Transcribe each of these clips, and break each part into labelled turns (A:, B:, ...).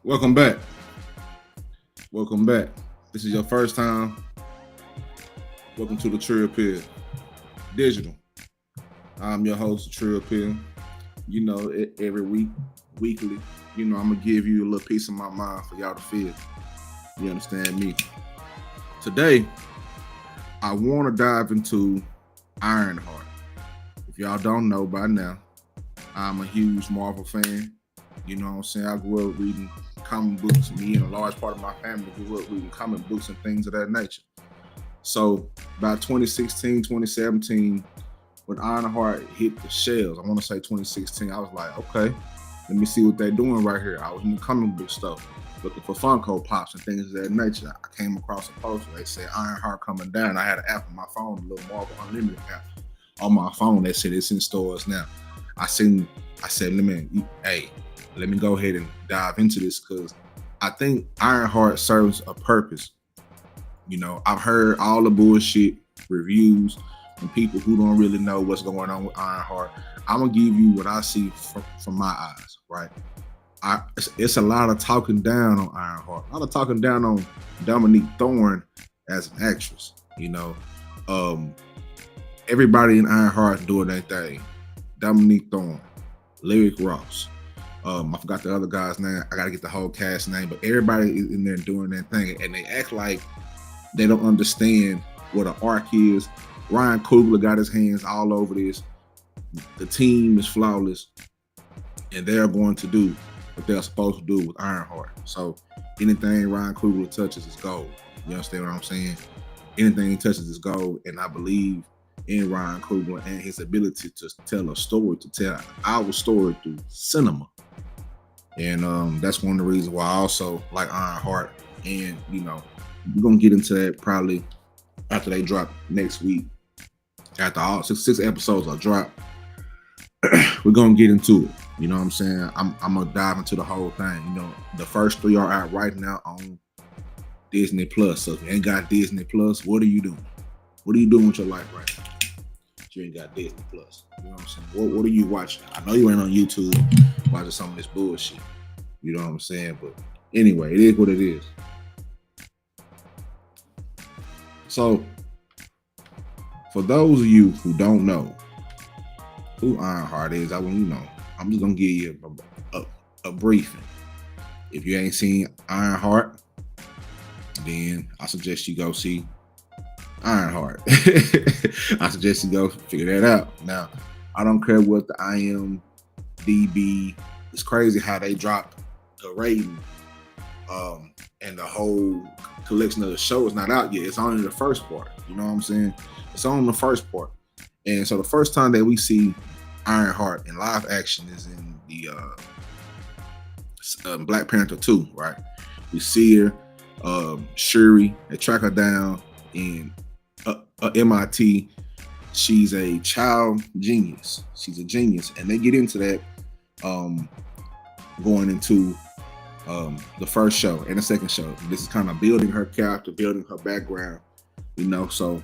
A: Welcome back. Welcome back. This is your first time. Welcome to the Trill Pill Digital. I'm your host, Trill Pill. You know, every week, weekly, I'm gonna give you a little piece of my mind for y'all to feel. You understand me? Today, I want to dive into Ironheart. If y'all don't know by now, I'm a huge Marvel fan. You know what I'm saying? I grew up reading comic books. Me and a large part of my family grew up reading comic books and things of that nature. So by 2016, 2017, when Ironheart hit the shelves, I want to say 2016, I was like, okay, let me see what they're doing right here. I was in the comic book stuff looking for Funko Pops and things of that nature. I came across a poster. They said Ironheart coming down. I had an app on my phone, a little Marvel Unlimited app on my phone that said it's in stores now. I said, let me go ahead and dive into this because I think Ironheart serves a purpose. You know, I've heard all the bullshit reviews from people who don't really know what's going on with Ironheart. I'm gonna give you what I see from my eyes, right? It's a lot of talking down on Ironheart, a lot of talking down on Dominique Thorne as an actress. Everybody in Ironheart doing their thing. Dominique Thorne, Lyric Ross. I forgot the other guy's name. I gotta get the whole cast name, but everybody is in there doing their thing, and they act like they don't understand what an arc is. Ryan Coogler got his hands all over this. The team is flawless, and they're going to do what they're supposed to do with Ironheart. So anything Ryan Coogler touches is gold. You understand what I'm saying? Anything he touches is gold, and I believe in Ryan Coogler and his ability to tell a story, to tell our story through cinema. And that's one of the reasons why I also like Ironheart. And, we're going to get into that probably after they drop next week. After all six episodes are dropped, we're going to get into it. You know what I'm saying? I'm going to dive into the whole thing. The first 3 are out right now on Disney Plus. So if you ain't got Disney Plus, what are you doing? What are you doing with your life right now? You ain't got Disney Plus. You know what I'm saying? What are you watching? I know you ain't on YouTube watching some of this bullshit. You know what I'm saying? But anyway, it is what it is. So, for those of you who don't know who Ironheart is, I'm just gonna give you a briefing. If you ain't seen Ironheart, then I suggest you go see Ironheart. I suggest you go figure that out. Now, I don't care what the IMDb. It's crazy how they dropped the rating, and the whole collection of the show is not out yet. It's only the first part. You know what I'm saying? It's only the first part. And so the first time that we see Ironheart in live action is in the Black Panther 2, right? We see her, Shuri. They track her down in MIT. She's a child genius. She's a genius, and they get into that going into the first show and the second show. This is kind of building her character, building her background. So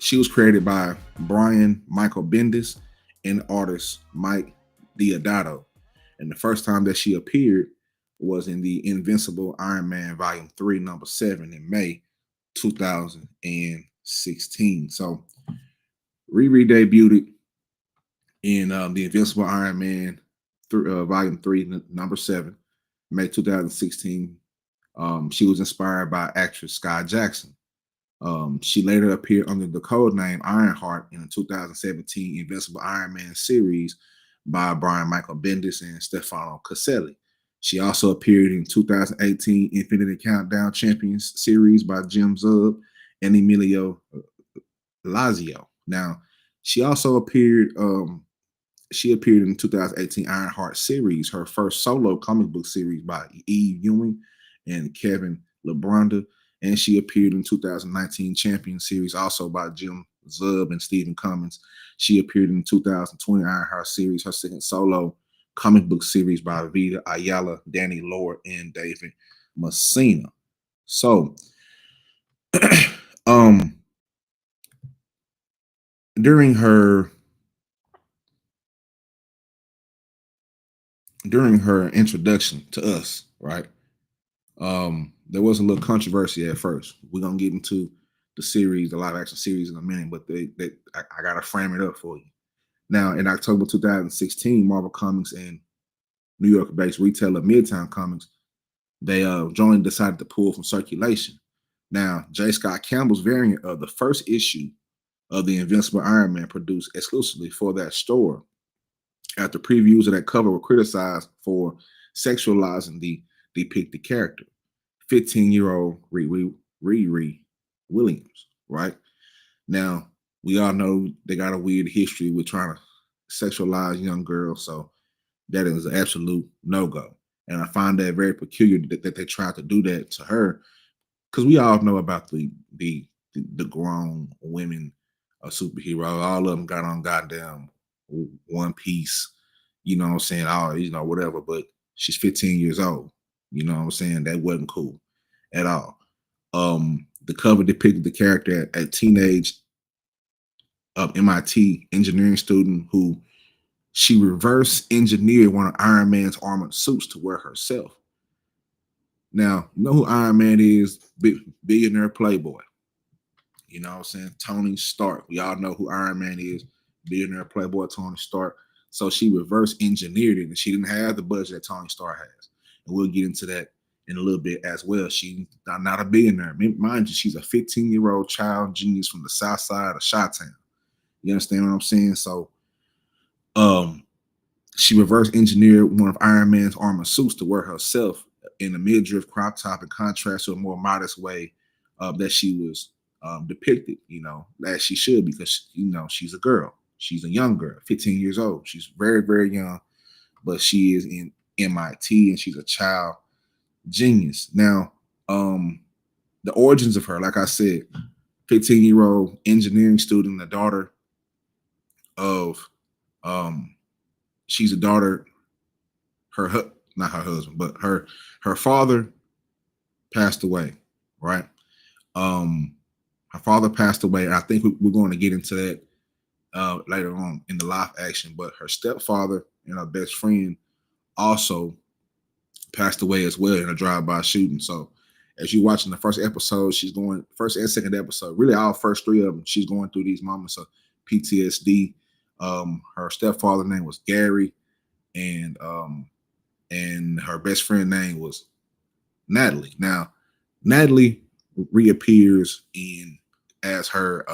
A: she was created by Brian Michael Bendis and artist Mike Deodato. And the first time that she appeared was in the Invincible Iron Man Volume 3, number 7 in May 2016. So Riri debuted in the Invincible Iron Man Volume 3, number 7, May 2016. She was inspired by actress Sky Jackson. She later appeared under the code name Ironheart in the 2017 Invincible Iron Man series by Brian Michael Bendis and Stefano Caselli. She also appeared in 2018 Infinity Countdown Champions series by Jim Zub and Emilio Lazio. Now, she also appeared in 2018 Ironheart series, her first solo comic book series by Eve Ewing and Kevin LeBronda. And she appeared in 2019 Champion series, also by Jim Zub and Stephen Cummins. She appeared in 2020 Ironheart series, her second solo comic book series by Vita Ayala, Danny Lord, and David Messina. So, during her during her introduction to us, right? There was a little controversy at first. We're gonna get into the series, the live action series in a minute, but I gotta frame it up for you. Now, in October 2016, Marvel Comics and New York-based retailer Midtown Comics, they jointly decided to pull from circulation. Now, J. Scott Campbell's variant of the first issue of the Invincible Iron Man produced exclusively for that store, after previews of that cover were criticized for sexualizing the depicted character. 15-year-old Riri Williams, right? Now, we all know they got a weird history with trying to sexualize young girls, so that is an absolute no-go. And I find that very peculiar that they tried to do that to her, because we all know about the grown women superhero. All of them got on goddamn One Piece, you know what I'm saying? All, you know, whatever. But she's 15 years old. You know what I'm saying? That wasn't cool at all. The cover depicted the character at teenage MIT engineering student who she reverse engineered one of Iron Man's armored suits to wear herself. Now, you know who Iron Man is? Billionaire playboy. You know what I'm saying? Tony Stark. We all know who Iron Man is. Billionaire playboy Tony Stark. So she reverse engineered it, and she didn't have the budget that Tony Stark has. And we'll get into that in a little bit as well. She's not a billionaire. Mind you, she's a 15-year-old child genius from the south side of Chi-Town. You understand what I'm saying? So um, she reverse engineered one of Iron Man's armor suits to wear herself in a midriff crop top, in contrast to a more modest way that she was depicted, you know, as she should, because, you know, she's a girl. She's a young girl, 15 years old. She's very, very young, but she is in MIT and she's a child genius. Now, the origins of her, like I said, 15-year-old engineering student, the daughter of, she's a daughter, not her husband, but her father passed away, right? Her father passed away, and I think we're going to get into that later on in the live action. But her stepfather and her best friend also passed away as well in a drive-by shooting. So as you're watching the first episode, she's going, first and second episode, really all first three of them, she's going through these moments of PTSD. Her stepfather's name was Gary, and her best friend name was Natalie. Now, Natalie reappears in as her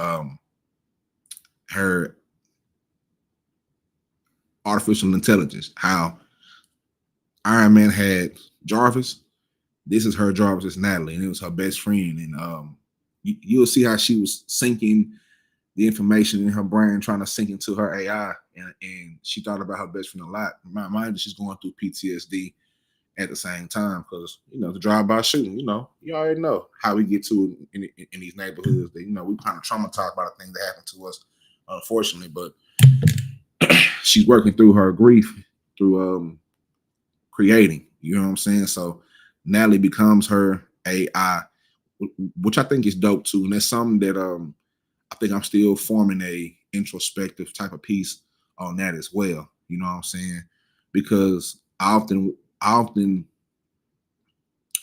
A: artificial intelligence. How Iron Man had Jarvis, this is her Jarvis, is Natalie, and it was her best friend. And you'll see how she was syncing the information in her brain, trying to sync into her AI, and she thought about her best friend a lot. Mind that she's going through PTSD at the same time, because, you know, the drive-by shooting, you know, you already know how we get to it in these neighborhoods. That, you know, we kind of traumatized by the things that happened to us, unfortunately. But she's working through her grief through creating. You know what I'm saying? So Natalie becomes her AI, which I think is dope too, and that's something that I think I'm still forming a introspective type of piece on that as well. You know what I'm saying? Because I often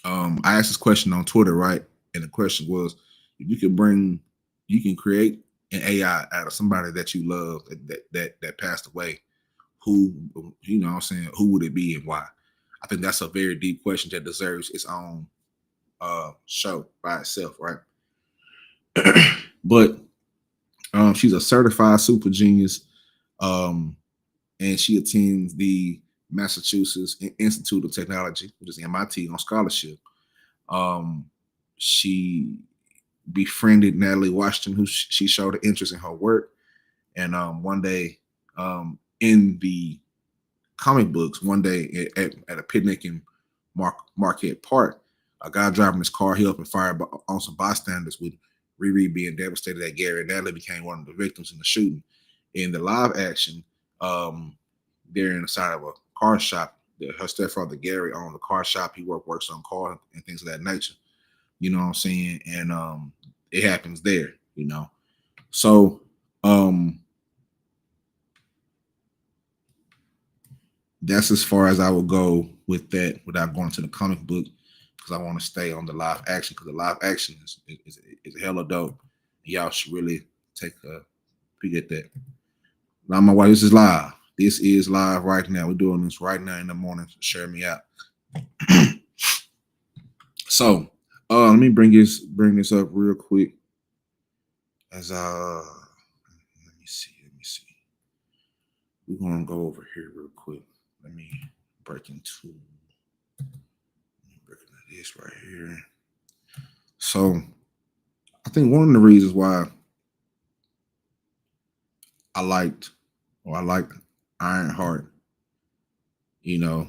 A: I asked this question on Twitter, right? And the question was, if you can create an AI out of somebody that you love that passed away, who, you know what I'm saying, who would it be and why? I think that's a very deep question that deserves its own show by itself, right? But she's a certified super genius, um, and she attends the Massachusetts Institute of Technology, which is MIT, on scholarship. Um, she befriended Natalie Washington, who she showed an interest in her work. And one day, in the comic books, one day at a picnic in Marquette Park, a guy driving his car, he opened fire on some bystanders, with Riri being devastated that Gary and Natalie became one of the victims in the shooting. In the live action, they're inside of a car shop. Her stepfather Gary owned a car shop. He works on cars and things of that nature. You know what I'm saying? And it happens there, you know. So That's as far as I will go with that without going to the comic book because I want to stay on the live action because the live action is hella dope. Y'all should really take a peek at that. Now, my wife, this is live. This is live right now. We're doing this right now in the morning. So share me out. So, let me bring this up real quick. As let me see. We're gonna go over here real quick. Let me break into this right here. So, I think one of the reasons why I liked I liked Ironheart,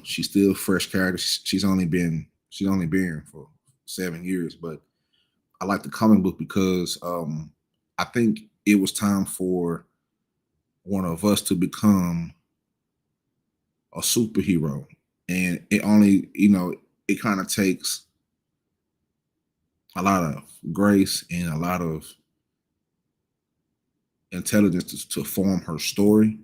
A: she's still fresh character. She's only been for 7 years, but I like the comic book because I think it was time for one of us to become a superhero. And it only, it kind of takes a lot of grace and a lot of intelligence to form her story.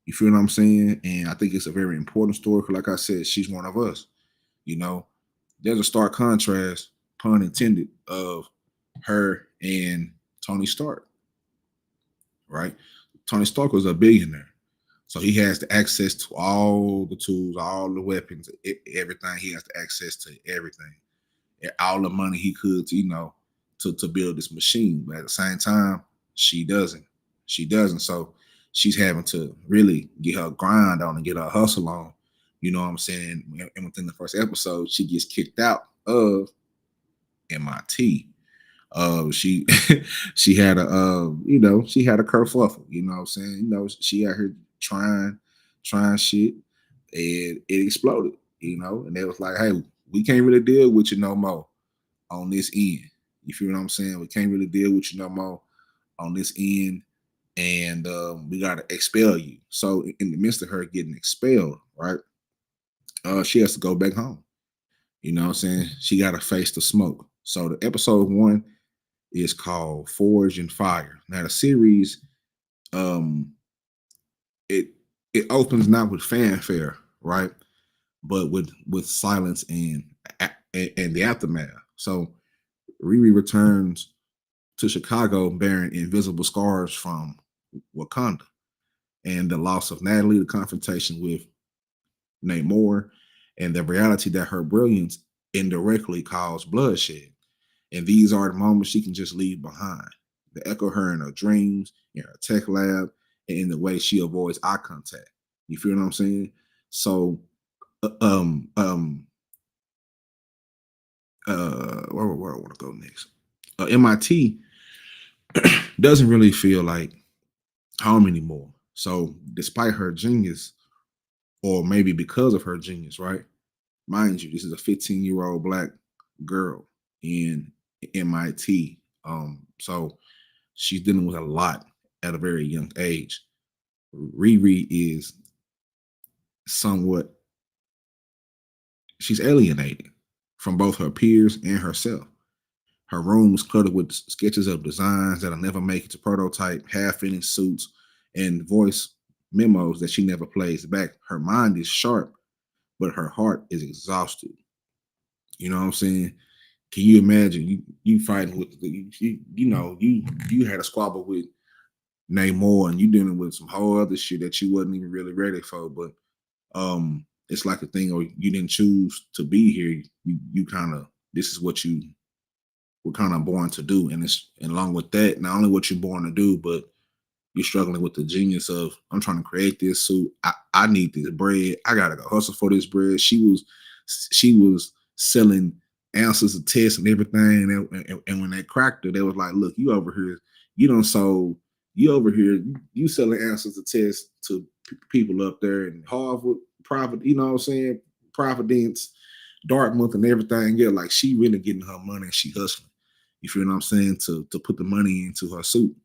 A: You feel what I'm saying? And I think it's a very important story because, like I said, she's one of us. You know, there's a stark contrast, pun intended, of her and Tony Stark, right? Tony Stark was a billionaire. So he has the access to all the tools, all the weapons, everything. He has the access to everything, all the money he could, to build this machine. But at the same time, she doesn't. She doesn't. So she's having to really get her grind on and get her hustle on. You know what I'm saying? And within the first episode, she gets kicked out of MIT. She she had she had a kerfuffle. You know what I'm saying? She out here trying shit, and it exploded. And they was like, hey, we can't really deal with you no more on this end. You feel what I'm saying? We can't really deal with you no more on this end, and we got to expel you. So in the midst of her getting expelled, right? She has to go back home. You know what I'm saying? She got to face the smoke. So the episode one is called Forge and Fire. Now the series, um, it it opens not with fanfare, right, but with silence and the aftermath. So Riri returns to Chicago bearing invisible scars from Wakanda, and the loss of Natalie, the confrontation with Namor, and the reality that her brilliance indirectly caused bloodshed. And these are the moments she can just leave behind. The echo her in her dreams, in her tech lab, and in the way she avoids eye contact. You feel what I'm saying? So, uh, um, um, where I want to go next? MIT doesn't really feel like home anymore. So, despite her genius, or maybe because of her genius, right? Mind you, this is a 15-year-old black girl in MIT. So she's dealing with a lot at a very young age. Riri is somewhat she's alienated from both her peers and herself. Her room is cluttered with sketches of designs that'll never make it to prototype, half-finished suits, and voice memos that she never plays back. Her mind is sharp, but her heart is exhausted. You know what I'm saying? Can you imagine you fighting with you had a squabble with Namor and you dealing with some whole other shit that you wasn't even really ready for, but it's like a thing or you didn't choose to be here. You kind of this is what you were kind of born to do, and along with that, not only what you're born to do, but you're struggling with the genius of I'm trying to create this suit. I need this bread. I gotta go hustle for this bread. She was selling answers of tests and everything. And when they cracked her, they was like, look, you over here, you don't sold, you over here, you selling answers to tests to people up there in Harvard, private, you know what I'm saying? Providence, Dartmouth, and everything. Yeah, like she really getting her money and she hustling. You feel what I'm saying? To put the money into her suit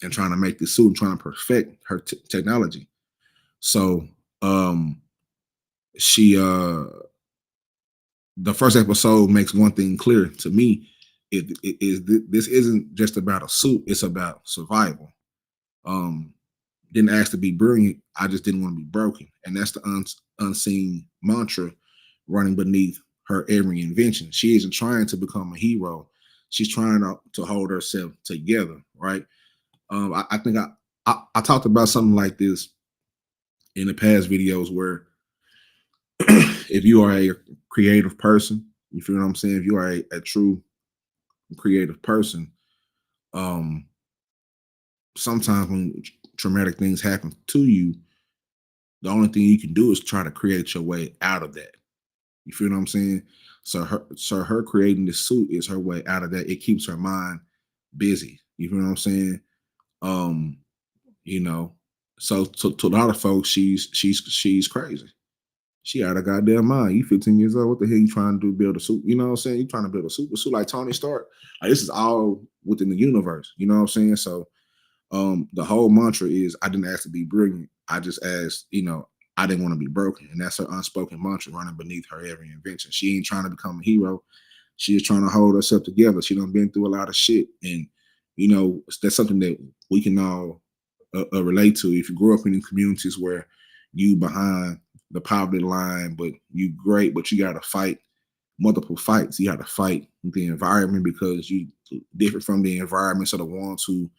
A: and trying to make this suit and trying to perfect her technology. So she the first episode makes one thing clear to me. This isn't just about a suit, it's about survival. Um didn't ask to be brilliant. I just didn't want to be broken. And that's the unseen mantra running beneath her every invention. She isn't trying to become a hero. She's trying to hold herself together, right? I think I talked about something like this in the past videos where if you are a creative person, you feel what I'm saying? If you are a true creative person, um, sometimes when traumatic things happen to you, the only thing you can do is try to create your way out of that. You feel what I'm saying? So her creating this suit is her way out of that. It keeps her mind busy. You feel what I'm saying? Um, you know, so to a lot of folks, she's crazy. She out of goddamn mind. You 15 years old. What the hell you trying to do? Build a suit? You know what I'm saying? You trying to build a super suit like Tony Stark? Like, this is all within the universe. You know what I'm saying? So the whole mantra is I didn't ask to be brilliant. I just asked, I didn't want to be broken. And that's her unspoken mantra running beneath her every invention. She ain't trying to become a hero. She is trying to hold herself together. She done been through a lot of shit. And, that's something that we can all relate to. If you grew up in communities where you behind the poverty line, but you great, but you got to fight multiple fights. You got to fight the environment because you different from the environments of the ones who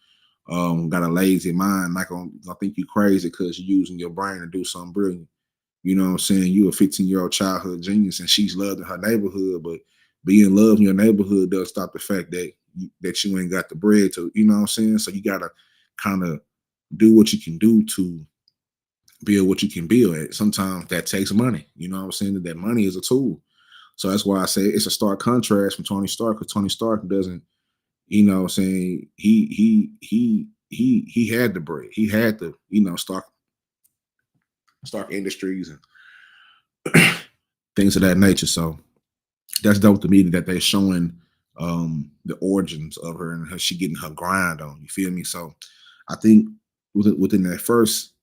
A: got a lazy mind, not gonna think you crazy because you're using your brain to do something brilliant. You know what I'm saying? You a 15-year-old childhood genius and she's loved in her neighborhood, but being loved in your neighborhood does stop the fact that you ain't got the bread to, you know what I'm saying? So you gotta kind of do what you can do to build what you can build. Sometimes that takes money. You know what I'm saying? That money is a tool. So that's why I say it's a stark contrast from Tony Stark, because Tony Stark doesn't, saying he had the bread. He had the, Stark Industries and things of that nature. So that's dope to me that they're showing the origins of her and she getting her grind on. You feel me? So I think within that first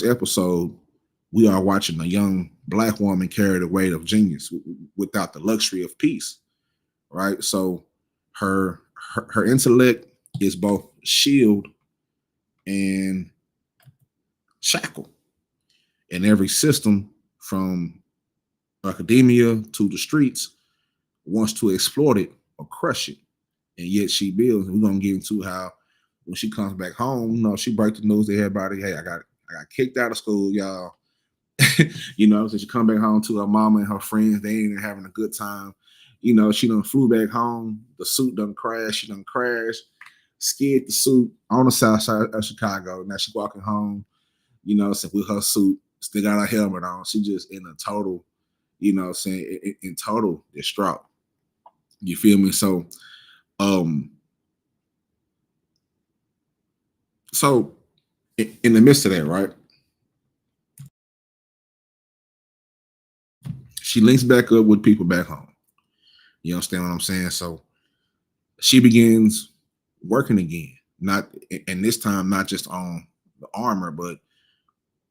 A: episode, we are watching a young Black woman carry the weight of genius without the luxury of peace, right? So her intellect is both shield and shackle, and every system from academia to the streets wants to exploit it or crush it, and yet she builds. And we're gonna get into how when she comes back home, she breaks the news to everybody. Hey, I got kicked out of school, y'all. So she come back home to her mama and her friends. They ain't even having a good time. She done flew back home. The suit done crashed. She done crashed, skid the suit on the south side of Chicago. Now she walking home, so with her suit, still got her helmet on. She just in a total, in total distraught. You feel me? So, so in the midst of that, right? She links back up with people back home. You understand what I'm saying? So she begins working again, not and this time not just on the armor, but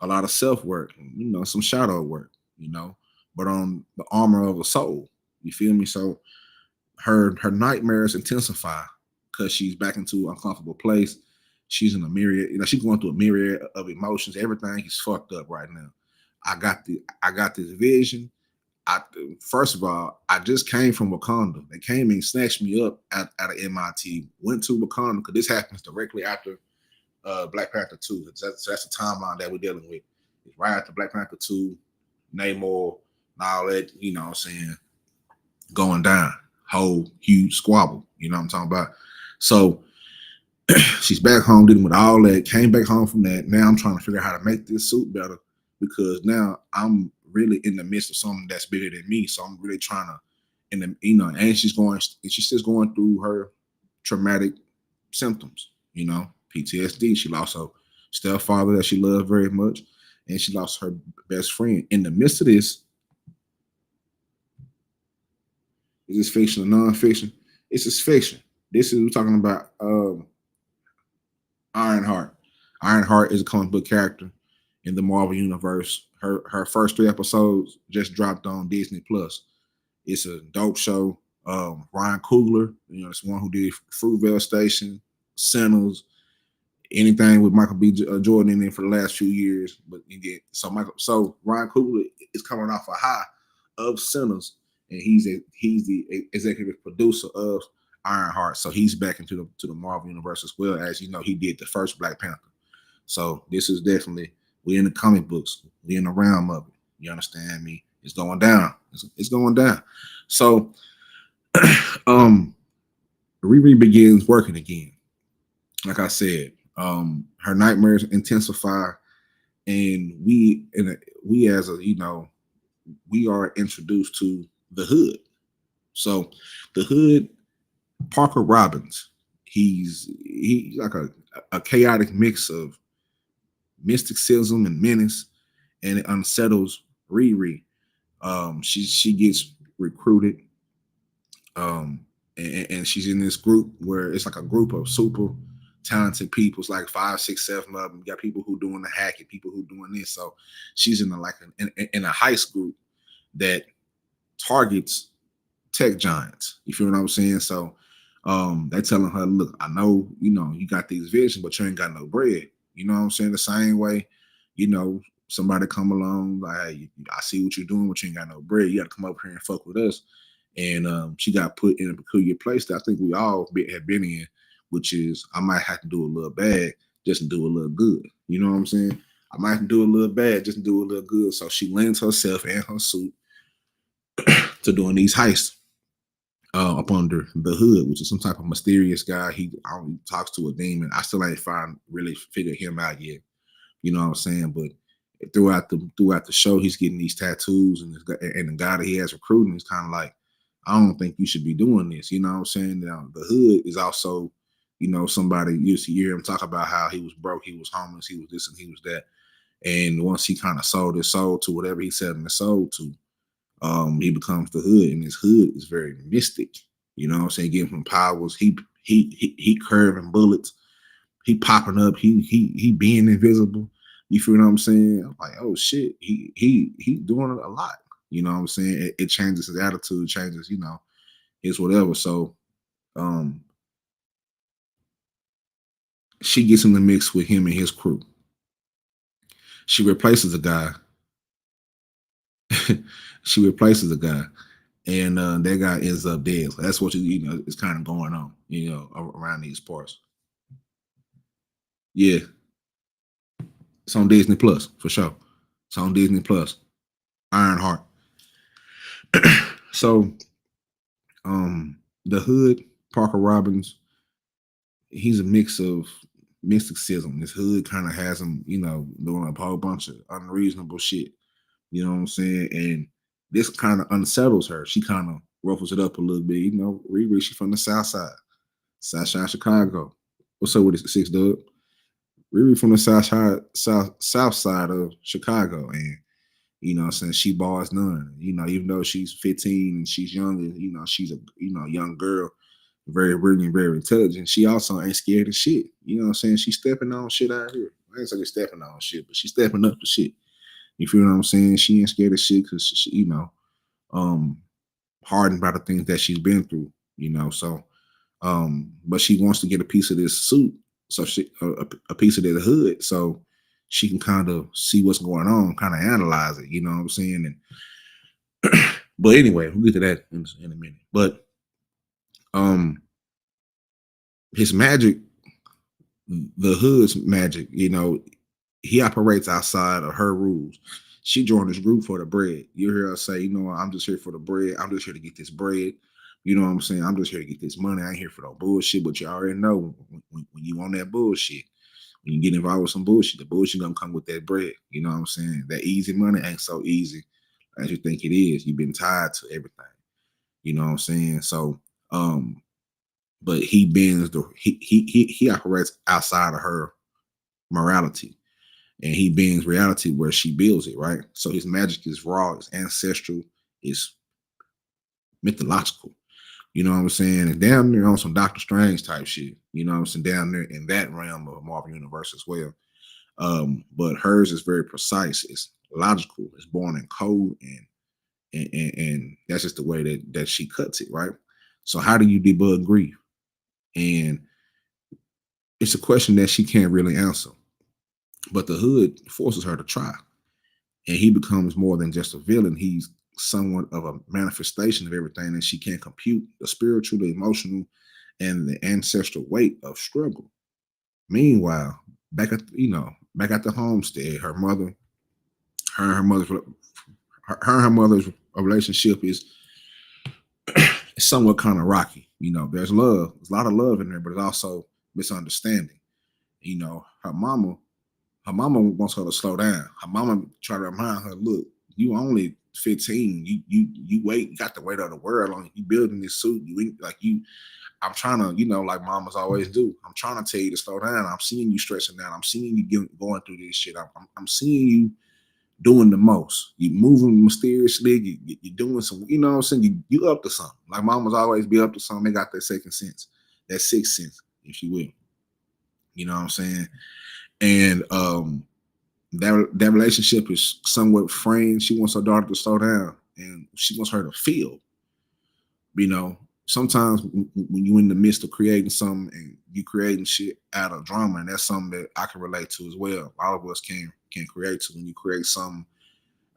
A: a lot of self work, some shadow work, but on the armor of a soul. You feel me? So her nightmares intensify because she's back into an uncomfortable place. She's in a myriad, she's going through a myriad of emotions. Everything is fucked up right now. I got this vision. First of all, I just came from Wakanda. They came and snatched me up out of MIT, went to Wakanda because this happens directly after Black Panther 2. So that's the timeline that we're dealing with. It's right after Black Panther 2, Namor, and all that, what I'm saying, going down. Whole huge squabble, what I'm talking about. So she's back home dealing with all that, came back home from that. Now I'm trying to figure out how to make this suit better because now I'm really in the midst of something that's bigger than me. So I'm really trying to, and she's just going through her traumatic symptoms, PTSD. She lost her stepfather that she loved very much, and she lost her best friend. In the midst of this, is this fiction or non-fiction? It's just fiction. This is we're talking about Ironheart. Ironheart is a comic book character in the Marvel universe. Her first 3 episodes just dropped on Disney Plus. It's a dope show. Ryan Coogler, it's one who did Fruitvale Station, Sinners. anything with Michael B. Jordan in there for the last few years. But you get so Ryan Coogler is coming off a high of Sinners, and he's the executive producer of Ironheart. So he's back into the Marvel universe as well. As you know, he did the first Black Panther. So this is definitely, we in the comic books, we in the realm of it. You understand me? It's going down. It's going down. So Riri begins working again. Like I said, her nightmares intensify, and we as a, we are introduced to the Hood. So the Hood, Parker Robbins, he's like a chaotic mix of mysticism and menace, and it unsettles Riri. She gets recruited, and she's in this group where it's like a group of super talented people. It's like 5, 6, 7 of them. You got people who doing the hacking, people who doing this. So she's in in a heist group that targets tech giants. You feel what I'm saying? So they telling her, look, I know, you got these visions, but you ain't got no bread. You know what I'm saying? The same way, somebody come along, like, hey, I see what you're doing, but you ain't got no bread. You got to come up here and fuck with us. And she got put in a peculiar place that I think we all have been in, which is, I might have to do a little bad just to do a little good. You know what I'm saying? I might have to do a little bad just to do a little good. So she lends herself and her suit to doing these heists up under the Hood, which is some type of mysterious guy. He talks to a demon. I still ain't really figured him out yet. You know what I'm saying? But throughout the show, he's getting these tattoos, and the guy that he has recruiting is kind of like, I don't think you should be doing this. You know what I'm saying? Now, the Hood is also, somebody you hear him talk about how he was broke, he was homeless, he was this and he was that. And once he kind of sold his soul to whatever he said in the soul to, he becomes the Hood, and his Hood is very mystic. You know what I'm saying? Giving him powers. He curving bullets. He popping up. He being invisible. You feel what I'm saying? I'm like, oh shit, he doing a lot. You know what I'm saying? It changes his attitude, changes, his whatever. So she gets in the mix with him and his crew. She replaces a guy. She replaces a guy, and that guy ends up dead. So that's what is kind of going on, around these parts. Yeah, it's on Disney Plus for sure. It's on Disney Plus. Ironheart. So, the Hood, Parker Robbins, he's a mix of mysticism. This Hood kind of has him, doing a whole bunch of unreasonable shit. You know what I'm saying? And this kind of unsettles her. She kind of ruffles it up a little bit. Riri, she from the South Side Chicago. What's up with this 6 Dub? Riri from the South Side of Chicago, and what I'm saying, she bars none. Even though she's 15 and she's young, and she's a young girl, very brilliant, very intelligent. She also ain't scared of shit. You know what I'm saying? She's stepping on shit out here. I ain't saying stepping on shit, but she's stepping up to shit. You feel what I'm saying? She ain't scared of shit because she, hardened by the things that she's been through. So, but she wants to get a piece of this suit, so a piece of that Hood, so she can kind of see what's going on, kind of analyze it. You know what I'm saying? And but anyway, we'll get to that in a minute. But his magic, the Hood's magic, he operates outside of her rules. She joined this group for the bread. You hear her say, I'm just here for the bread. I'm just here to get this bread. You know what I'm saying? I'm just here to get this money. I ain't here for no bullshit. But you already know when you on that bullshit, when you get involved with some bullshit, the bullshit gonna come with that bread. You know what I'm saying? That easy money ain't so easy as you think it is. You've been tied to everything. You know what I'm saying? So, but he bends he operates outside of her morality, and he bends reality where she builds it, right? So his magic is raw, it's ancestral, it's mythological. You know what I'm saying? And down there on some Doctor Strange type shit. You know what I'm saying? Down there in that realm of Marvel Universe as well. But hers is very precise. It's logical. It's born in code, and that's just the way that she cuts it, right? So how do you debug grief? And it's a question that she can't really answer. But the hood forces her to try. And he becomes more than just a villain. He's somewhat of a manifestation of everything that she can't compute, the spiritual, the emotional, and the ancestral weight of struggle. Meanwhile, back at the homestead, her and her mother's her and her mother's relationship is somewhat kind of rocky. There's love, there's a lot of love in there, but it's also misunderstanding. Her mama wants her to slow down. Her mama try to remind her, look, you only 15. You got the weight of the world on you. You building this suit. You ain't like you. I'm trying to, like mamas always do. I'm trying to tell you to slow down. I'm seeing you stressing out. I'm seeing you going through this shit. I'm seeing you doing the most. You moving mysteriously. You're doing some, you know what I'm saying? You up to something. Like mamas always be up to something. They got that second sense, that sixth sense, if you will. You know what I'm saying? And that relationship is somewhat framed. She wants her daughter to slow down, and she wants her to feel. You know, Sometimes when you're in the midst of creating something and you creating shit out of drama, and that's something that I can relate to as well. All of us can create to when you create something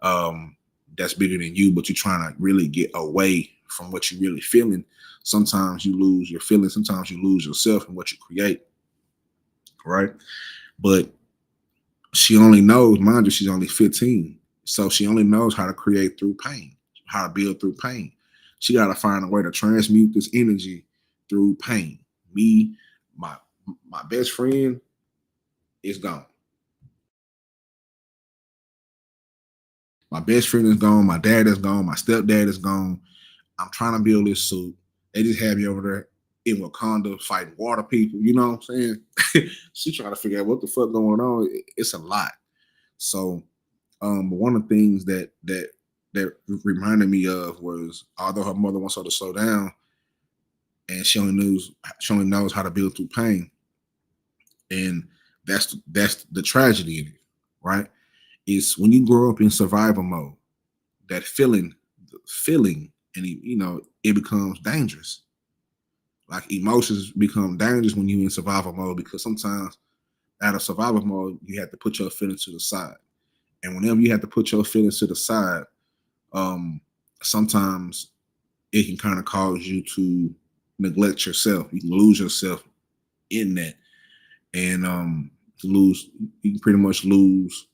A: um, that's bigger than you, but you're trying to really get away from what you're really feeling. Sometimes you lose your feelings. Sometimes you lose yourself in what you create, right? But she only knows, mind you, she's only 15. So she only knows how to create through pain, how to build through pain. She got to find a way to transmute this energy through pain. Me, my my best friend is gone. My best friend is gone. My dad is gone. My stepdad is gone. I'm trying to build this suit. They just have me over there in Wakanda fighting water people. You know what I'm saying? She trying to figure out what the fuck going on. It's a lot. So but one of the things that reminded me of was, although her mother wants her to slow down, and she only knows how to build through pain, and that's the tragedy in it, right? Is when you grow up in survival mode, that feeling, and it becomes dangerous. Like emotions become dangerous when you're in survival mode, because sometimes out of survival mode you have to put your feelings to the side, and whenever you have to put your feelings to the side, um, sometimes it can kind of cause you to neglect yourself. You can lose yourself in that, and lose. You can pretty much lose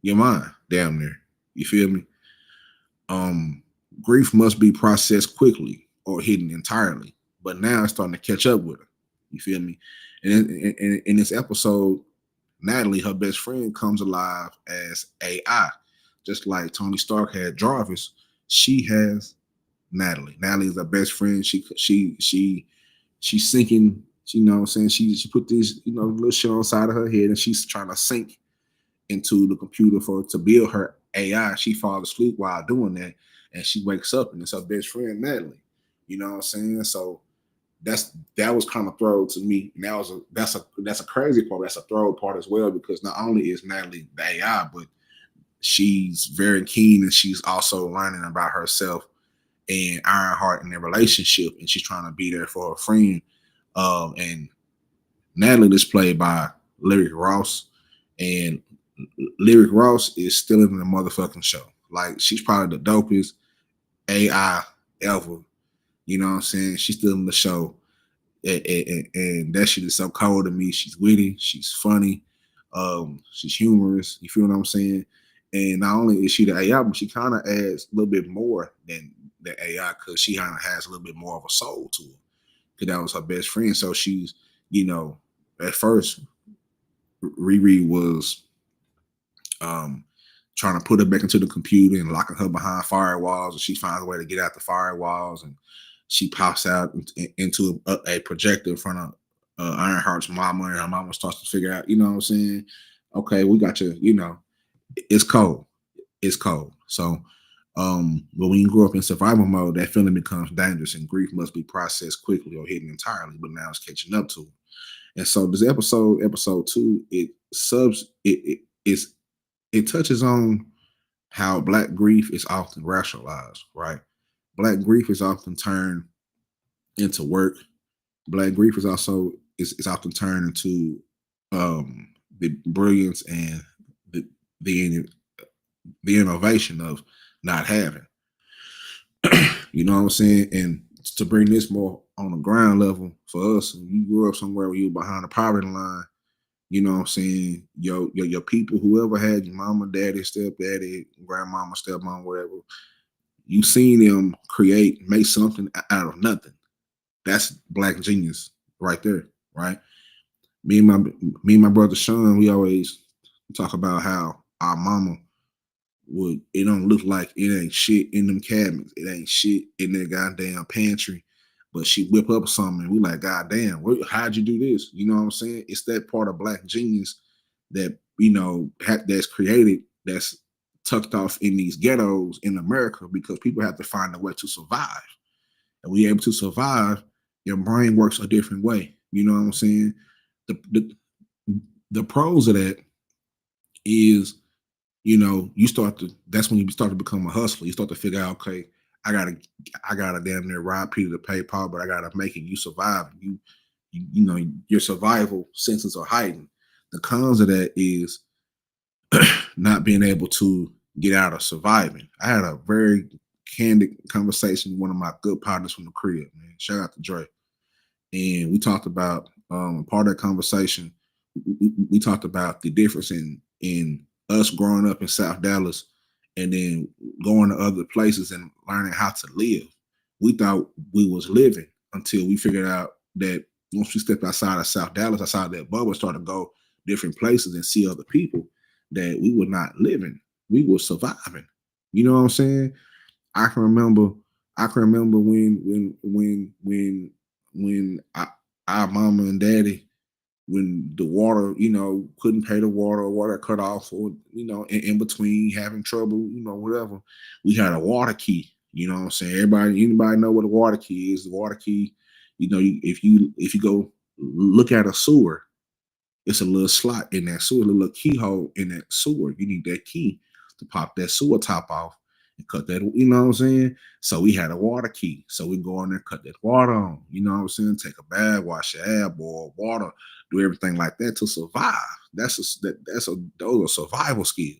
A: your mind, damn near. You feel me? Um, Grief must be processed quickly or hidden entirely. But now it's starting to catch up with her. You feel me? And in this episode, Natalie, her best friend, comes alive as AI. Just like Tony Stark had Jarvis, she has Natalie. Natalie is her best friend. She's sinking. You know what I'm saying? She put these, little shit on the side of her head, and she's trying to sink into the computer to build her AI. She falls asleep while doing that, and she wakes up, and it's her best friend Natalie. You know what I'm saying? So that was kind of thrown to me. And that's a crazy part. That's a throw part as well, because not only is Natalie the AI, but she's very keen, and she's also learning about herself and Ironheart in their relationship, and she's trying to be there for her friend. And Natalie is played by Lyric Ross, and Lyric Ross is still in the motherfucking show. Like, she's probably the dopest AI ever. You know what I'm saying? She's still in the show. And that shit is so cold to me. She's witty, she's funny, she's humorous. You feel what I'm saying? And not only is she the AI, but she kind of adds a little bit more than the AI, because she kind of has a little bit more of a soul to her. Because that was her best friend. So she's, at first, Riri was trying to put her back into the computer and locking her behind firewalls, and she finds a way to get out the firewalls, and she pops out into a projector in front of Ironheart's mama, and her mama starts to figure out, you know what I'm saying? Okay, we got you. It's cold. It's cold. So, but when you grow up in survival mode, that feeling becomes dangerous, and grief must be processed quickly or hidden entirely. But now it's catching up to it. And so this episode 2, it touches on how Black grief is often rationalized, right? Black grief is often turned into work, Black grief is also is often turned into the brilliance and the the the innovation of not having. You know what I'm saying? And to bring this more on the ground level for us, you grew up somewhere where you were behind the poverty line. You know what I'm saying? Your people, whoever had your mama, daddy, stepdaddy, grandmama, stepmom, whatever, you seen them make something out of nothing. That's black genius right there, right? Me and my me and my brother Sean, we always talk about how our mama would, it don't look like it ain't shit in them cabinets. It ain't shit in their goddamn pantry. But she whip up something and we like, God damn, how'd you do this? You know what I'm saying? It's that part of black genius that, that's created, that's tucked off in these ghettos in America because people have to find a way to survive. And we able to survive, your brain works a different way. You know what I'm saying? The the, the pros of that is, you start to, that's when you start to become a hustler. You start to figure out, okay, I gotta I gotta damn near rob Peter to pay Paul, but I gotta make it. You survive. Your survival senses are heightened. The cons of that is not being able to get out of surviving. I had a very candid conversation with one of my good partners from the crib, man. Shout out to Dre. And we talked about, part of that conversation. We talked about the difference in us growing up in South Dallas and then going to other places and learning how to live. We thought we was living until we figured out that once we stepped outside of South Dallas, outside that bubble, started to go different places and see other people, that we were not living. We were surviving. You know what I'm saying? I can remember when our mama and daddy, when the water, couldn't pay the water, or water cut off, or in between having trouble, whatever, we had a water key. You know what I'm saying? Anybody know what a water key is? The water key, if you go look at a sewer, it's a little slot in that sewer, a little keyhole in that sewer. You need that key to pop that sewer top off and cut that, you know what I'm saying? So we had a water key. So we go in there, cut that water on, you know what I'm saying? Take a bath, wash your hair, boil water, do everything like that to survive. Those are survival skills.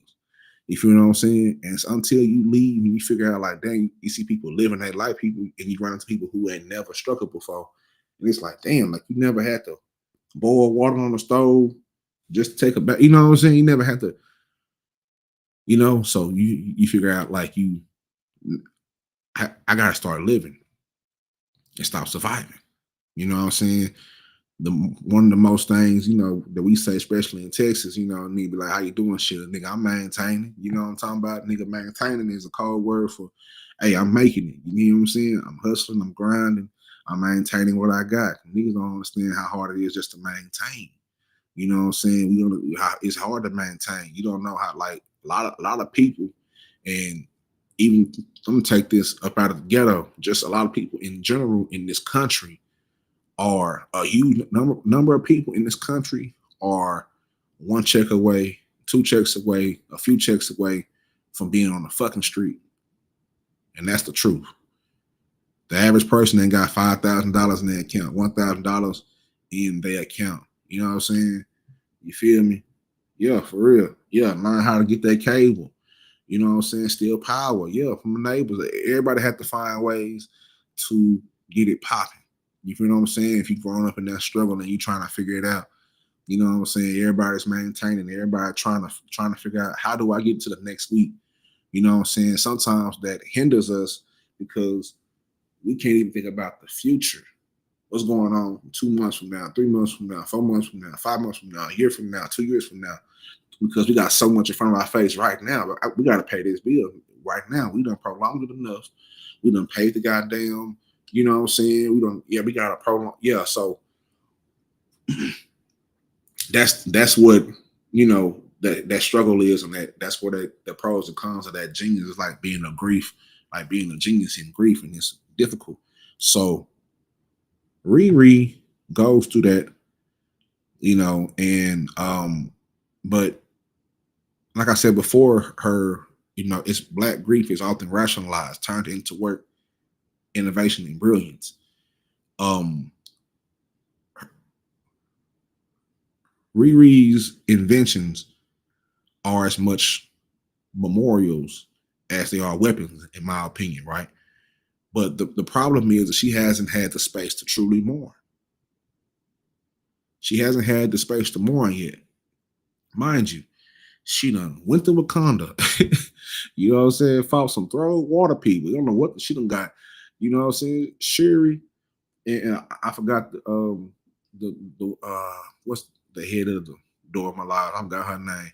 A: You feel what I'm saying? And it's until you leave and you figure out, like, dang, you see people living their life, people, and you run into people who ain't never struggled before. And it's like, damn, like you never had to boil water on the stove just to take a bath. You know what I'm saying? You never had to, so you figure out, like, I gotta start living and stop surviving. You know what I'm saying? One of the most things, that we say, especially in Texas, need to be like, how you doing? Shit, nigga, I'm maintaining. You know what I'm talking about? Nigga, maintaining is a code word for, hey, I'm making it. You know what I'm saying? I'm hustling, I'm grinding, I'm maintaining what I got. Niggas don't understand how hard it is just to maintain. You know what I'm saying? It's hard to maintain. You don't know how, like, a lot of people, and even, I'm gonna take this up out of the ghetto. Just a lot of people in general in this country, are a huge number of people in this country are one check away, two checks away, a few checks away from being on the fucking street. And that's the truth. The average person ain't got $5,000 in their account, $1,000 in their account. You know what I'm saying? You feel me? Yeah, for real. Yeah, learn how to get that cable. You know what I'm saying? Steal power. Yeah, from the neighbors. Everybody had to find ways to get it popping. You feel what I'm saying? If you've grown up in that struggle and you trying to figure it out, you know what I'm saying? Everybody's maintaining. Everybody trying to figure out, how do I get to the next week? You know what I'm saying? Sometimes that hinders us because we can't even think about the future. What's going on 2 months from now, 3 months from now, 4 months from now, 5 months from now, a year from now, 2 years from now? Because we got so much in front of our face right now. We got to pay this bill right now. We done prolonged it enough. We done paid the goddamn, you know what I'm saying? We got to prolong. Yeah, so that's what, that struggle is, and that's where the pros and cons of that genius is, like being a genius in grief, and it's difficult. So Riri goes through that, and but like I said before, it's black grief is often rationalized, turned into work, innovation, and brilliance. Um, Riri's inventions are as much memorials as they are weapons, in my opinion, right? But the problem is that she hasn't had the space to truly mourn. She hasn't had the space to mourn yet. Mind you, she done went to Wakanda. You know what I'm saying? Fought some throw water people. You don't know what she done got. You know what I'm saying? Shuri and I forgot the what's the head of the door of my life. I forgot her name,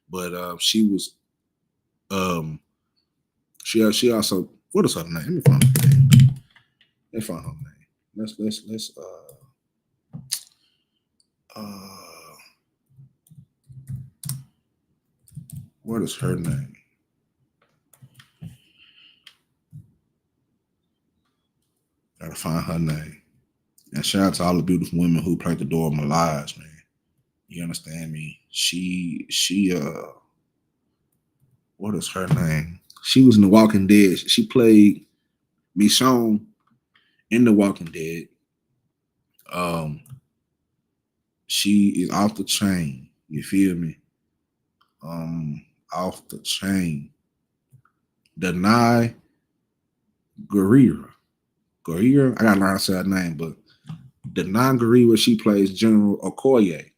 A: but she was um she also what is her name? Let me find her name. Let's find her name. Let's uh what is her name? Gotta find her name. And shout out to all the beautiful women who played the door of my lives, man. You understand me? She what is her name? She was in The Walking Dead. She played Michonne in The Walking Dead. Um, she is off the chain. You feel me? Off the chain. Denai Guerrera. Guerrera. I gotta learn how to say her name, but Denai Guerrera, she plays General Okoye.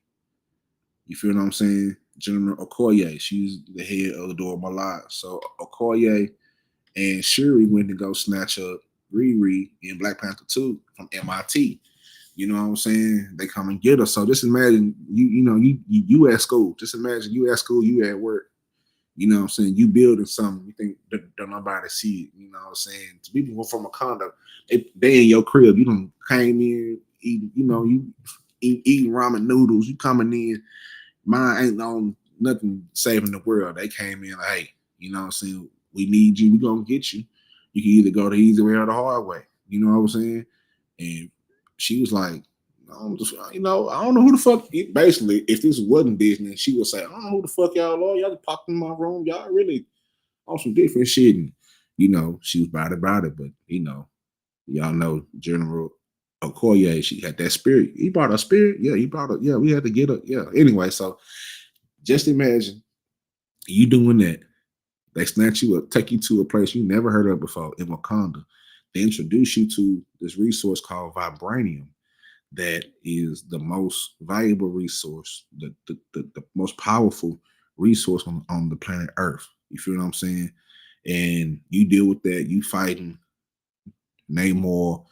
A: You feel what I'm saying? General Okoye. She's the head of the door of my life. So Okoye and Shuri went to go snatch up Riri in Black Panther 2 from MIT. You know what I'm saying? They come and get her. So just imagine you at school. Just imagine you at school, you at work. You know what I'm saying? You building something. You think that nobody see it. You know what I'm saying? To people who from a condo, they in your crib. You done came in, you eating ramen noodles. You coming in, mine ain't on nothing saving the world. They came in like, hey, you know what I'm saying? We need you. We gonna get you. You can either go the easy way or the hard way. You know what I'm saying? And she was like, I don't know who the fuck. Basically, if this wasn't Disney, she would say, I don't know who the fuck y'all are. Y'all just popped in my room. Y'all really on some different shit. And, she was about it. But, y'all know General Okoye, she had that spirit. He brought a spirit. Yeah, he brought it. Yeah, we had to get her. Yeah. Anyway, so just imagine you doing that. They snatch you up, take you to a place you never heard of before in Wakanda. They introduce you to this resource called vibranium that is the most valuable resource, the most powerful resource on the planet Earth. You feel what I'm saying? And you deal with that, you fighting Namor,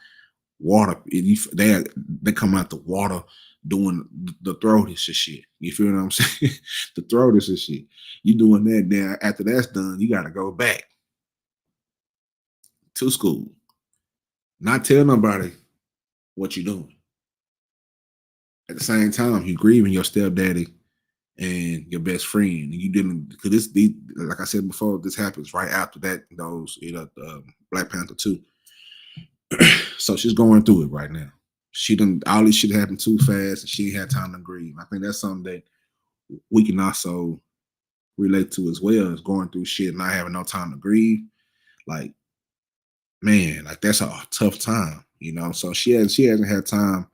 A: water. They come out the water doing the throaters and shit. You feel what I'm saying? The throaters and shit. You doing that now. After that's done, you gotta go back to school. Not tell nobody what you're doing. At the same time, you grieving your stepdaddy and your best friend. And you didn't because like I said before, this happens right after that. Black Panther 2. So she's going through it right now. She didn't all this shit happened too fast and she ain't had time to grieve. I think that's something that we can also relate to as well as going through shit and not having no time to grieve. Like, man, like that's a tough time. So she hasn't had time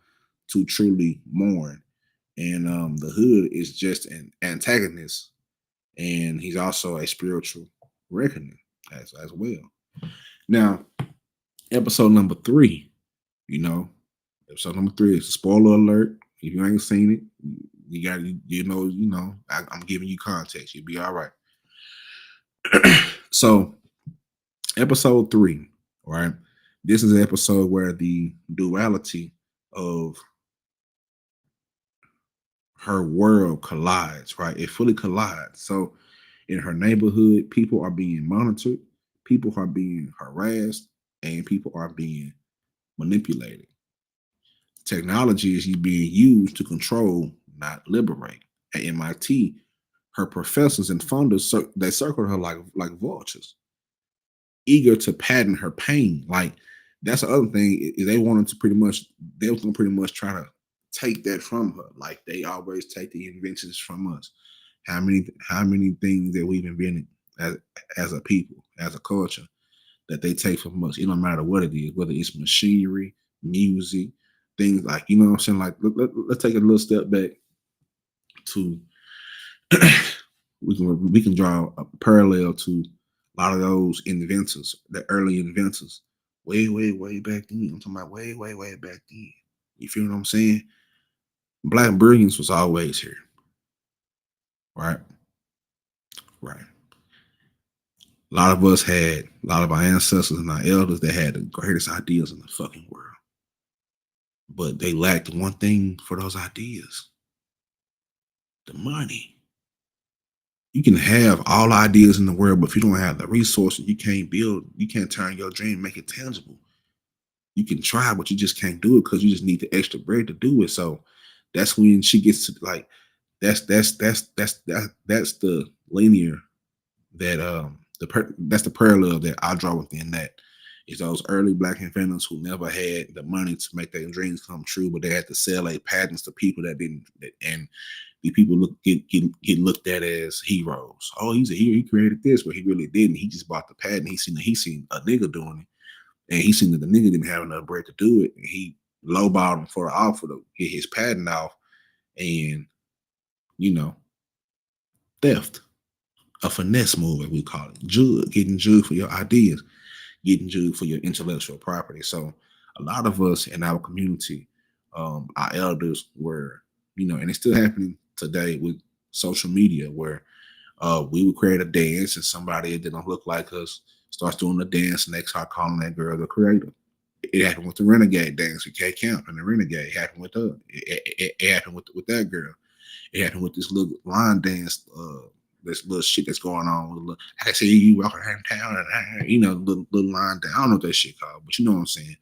A: to truly mourn. And the hood is just an antagonist, and he's also a spiritual reckoning as well. Now, episode number 3, you know, episode number 3 is a spoiler alert. If you ain't seen it, you got I'm giving you context. You'll be all right. So, episode 3, right? This is an episode where the duality of her world collides, right? It fully collides. So in her neighborhood, people are being monitored, people are being harassed, and people are being manipulated. Technology is being used to control, not liberate. At MIT, her professors and funders they circled her like vultures, eager to patent her pain. Like that's the other thing is they was gonna pretty much try to take that from her. Like they always take the inventions from us. How many things that we've invented as a people, as a culture, that they take from us. It don't matter what it is, whether it's machinery, music, things like what I'm saying. Like let's take a little step back to we can draw a parallel to a lot of those inventors, the early inventors, way back then. I'm talking about way back then. You feel what I'm saying? Black brilliance was always here, right? Right. A lot of us had a lot of our ancestors and our elders that had the greatest ideas in the fucking world, but they lacked one thing for those ideas: the money. You can have all ideas in the world, but if you don't have the resources, you can't build, you can't turn your dream, make it tangible. You can try, but you just can't do it because you just need the extra bread to do it. So that's when she gets to like that's the linear that that's the parallel that I draw within that is those early black inventors who never had the money to make their dreams come true, but they had to sell their patents to people that didn't, and the people get looked at as heroes. Oh, he's a hero. He created this, but he really didn't. He just bought the patent. He seen a nigga doing it, and he seen that the nigga didn't have enough bread to do it, and he lowballed him for the offer to get his patent off, and you know, theft, a finesse move, as we call it, getting judged for your ideas, getting judged for your intellectual property. So a lot of us in our community, our elders were, and it's still happening today with social media where we would create a dance and somebody that didn't look like us starts doing the dance and they start calling that girl the creator. It happened with the Renegade dance with K Camp and the Renegade. It happened with her. It happened with that girl. It happened with this little line dance, this little shit that's going on. With little, I see you walking around town, and little line dance. I don't know what that shit called, but you know what I'm saying.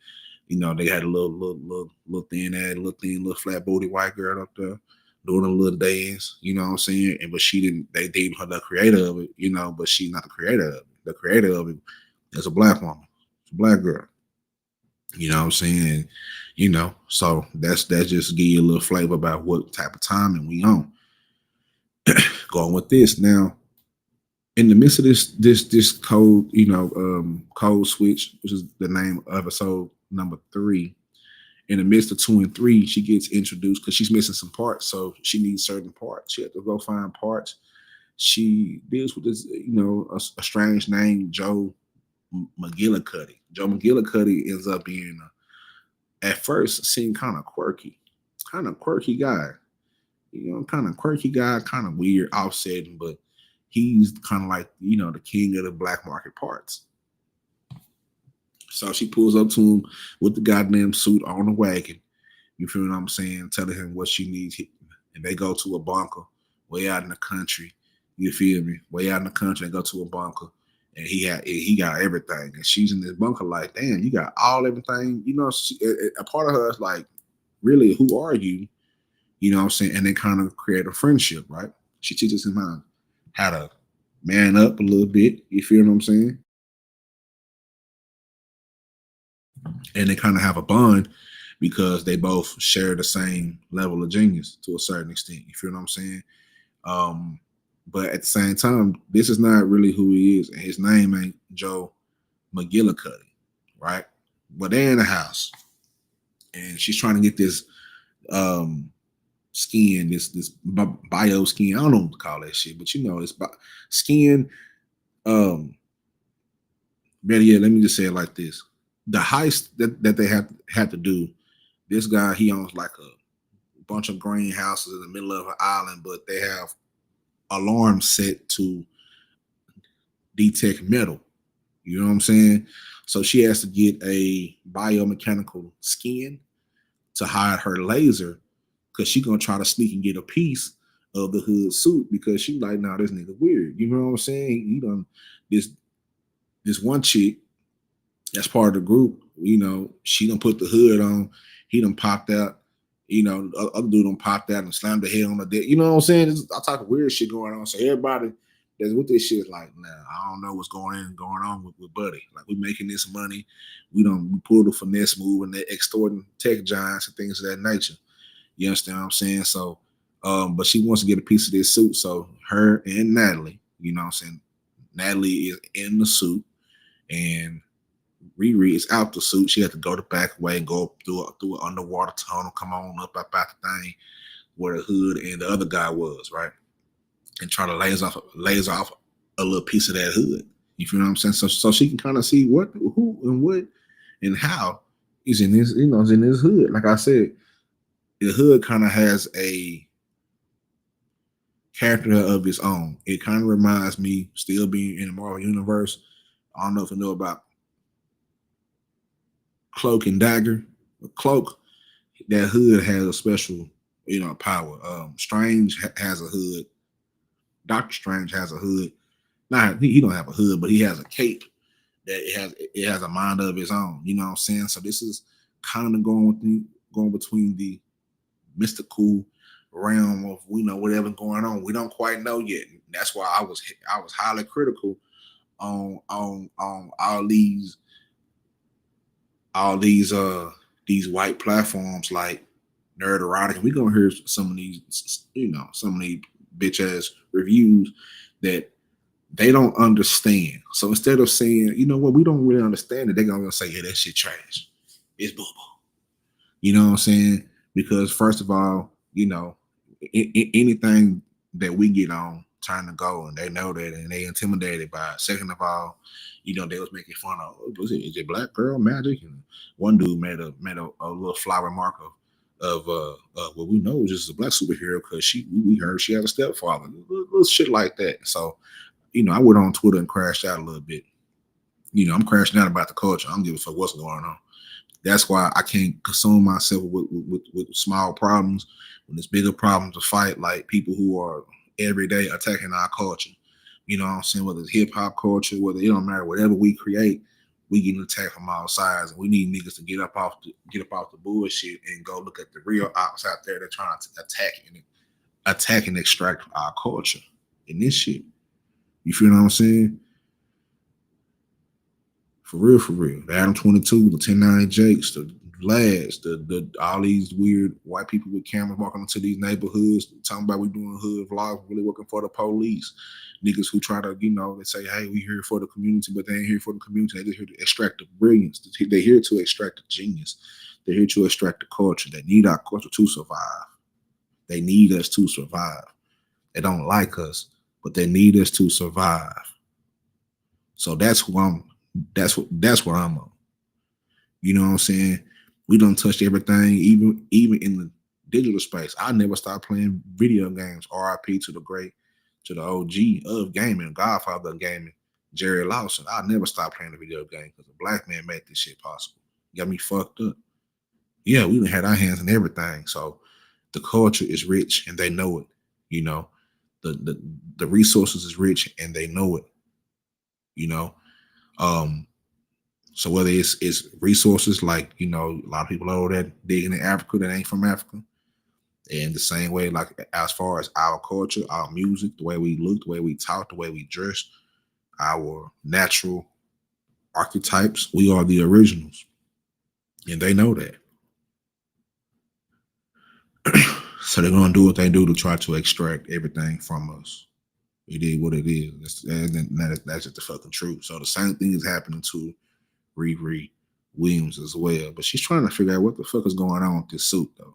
A: They had a little thin ass, little flat booty white girl up there doing a little dance. You know what I'm saying? And but she didn't. They deemed her the creator of it. But she's not the creator of it. The creator of it is a black woman, it's a black girl. You know what I'm saying? So that's just give you a little flavor about what type of timing we on. Going with this now, in the midst of this code, code switch, which is the name of episode number 3. In the midst of 2 and 3, she gets introduced because she's missing some parts, so she needs certain parts. She had to go find parts. She deals with this, a strange name, Joe McGillicuddy. Joe McGillicuddy ends up being at first seemed kind of quirky guy. Kind of quirky guy, kind of weird, offsetting, but he's kind of like, the king of the black market parts. So she pulls up to him with the goddamn suit on the wagon. You feel what I'm saying? Telling him what she needs. And they go to a bunker way out in the country. You feel me? Way out in the country, they go to a bunker. And he got everything. And she's in this bunker like, damn, you got everything. A part of her is like, really, who are you? You know what I'm saying? And they kind of create a friendship, right? She teaches him how to man up a little bit. You feel what I'm saying? And they kind of have a bond because they both share the same level of genius to a certain extent. You feel what I'm saying? But at the same time, this is not really who he is. And his name ain't Joe McGillicuddy, right? But they're in the house. And she's trying to get this skin, this bio skin. I don't know what to call that shit, but it's skin. Better yet, let me just say it like this: the heist that they have to do. This guy, he owns like a bunch of greenhouses in the middle of an island, but they have alarms set to detect metal. You know what I'm saying? So she has to get a biomechanical skin to hide her laser because she's gonna try to sneak and get a piece of the hood suit because she's like, nah, this nigga weird. You know what I'm saying? He done this one chick that's part of the group, she done put the hood on, he done popped out, the other dude done popped out and slammed the head on the deck. You know what I'm saying? There's all type of weird shit going on. So everybody that's with this shit is like, nah, I don't know what's going on with Buddy. Like, we making this money. We pull the finesse move and they're extorting tech giants and things of that nature. You understand what I'm saying? So, but she wants to get a piece of this suit. So her and Natalie, you know what I'm saying? Natalie is in the suit and Riri is out the suit. She had to go the back way and go through an underwater tunnel, come on up out the thing where the hood and the other guy was, right? And try to laser off a little piece of that hood. You feel what I'm saying? So she can kind of see what, who, and what, and how is in this, is in this hood. Like I said, the hood kind of has a character of its own. It kind of reminds me, still being in the Marvel universe. I don't know if you know about Cloak and Dagger. Cloak, that hood has a special, power. Strange has a hood. Doctor Strange has a hood. Not he don't have a hood, but he has a cape that it has a mind of its own. You know what I'm saying? So this is kind of going between the mystical realm of whatever going on. We don't quite know yet. That's why I was highly critical on all these white platforms like Nerd Erotic. We're gonna hear some of these bitch ass reviews that they don't understand. So instead of saying, you know what, we don't really understand it, they're gonna say, yeah, that shit trash. It's boo boo. You know what I'm saying? Because first of all, anything that we get on trying to go, and they know that, and they intimidated by it. Second of all, they was making fun of, is it black girl magic? And one dude made a little flower mark of what we know is just a black superhero because we heard she had a stepfather, little shit like that. So I went on Twitter and crashed out a little bit. I'm crashing out about the culture. I don't give a fuck what's going on. That's why I can't consume myself with small problems when there's bigger problems to fight, like people who are every day attacking our culture. You know what I'm saying? Whether it's hip hop culture, whether it don't matter, whatever we create, we getting attacked from all sides, and we need niggas to get up off the bullshit and go look at the real ops out there that trying to attack and extract our culture in this shit. You feel what I'm saying? For real, for real. The Adam 22, the 1090 Jakes, the lads, the all these weird white people with cameras walking into these neighborhoods, talking about we doing hood vlogs, really working for the police. Niggas who try to, they say, hey, we here for the community, but they ain't here for the community. They just here to extract the brilliance. They're here to extract the genius. They're here to extract the culture. They need our culture to survive. They need us to survive. They don't like us, but they need us to survive. So that's who I'm. That's what I'm on. You know what I'm saying? We don't touch everything, even in the digital space. I never stopped playing video games. RIP to the OG of gaming, Godfather of gaming, Jerry Lawson. I never stopped playing the video game because a black man made this shit possible. Got me fucked up. Yeah, we done had our hands in everything. So the culture is rich and they know it. The resources is rich and they know it. You know. So whether it's resources like a lot of people over there digging in Africa that ain't from Africa, and the same way like as far as our culture, our music, the way we look, the way we talk, the way we dress, our natural archetypes, we are the originals, and they know that. So they're gonna do what they do to try to extract everything from us. It is what it is. That's just the fucking truth. So the same thing is happening to Riri Williams as well. But she's trying to figure out what the fuck is going on with this suit, though.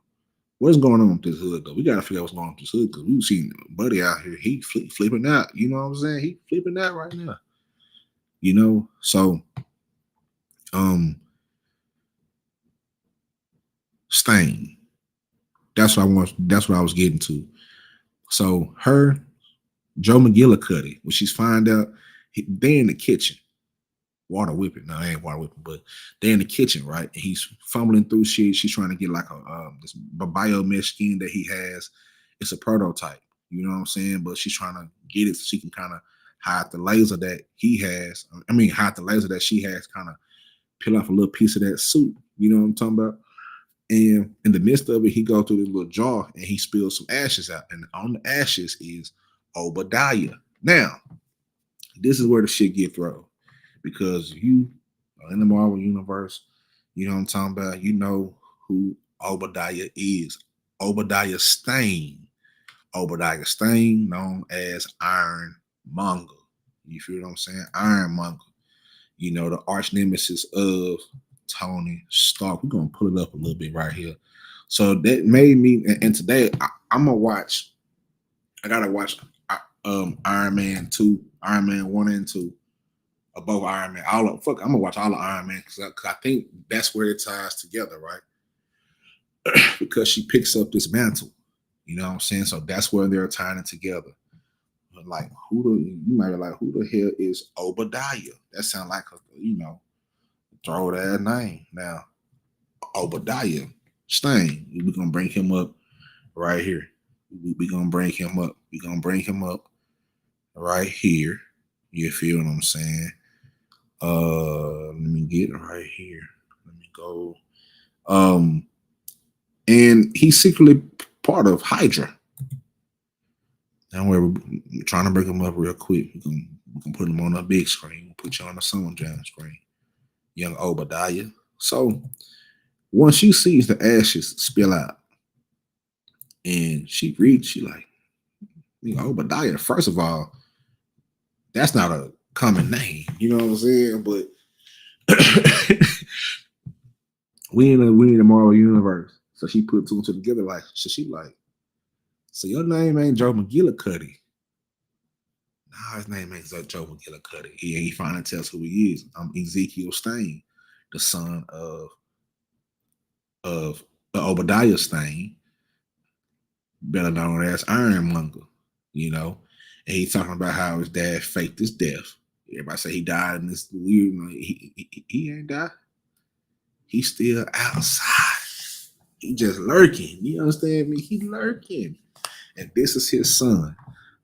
A: What's going on with this hood, though? We got to figure out what's going on with this hood because we've seen Buddy out here. He flipping out. You know what I'm saying? He flipping out right now. So, Stain. That's what I was getting to. So her, Joe McGillicuddy, when she's find out they're in the kitchen. Water whipping. No, I ain't water whipping, but they're in the kitchen, right? And he's fumbling through shit. She's trying to get like this biomesh skin that he has. It's a prototype, you know what I'm saying? But she's trying to get it so she can kind of hide the laser that he has. Hide the laser that she has, kind of peel off a little piece of that suit. You know what I'm talking about? And in the midst of it, he goes through this little jar and he spills some ashes out. And on the ashes is Obadiah. Now, this is where the shit get thrown. Because you are in the Marvel universe, you know what I'm talking about. You know who Obadiah is. Obadiah Stane. Obadiah Stane, known as Ironmonger. You feel what I'm saying? Ironmonger. The arch nemesis of Tony Stark. We're gonna pull it up a little bit right here. So that made me, and today I'm gonna watch. I gotta watch Iron Man 2, Iron Man 1 and 2, both Iron Man. I'm gonna watch all of Iron Man because I think that's where it ties together, right? Because she picks up this mantle. You know what I'm saying? So that's where they're tying it together. But like, you might be like, who the hell is Obadiah? That sounds like throw that name. Now, Obadiah Stein. We're gonna bring him up right here. We're gonna bring him up. We're gonna bring him up right here. You feel what I'm saying? Let me get it right here. Let me go. And he's secretly part of Hydra. Now we're trying to bring him up real quick. We can put him on a big screen. We'll put you on the Sundown screen. Young Obadiah. So once she sees the ashes spill out and she reads, she like, Obadiah, first of all, that's not a common name. You know what I'm saying? But we in the Marvel universe. So she put two and two together, like, so she like, so your name ain't Joe McGillicuddy. Nah, his name ain't Joe McGillicuddy. He finally tells who he is. I'm Ezekiel Stain, the son of Obadiah Stain, better known as Ironmonger, and he's talking about how his dad faked his death. Everybody say he died in this weird, he ain't died. He's still outside. He just lurking. You understand me? He lurking. And this is his son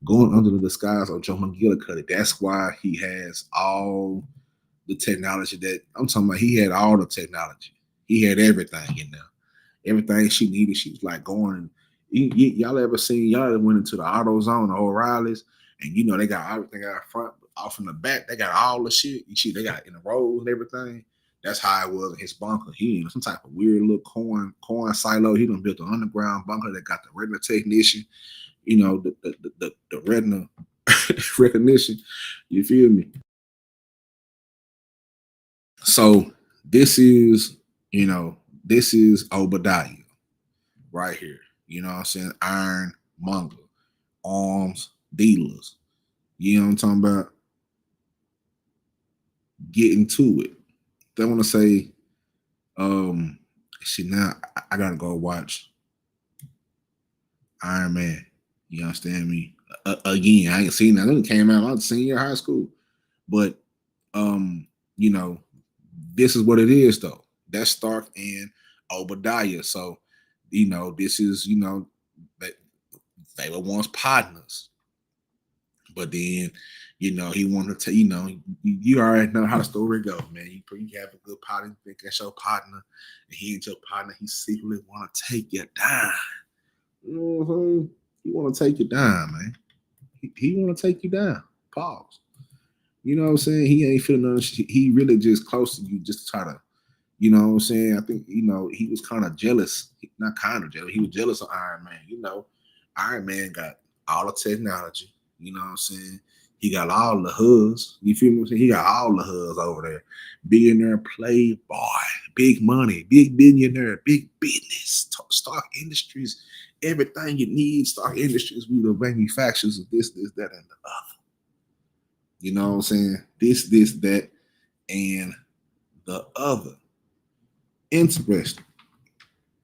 A: going under the disguise of Joe McGillicuddy. That's why he has all the technology that I'm talking about. He had all the technology. He had everything in there. Everything she needed. She was like going. Y'all ever went into the AutoZone or O'Reilly's, and they got everything out front, off in the back. They got all the shit. They got in the rows and everything. That's how it was in his bunker. He in some type of weird little corn silo. He done built an underground bunker that got the retina technician, the retina recognition. You feel me? So this is Obadiah right here. You know what I'm saying? Iron monger, arms dealers. You know what I'm talking about? Getting to it. They want to say, now I gotta go watch Iron Man. You understand me? Again, I ain't seen that. It came out. I was senior high school, but this is what it is though. That's Stark and Obadiah. So, this is that they were once partners, but then he wanted to. You already know how the story goes, man. You have a good partner, you think that's your partner, and he ain't your partner. He secretly want to take you down. Mm-hmm. He want to take you down, man. He want to take you down. Pause. You know what I'm saying? He ain't feeling none. He really just close to you, just to try to. You know what I'm saying? I think he was kind of jealous. Not kind of jealous. He was jealous of Iron Man. Iron Man got all the technology. You know what I'm saying? He got all the hoods. You feel me? He got all the hoods over there. Billionaire, playboy, big money, big billionaire, big business, Stark Industries, everything you need. Stark Industries, we the manufacturers of this, that, and the other. You know what I'm saying? This, that, and the other. Interesting.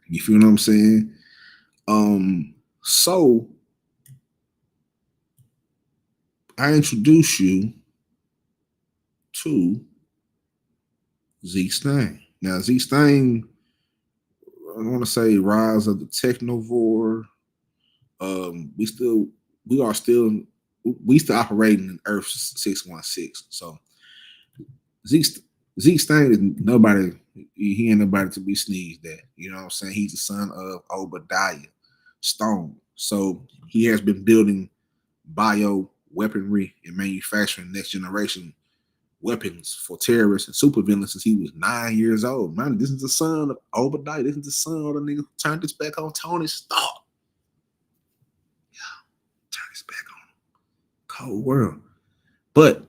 A: You feel what I'm saying? So I introduce you to Z Stain. Now, Z Stain, I want to say Rise of the Technovore. We still operating in Earth 616. So Z Stain is nobody. He ain't nobody to be sneezed at. You know what I'm saying? He's the son of Obadiah Stone. So he has been building bio weaponry and manufacturing next generation weapons for terrorists and supervillains since he was 9 years old. Man, this is the son of Obadiah. This is the son of the nigga who turned this back on Tony Stark. Yeah, turn this back on him. Cold world. But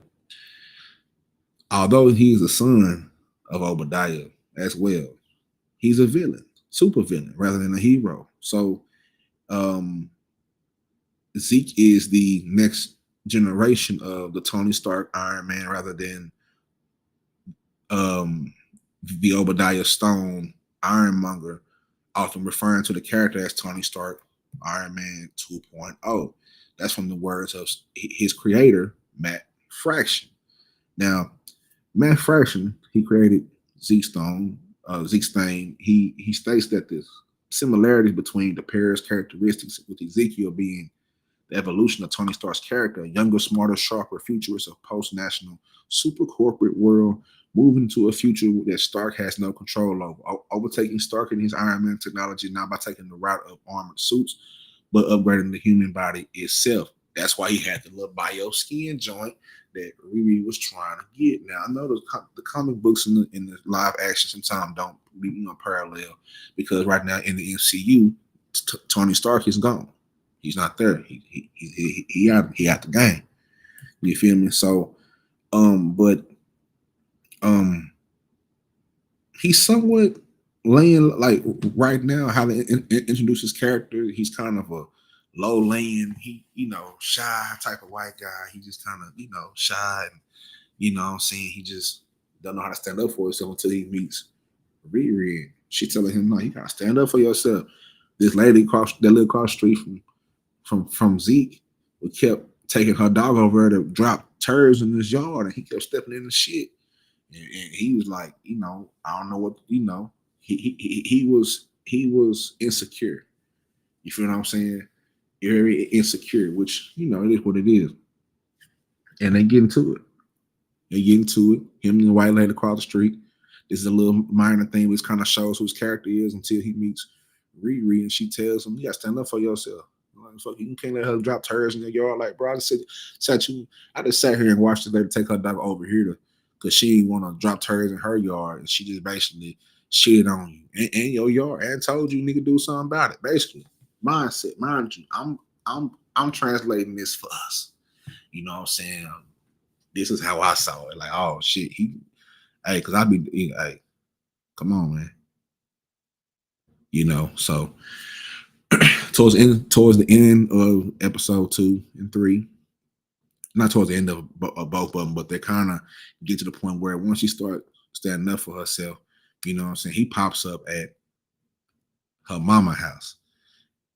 A: although he's the son of Obadiah as well, he's a villain, super villain, rather than a hero. So Um, Zeke is the next generation of the Tony Stark Iron Man rather than um, the Obadiah Stone Ironmonger, often referring to the character as Tony Stark Iron Man 2.0. That's from the words of his creator, Matt Fraction. Now, Matt Fraction, he created Zeke Stain. He states that the similarities between the pair's characteristics, with Ezekiel being the evolution of Tony Stark's character, a younger, smarter, sharper futurist of post-national, super corporate world, moving to a future that Stark has no control over, overtaking Stark and his Iron Man technology, not by taking the route of armored suits, but upgrading the human body itself. That's why he had the little bio skin joint that Riri was trying to get. Now I know the comic books in the live action sometimes don't be parallel, because right now in the MCU, Tony Stark is gone. He's not there. He out the game. You feel me? So but um he's somewhat laying, like, right now, how to introduce his character. He's kind of a low laying, shy type of white guy. He just kind of, shy, and what I'm saying, he just don't know how to stand up for himself until he meets Riri. She telling him, no, you gotta stand up for yourself. This lady that lived across the street from Zeke, who kept taking her dog over to drop turds in his yard, and he kept stepping in the shit. And he was like, I don't know what, he was insecure. You feel what I'm saying? Very insecure, which it is what it is. And they get into it. They get into it. Him and the white lady across the street. This is a little minor thing, which kind of shows who his character is until he meets Riri, and she tells him, "You gotta stand up for yourself. Like, fuck, you can't let her drop turds in your yard." Like, bro, I just sat here and watched the lady take her dog over here to, because she didn't want to drop turds in her yard, and she just basically shit on you and your yard and told you, nigga, do something about it. Basically, mindset, mind you, I'm translating this for us. You know what I'm saying? This is how I saw it. Like, oh shit, hey, because hey, come on, man. So towards the end of episode 2 and 3, not towards the end of both of them, but they kind of get to the point where once she start standing up for herself, what I'm saying, he pops up at her mama house,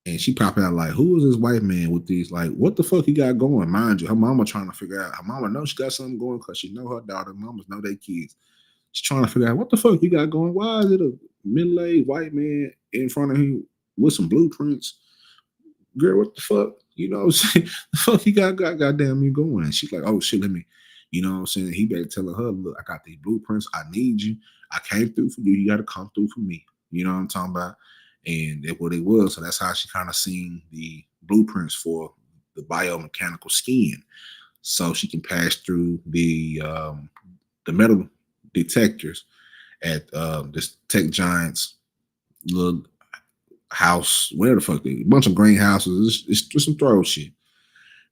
A: and she pop out like, who is this white man with these, like, what the fuck he got going? Mind you, her mama trying to figure out, her mama knows she got something going because she know her daughter, mamas know their kids. She's trying to figure out what the fuck you got going. Why is it a middle-aged white man in front of him with some blueprints? Girl, what the fuck? You know what I'm saying? The fuck you got goddamn me going? And she's like, oh shit, let me, you know what I'm saying? He better telling her, look, I got these blueprints. I need you. I came through for you. You got to come through for me. You know what I'm talking about? And that's what it was. So that's how she kind of seen the blueprints for the biomechanical skin, so she can pass through the metal detectors at this tech giant's little house, where the fuck a bunch of greenhouses. It's just some throw shit.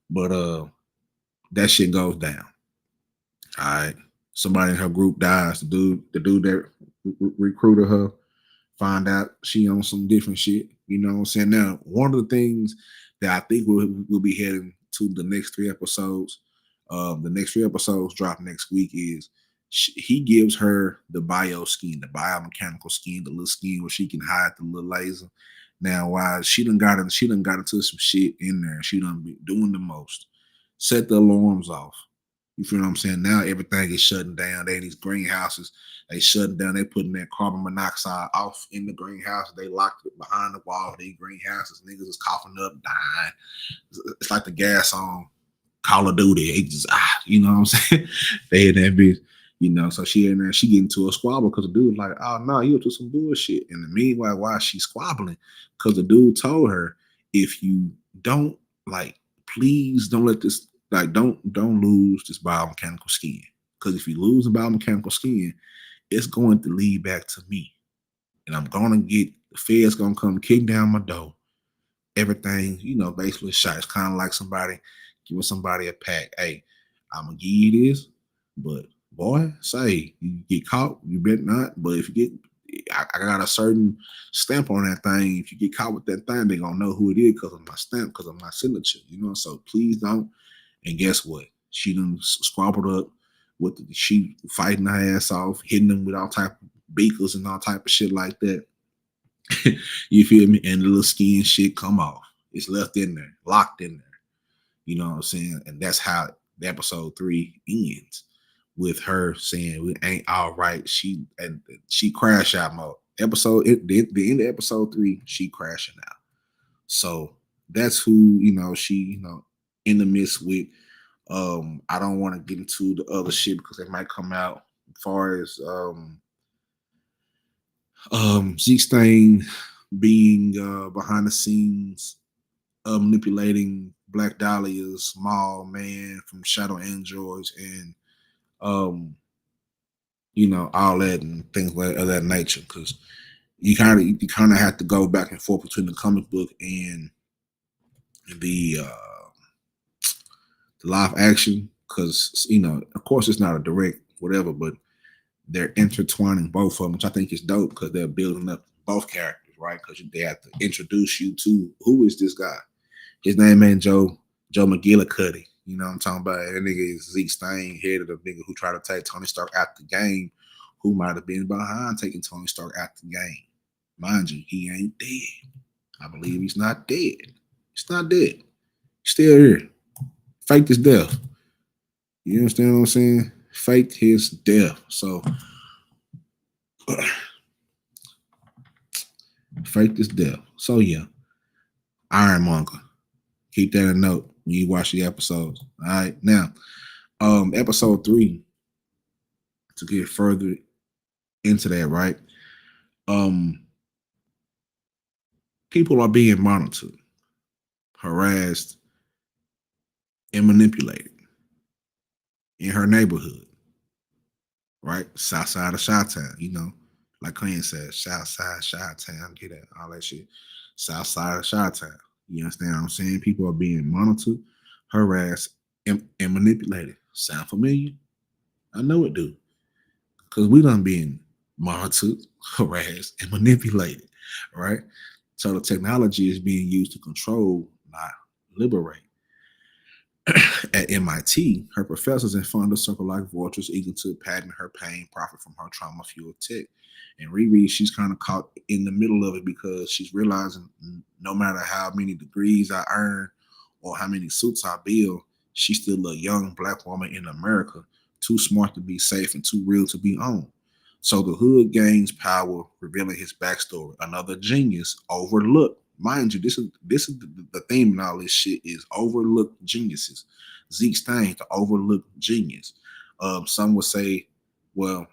A: But that shit goes down. All right. Somebody in her group dies. The dude that recruited her, find out she on some different shit. You know what I'm saying? Now, one of the things that I think we'll be heading to the next 3 episodes, the next 3 episodes drop next week, is he gives her the bio skin, the biomechanical skin, the little skin where she can hide the little laser. Now, while she done got into some shit in there, she done be doing the most. Set the alarms off. You feel what I'm saying? Now everything is shutting down. They in these greenhouses, they shutting down. They putting that carbon monoxide off in the greenhouse. They locked it behind the wall. These greenhouses, niggas is coughing up, dying. It's like the gas on Call of Duty. It just you know what I'm saying? They in that bitch. So she in there, she get into a squabble because the dude's like, oh no, you up to some bullshit. And the meanwhile, while she's squabbling, because the dude told her, if you don't, like, please don't let this, like, don't lose this biomechanical skin. Because if you lose the biomechanical skin, it's going to lead back to me. And I'm gonna get the feds gonna come kick down my door. Everything, basically shot. It's kind of like somebody giving somebody a pack. Hey, I'm gonna give you this, but boy, say you get caught, you better not. But if you I got a certain stamp on that thing. If you get caught with that thing, they gonna know who it is because of my stamp, because of my signature. You know, so please don't. And guess what? She done squabbled up with she fighting her ass off, hitting them with all type of beakers and all type of shit like that. You feel me? And the little skin shit come off. It's left in there, locked in there. You know what I'm saying? And that's how episode 3 ends, with her saying we ain't all right. She crash out mode. The end of episode 3, she crashing out. So that's who, she, in the midst with. I don't want to get into the other shit because it might come out as far as Zeke Stain being behind the scenes, manipulating Black Dahlia's small man from Shadow Androids, and all that and things of that nature. Because you kind of have to go back and forth between the comic book and the live action, because of course it's not a direct whatever, but they're intertwining both of them, which I think is dope because they're building up both characters, right? Because they have to introduce you to who is this guy. His name ain't Joe McGillicuddy. You know what I'm talking about? That nigga is Zeke Stain, head of the nigga who tried to take Tony Stark out the game, who might have been behind taking Tony Stark out the game. Mind you, he ain't dead. I believe he's not dead. He's not dead. He's still here. Faked his death. You understand what I'm saying? Faked his death. So faked his death. So yeah. Ironmonger. Keep that in note when you watch the episodes. All right. Now, episode 3, to get further into that, right? People are being monitored, harassed, and manipulated in her neighborhood, right? South side of Chi-Town, like Queen says, South side Chi-Town, get that, all that shit. South side of Chi-Town. You understand what I'm saying? People are being monitored, harassed, and manipulated. Sound familiar? I know it do. Because we done being monitored, harassed, and manipulated, right? So the technology is being used to control, not liberate. At MIT, her professors and funders circle like vultures, eager to patent her pain, profit from her trauma-fueled tech. And Riri, she's kind of caught in the middle of it because she's realizing no matter how many degrees I earn or how many suits I build, she's still a young Black woman in America, too smart to be safe and too real to be owned. So the hood gains power, revealing his backstory. Another genius overlooked. Mind you, this is the theme in all this shit is overlooked geniuses. Zeke Stain, the overlooked genius. Some would say, well,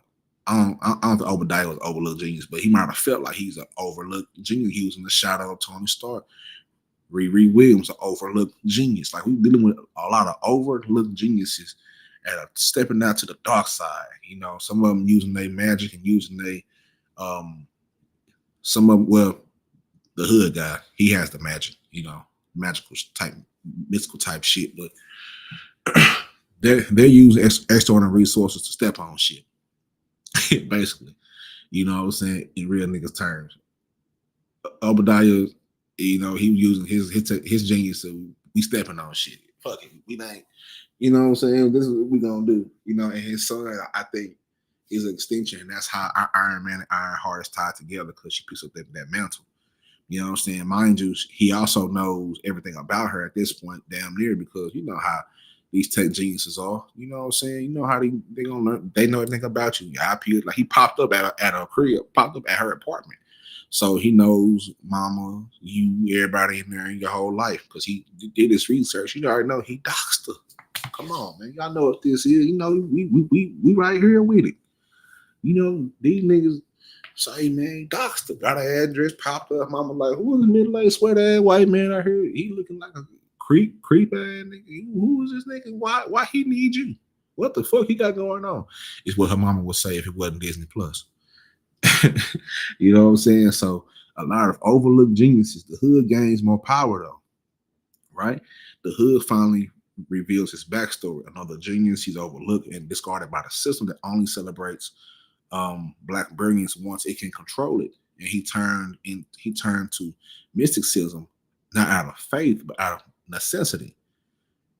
A: I don't think Obadiah was overlooked genius, but he might have felt like he's an overlooked genius. He was in the shadow of Tony Stark. Riri Williams, an overlooked genius. Like, we're dealing with a lot of overlooked geniuses and stepping out to the dark side. Some of them using their magic and using their some of them, well, the hood guy, he has the magic, magical type, mystical type shit, but they're using external resources to step on shit. Basically. You know what I'm saying? In real niggas terms. Obadiah, he was using his genius to we stepping on shit. Fuck it. We ain't, you know what I'm saying? This is what we gonna do. And his son, I think, is an extension. And that's how Iron Man and Ironheart is tied together, because she picks up that mantle. You know what I'm saying? Mind you, he also knows everything about her at this point, damn near, because you know how these tech geniuses are. You know what I'm saying? You know how they gonna learn. They know everything about you. IP, like, he popped up at her crib, popped up at her apartment. So he knows mama, you, everybody in there in your whole life, because he did his research. You already know he doxed her. Come on, man. Y'all know what this is. We right here with it. These niggas say, man, doxed her. Got her address, popped up. Mama like, who is this middle-aged sweat-ass white man out here? He looking like a creep ass nigga. Who is this nigga? Why he need you? What the fuck he got going on? Is what her mama would say if it wasn't Disney Plus. You know what I'm saying? So a lot of overlooked geniuses. The hood gains more power though, right? The hood finally reveals his backstory. Another genius, he's overlooked and discarded by the system that only celebrates Black Brilliance once it can control it, and he turned to mysticism, not out of faith but out of necessity.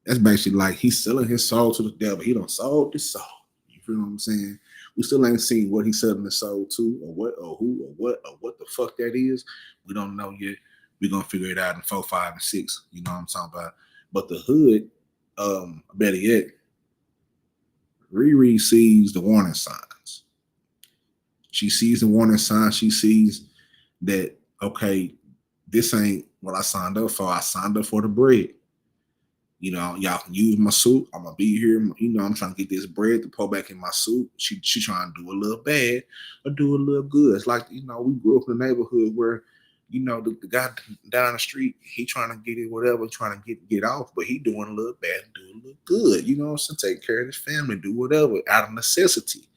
A: That's basically like he's selling his soul to the devil. He don't sold his soul. You feel what I'm saying? We still ain't seen what he's selling his soul to, or what, or who, or what the fuck that is. We don't know yet. We're gonna figure it out in 4, 5, and 6. You know what I'm talking about? But the hood, better yet, Riri sees the warning signs. She sees the warning signs. She sees that, okay, this ain't what I signed up for. I signed up for the bread. You know, y'all can use my suit. I'm gonna be here. You know, I'm trying to get this bread to pull back in my suit. She trying to do a little bad or do a little good. It's like, you know, we grew up in a neighborhood where, you know, the guy down the street, he trying to get it, whatever, trying to get off, but he doing a little bad, doing a little good. You know what I'm saying? Take care of his family, do whatever out of necessity.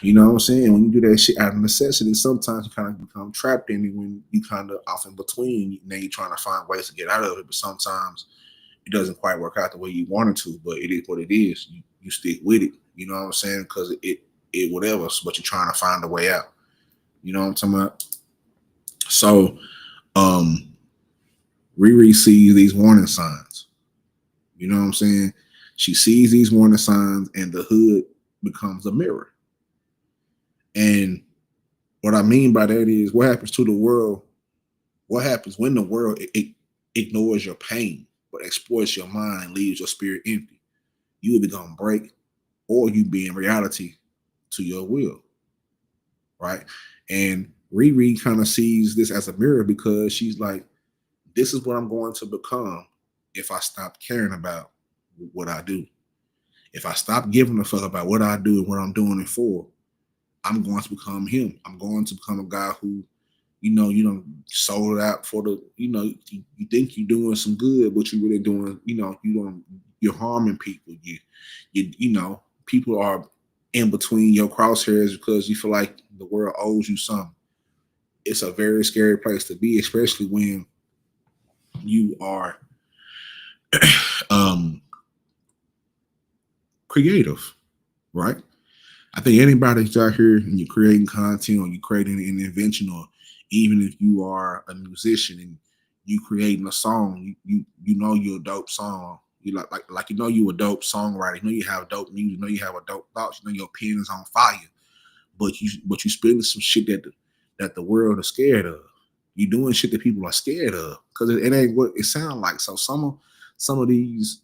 A: You know what I'm saying? When you do that shit out of necessity, sometimes you kind of become trapped in it when you kind of off in between. Now you're trying to find ways to get out of it, but sometimes it doesn't quite work out the way you wanted to, but it is what it is. You stick with it. You know what I'm saying? Because it whatever, but you're trying to find a way out. You know what I'm talking about? So, um, Riri sees these warning signs. You know what I'm saying? She sees these warning signs, and the hood becomes a mirror. And what I mean by that is, what happens to the world? What happens when the world it ignores your pain, but exploits your mind and leaves your spirit empty? You either gonna break, or you be in reality to your will, right? And Riri kind of sees this as a mirror because she's like, this is what I'm going to become if I stop caring about what I do. If I stop giving a fuck about what I do and what I'm doing it for, I'm going to become him. I'm going to become a guy who, you don't sold it out for the, you think you're doing some good, but you really doing, you're harming people. People are in between your crosshairs because you feel like the world owes you something. It's a very scary place to be, especially when you are um, creative, right? I think anybody that's out here and you're creating content or you're creating an invention, or even if you are a musician and you creating a song, you know you're a dope song. You like you a dope songwriter. You know you have dope music. You know you have a dope thoughts. You know your pen is on fire. But you spitting some shit that the world is scared of. You doing shit that people are scared of because it ain't what it sounds like. So some of these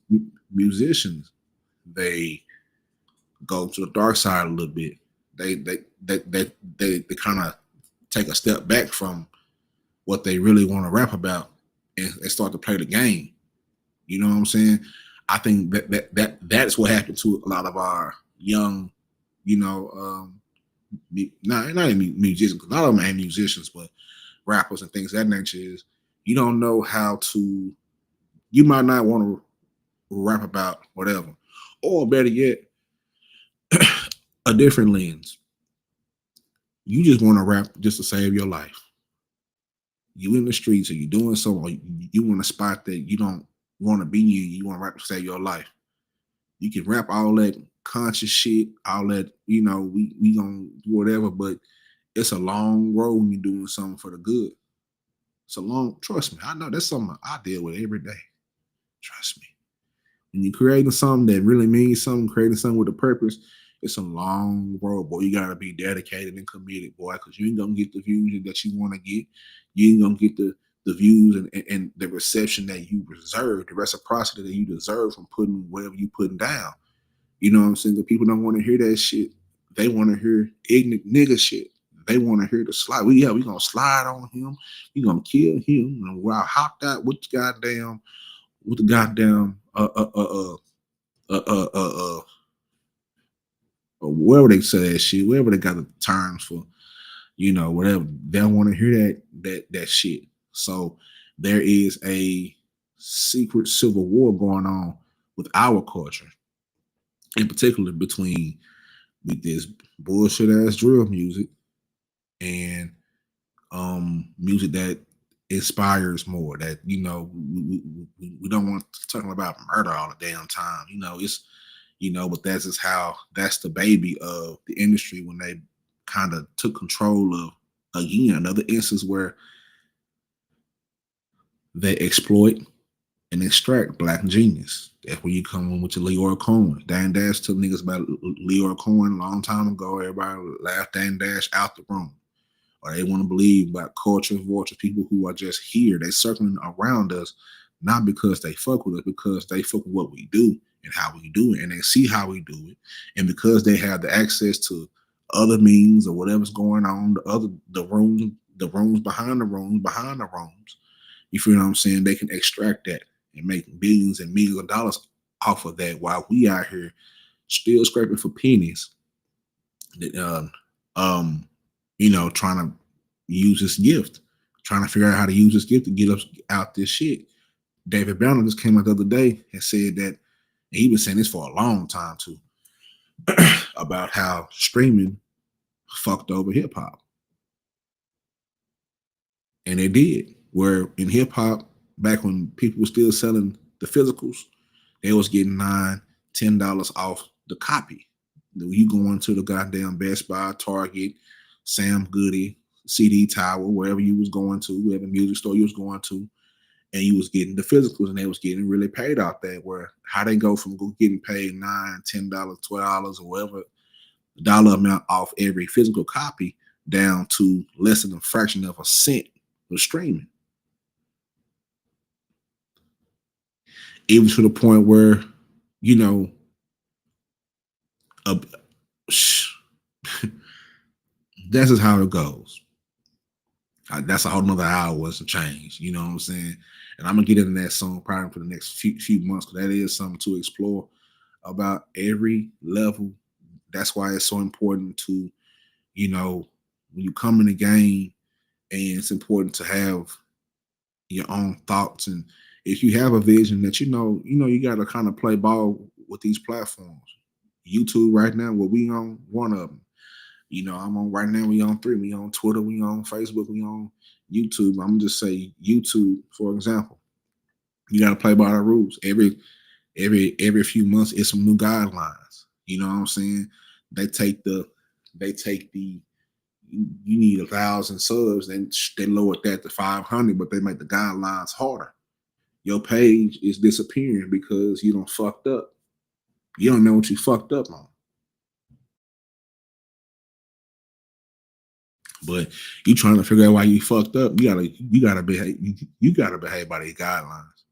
A: musicians, they go to the dark side a little bit. They kind of take a step back from what they really want to rap about and start to play the game. You know what I'm saying? I think that's what happened to a lot of our young, not even musicians. A lot of them ain't musicians, but rappers and things of that nature is you don't know how to. You might not want to rap about whatever, or better yet, a different lens. You just want to rap just to save your life. You in the streets or you doing something, or you want a spot that you don't want to be in. You want to rap to save your life. You can rap all that conscious shit, all that, we gonna do whatever, but it's a long road when you're doing something for the good. It's a long, trust me, I know that's something I deal with every day. Trust me. When you're creating something that really means something, creating something with a purpose, it's a long road, boy. You gotta be dedicated and committed, boy, because you ain't gonna get the views that you want to get. You ain't gonna get the views and the reception that you deserve, the reciprocity that you deserve from putting whatever you putting down. You know what I'm saying? The people don't want to hear that shit. They want to hear ignorant nigga shit. They want to hear the slide. We gonna slide on him. We gonna kill him. And while hopped out with the goddamn or wherever they say that shit, wherever they got the terms for, whatever. They don't want to hear that shit. So there is a secret civil war going on with our culture, in particular between with this bullshit ass drill music and music that inspires more. That we don't want to talk about murder all the damn time. But that's the baby of the industry when they kind of took control of, again, another instance where they exploit and extract black genius. That's where you come in with your Leora Cohen. Dan Dash took niggas about Leora Cohen a long time ago. Everybody laughed Dan Dash out the room. Or they want to believe about culture, vultures, people who are just here. They circling around us, not because they fuck with us, because they fuck with what we do and how we do it, and they see how we do it, and because they have the access to other means or whatever's going on, the rooms behind the rooms behind the rooms. You feel what I'm saying? They can extract that and make billions and millions of dollars off of that, while we out here still scraping for pennies. Uh, um, trying to use this gift, trying to figure out how to use this gift to get us out this shit. David Banner just came out the other day and said that, and he been saying this for a long time too, about how streaming fucked over hip hop. And they did. Where in hip hop, back when people were still selling the physicals, they was getting $9, $10 off the copy. You go into the goddamn Best Buy, Target, Sam Goody, CD Tower, wherever you was going to, whatever music store you was going to, and you was getting the physicals, and they was getting really paid out there. Where how they go from getting paid $9, $10, $12, or whatever dollar amount off every physical copy down to less than a fraction of a cent of streaming. Even to the point where, you know, uh, that's just how it goes. That's a whole nother hour to change. You know what I'm saying? And I'm gonna get into that song probably for the next few months, because that is something to explore about every level. That's why it's so important to, when you come in the game, and it's important to have your own thoughts. And if you have a vision that you got to kind of play ball with these platforms. YouTube right now, where we on one of them. I'm on right now. We on three. We on Twitter. We on Facebook. We on YouTube. I'm just say YouTube, for example. You got to play by the rules. Every few months, it's some new guidelines. You know what I'm saying? They take the you need 1,000 subs, and they lowered that to 500, but they make the guidelines harder. Your page is disappearing because you don't fucked up. You don't know what you fucked up on. But you trying to figure out why you fucked up. You gotta behave by these guidelines,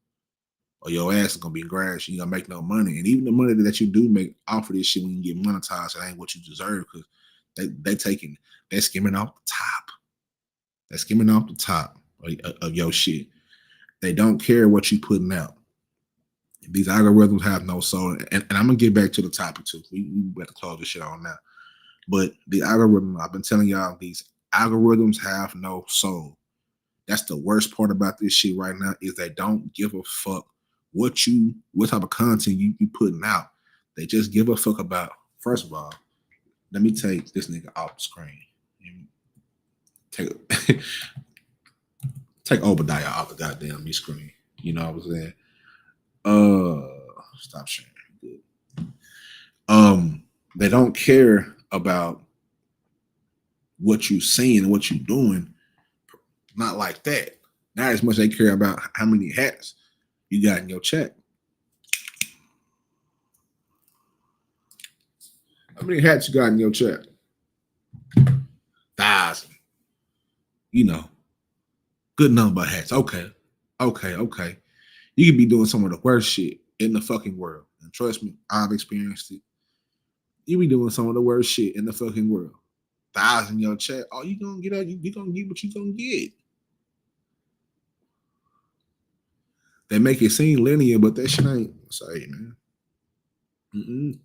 A: or your ass is gonna be grass. You gonna make no money, and even the money that you do make off of this shit, when you get monetized, it ain't what you deserve, because they're skimming off the top. They're skimming off the top of your shit. They don't care what you putting out. These algorithms have no soul, and I'm gonna get back to the topic too. We better close this shit on now. But the algorithm, I've been telling y'all, these algorithms have no soul. That's the worst part about this shit right now, is they don't give a fuck what type of content you putting out. They just give a fuck about, first of all, let me take this nigga off the screen. Take take Obadiah off the goddamn me screen. You know what I'm saying? Stop sharing. Good. They don't care about what you saying and what you doing. Not like that. Not as much they care about how many hats you got in your check. How many hats you got in your check? 1,000. Good number of hats. Okay. You could be doing some of the worst shit in the fucking world. And trust me, I've experienced it. You be doing some of the worst shit in the fucking world. 1,000 in your check. Oh, you gonna get out, you gonna get what you gonna get. They make it seem linear, but that shit ain't. Say, man. Mm-mm.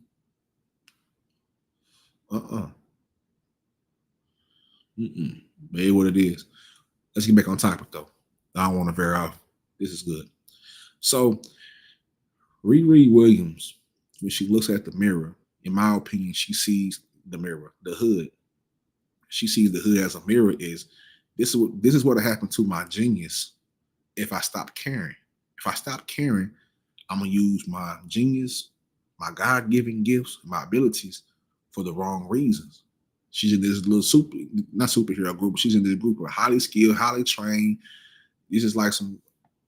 A: Mm-mm. But it what it is. Let's get back on topic though. I don't want to veer off. This is good. So Riri Williams, when she looks at the mirror, in my opinion, she sees the mirror, the hood. She sees the hood as a mirror. This is what happened to my genius if I stop caring. If I stop caring, I'm gonna use my genius, my God-given gifts, my abilities for the wrong reasons. She's in this little not superhero group, but she's in this group of highly skilled, highly trained. This is like some,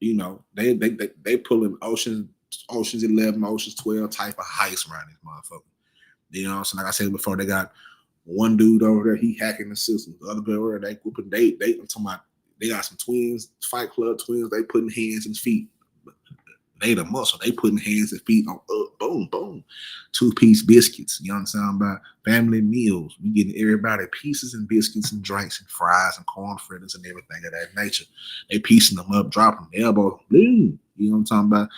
A: they pulling Oceans 11, Oceans 12 type of heist around this motherfucker. You know, so like I said before, they got one dude over there, he hacking the system. The other girl over there, they whooping, I'm talking about, they got some twins, Fight Club twins, they putting hands and feet. They the muscle. They putting hands and feet on boom, boom. 2-piece biscuits. You know what I'm saying about family meals. We getting everybody pieces and biscuits and drinks and fries and corn fritters and everything of that nature. They piecing them up, dropping them, elbow. Boom. You know what I'm talking about?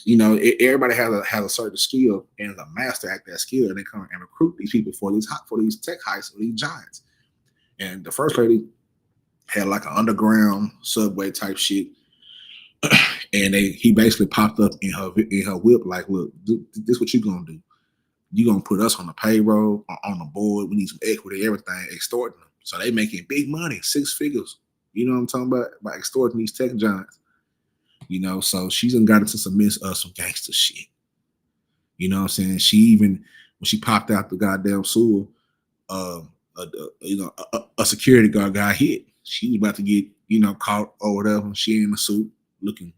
A: You know, everybody has a certain skill and is a master at that skill, and they come and recruit these people for these tech heists, for these giants. And the first lady had like an underground subway type shit. And he basically popped up in her whip like, look, this what you gonna do? You gonna put us on the payroll, on the board? We need some equity, everything, extorting them. So they making big money, 6 figures. You know what I'm talking about? By extorting these tech giants. You know, so she's done got into some gangster shit. You know what I'm saying? She even, when she popped out the goddamn sewer, a security guard got hit. She was about to get, caught or whatever. She in the suit, looking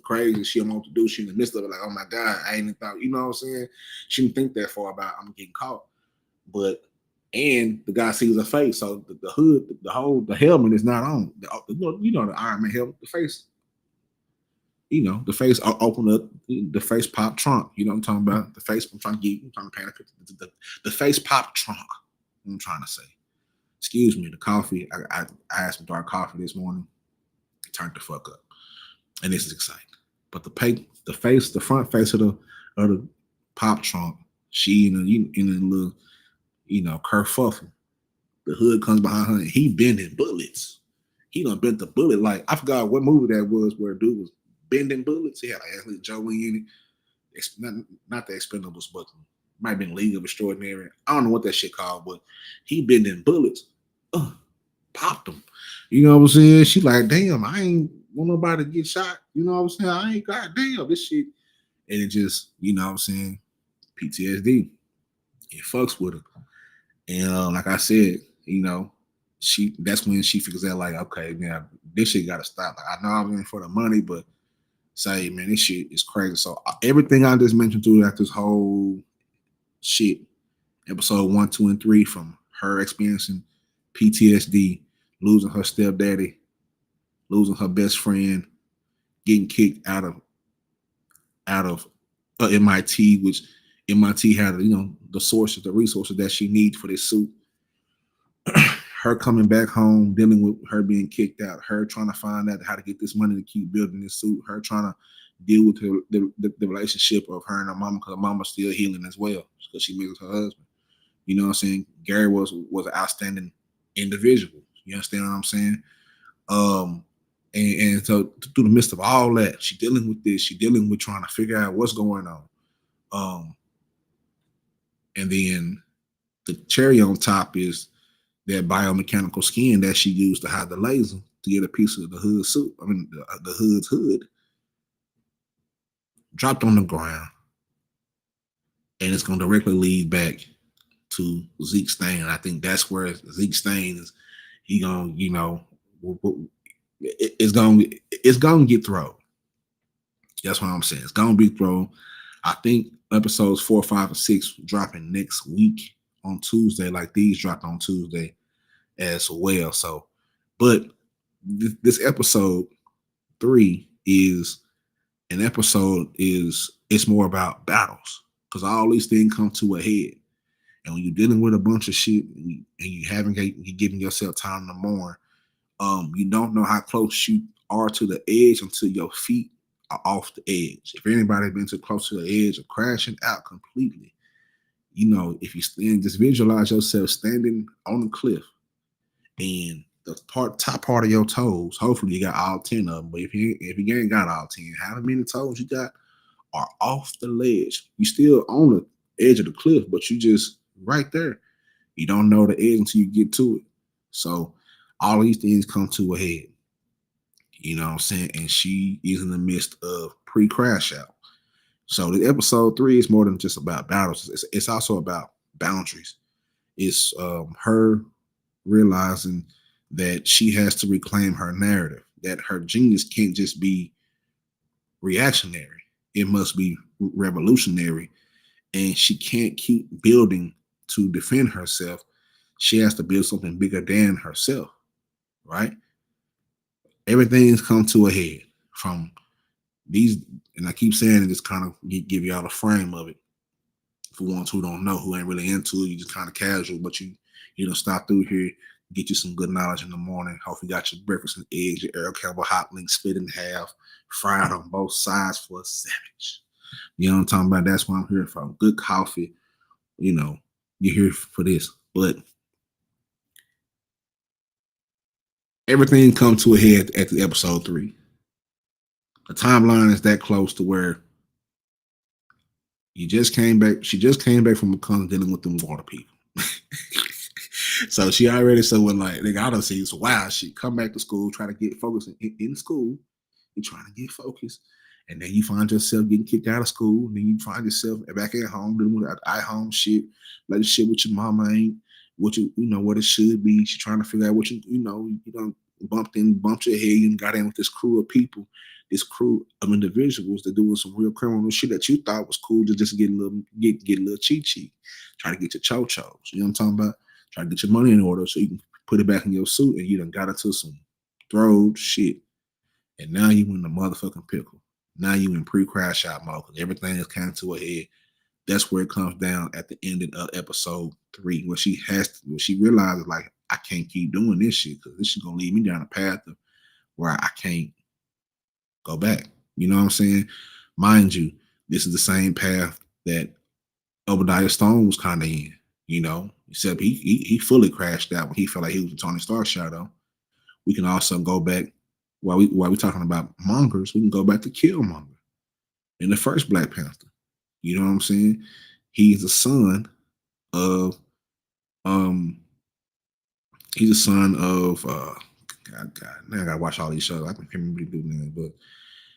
A: crazy. She don't know what to do. She in the midst of it, like, oh my God, I ain't thought, you know what I'm saying? She didn't think that far about I'm getting caught. But and the guy sees her face, so the hood, the helmet is not on. The Iron Man helmet, the face. The face open up, the face pop trunk. You know what I'm talking about? The face, I'm trying to paint a picture. The face pop trunk. I'm trying to say. Excuse me, the coffee. I had some dark coffee this morning. Turned the fuck up. And this is exciting. But the front face of the pop trunk, she in a little, kerfuffle. The hood comes behind her and he bending bullets. He done bent the bullet like, I forgot what movie that was where a dude was bending bullets. He had like Ashley Jolie in it. Not the Expendables, but might have been League of Extraordinary. I don't know what that shit called, but he bending bullets. Popped him. You know what I'm saying? She like, damn, I ain't want nobody to get shot. You know what I'm saying? I ain't goddamn this shit. And it just, you know what I'm saying? PTSD. It fucks with her. And like I said, that's when she figures out like, okay, man, this shit gotta stop. Like, I know I'm in for the money, but say, man, this shit is crazy. So everything I just mentioned throughout this whole shit, episode 1, 2, and 3, from her experiencing PTSD, losing her stepdaddy, losing her best friend, getting kicked out of MIT, which MIT had, the resources that she needs for this suit. Her coming back home, dealing with her being kicked out, her trying to find out how to get this money to keep building this suit, her trying to deal with the relationship of her and her mama, because her mama's still healing as well because she misses her husband. You know what I'm saying? Gary was an outstanding individual. You understand what I'm saying? And so through the midst of all that, she dealing with this. She dealing with trying to figure out what's going on. And then the cherry on top is that biomechanical skin that she used to hide the laser to get a piece of the hood suit. I mean, the hood's hood dropped on the ground, and it's going to directly lead back to Zeke Stain. I think that's where Zeke Stain is. He gonna, it's gonna get thrown. That's what I'm saying. It's gonna be thrown. I think episodes 4, 5, and 6 dropping next week on Tuesday. Like these dropped on Tuesday as well. So, but this episode 3 is an episode it's more about battles, because all these things come to a head. And when you're dealing with a bunch of shit and you're giving yourself time to mourn, you don't know how close you are to the edge until your feet are off the edge. If anybody been too close to the edge of crashing out completely, if you stand, just visualize yourself standing on the cliff and the top part of your toes, hopefully you got all 10 of them. But if you ain't got all 10, however many toes you got are off the ledge. You still on the edge of the cliff, but you just right there. You don't know the edge until you get to it. So all these things come to a head. You know what I'm saying? And she is in the midst of pre-crash out. So the episode 3 is more than just about battles. It's also about boundaries. It's her realizing that she has to reclaim her narrative, that her genius can't just be reactionary, it must be revolutionary. And she can't keep building to defend herself. She has to build something bigger than herself, right? Everything's come to a head from these, and I keep saying it, just kind of give y'all a frame of it. For ones who don't know, who ain't really into it, you just kind of casual, but you don't stop through here, get you some good knowledge in the morning. Hope you got your breakfast and eggs, your Earl Campbell hot link split in half, fried on both sides for a sandwich. You know what I'm talking about? That's what I'm here for. Good coffee, you know, you're here for this. But everything comes to a head at the episode 3. The timeline is that close to where you just came back. She just came back from a con dealing with them water people. So she already so when like they gotta see so wow, she come back to school, try to get focused in school, you're trying to get focused. And then you find yourself getting kicked out of school, and then you find yourself back at home doing that home shit, like the shit with your mama ain't what you know what it should be. She's trying to figure out what you don't bumped your head and got in with this crew of people, this crew of individuals that doing some real criminal shit that you thought was cool to just get a little get a little cheat, try to get your cho-chos. You know what I'm talking about? Try to get your money in order so you can put it back in your suit, and you done got into some throw shit. And now you in the motherfucking pickle. Now you in pre-crash out mode because everything is kind of to a head. That's where it comes down at the ending of episode 3, where she realizes like I can't keep doing this shit because this is gonna lead me down a path of where I can't go back. You know what I'm saying? Mind you, this is the same path that Obadiah Stone was kind of in. You know, except he fully crashed out when he felt like he was a Tony Stark shadow. We can also go back while we talking about mongers. We can go back to Killmonger in the first Black Panther. You know what I'm saying? He's the son of um he's the son of God, now I gotta watch all these shows. I can't remember what he do now, but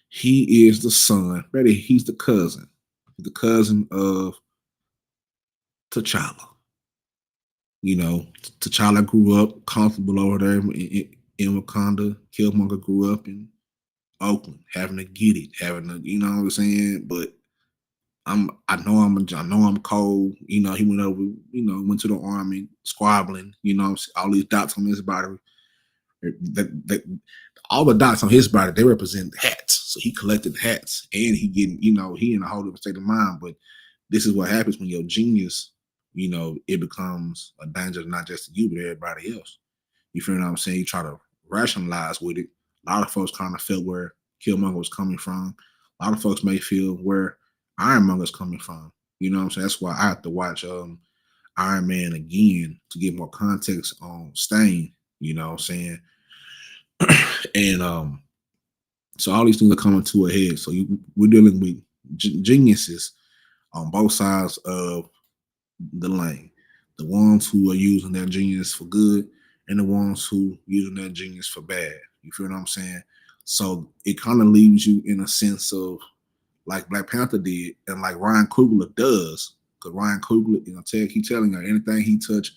A: he is the son. Ready? He's the cousin. The cousin of T'Challa. You know, T'Challa grew up comfortable over there in Wakanda. Killmonger grew up in Oakland, having to get it, having to, you know what I'm saying? But I know I'm cold. You know, he went over, went to the army, squabbling, all these dots on his body. That all the dots on his body, they represent hats. So he collected hats and he getting, he in a whole different state of mind. But this is what happens when your genius, it becomes a danger not just to you, but everybody else. You feel what I'm saying? You try to rationalize with it. A lot of folks kind of felt where Killmonger was coming from. A lot of folks may feel where Ironmonger's coming from. You know what I'm saying? That's why I have to watch Iron Man again to get more context on Stain. You know what I'm saying? And so all these things are coming to a head. So we're dealing with geniuses on both sides of the lane. The ones who are using their genius for good and the ones who using their genius for bad. You feel what I'm saying? So it kind of leaves you in a sense of like Black Panther did and like Ryan Coogler does. Because Ryan Coogler, keep telling her anything he touched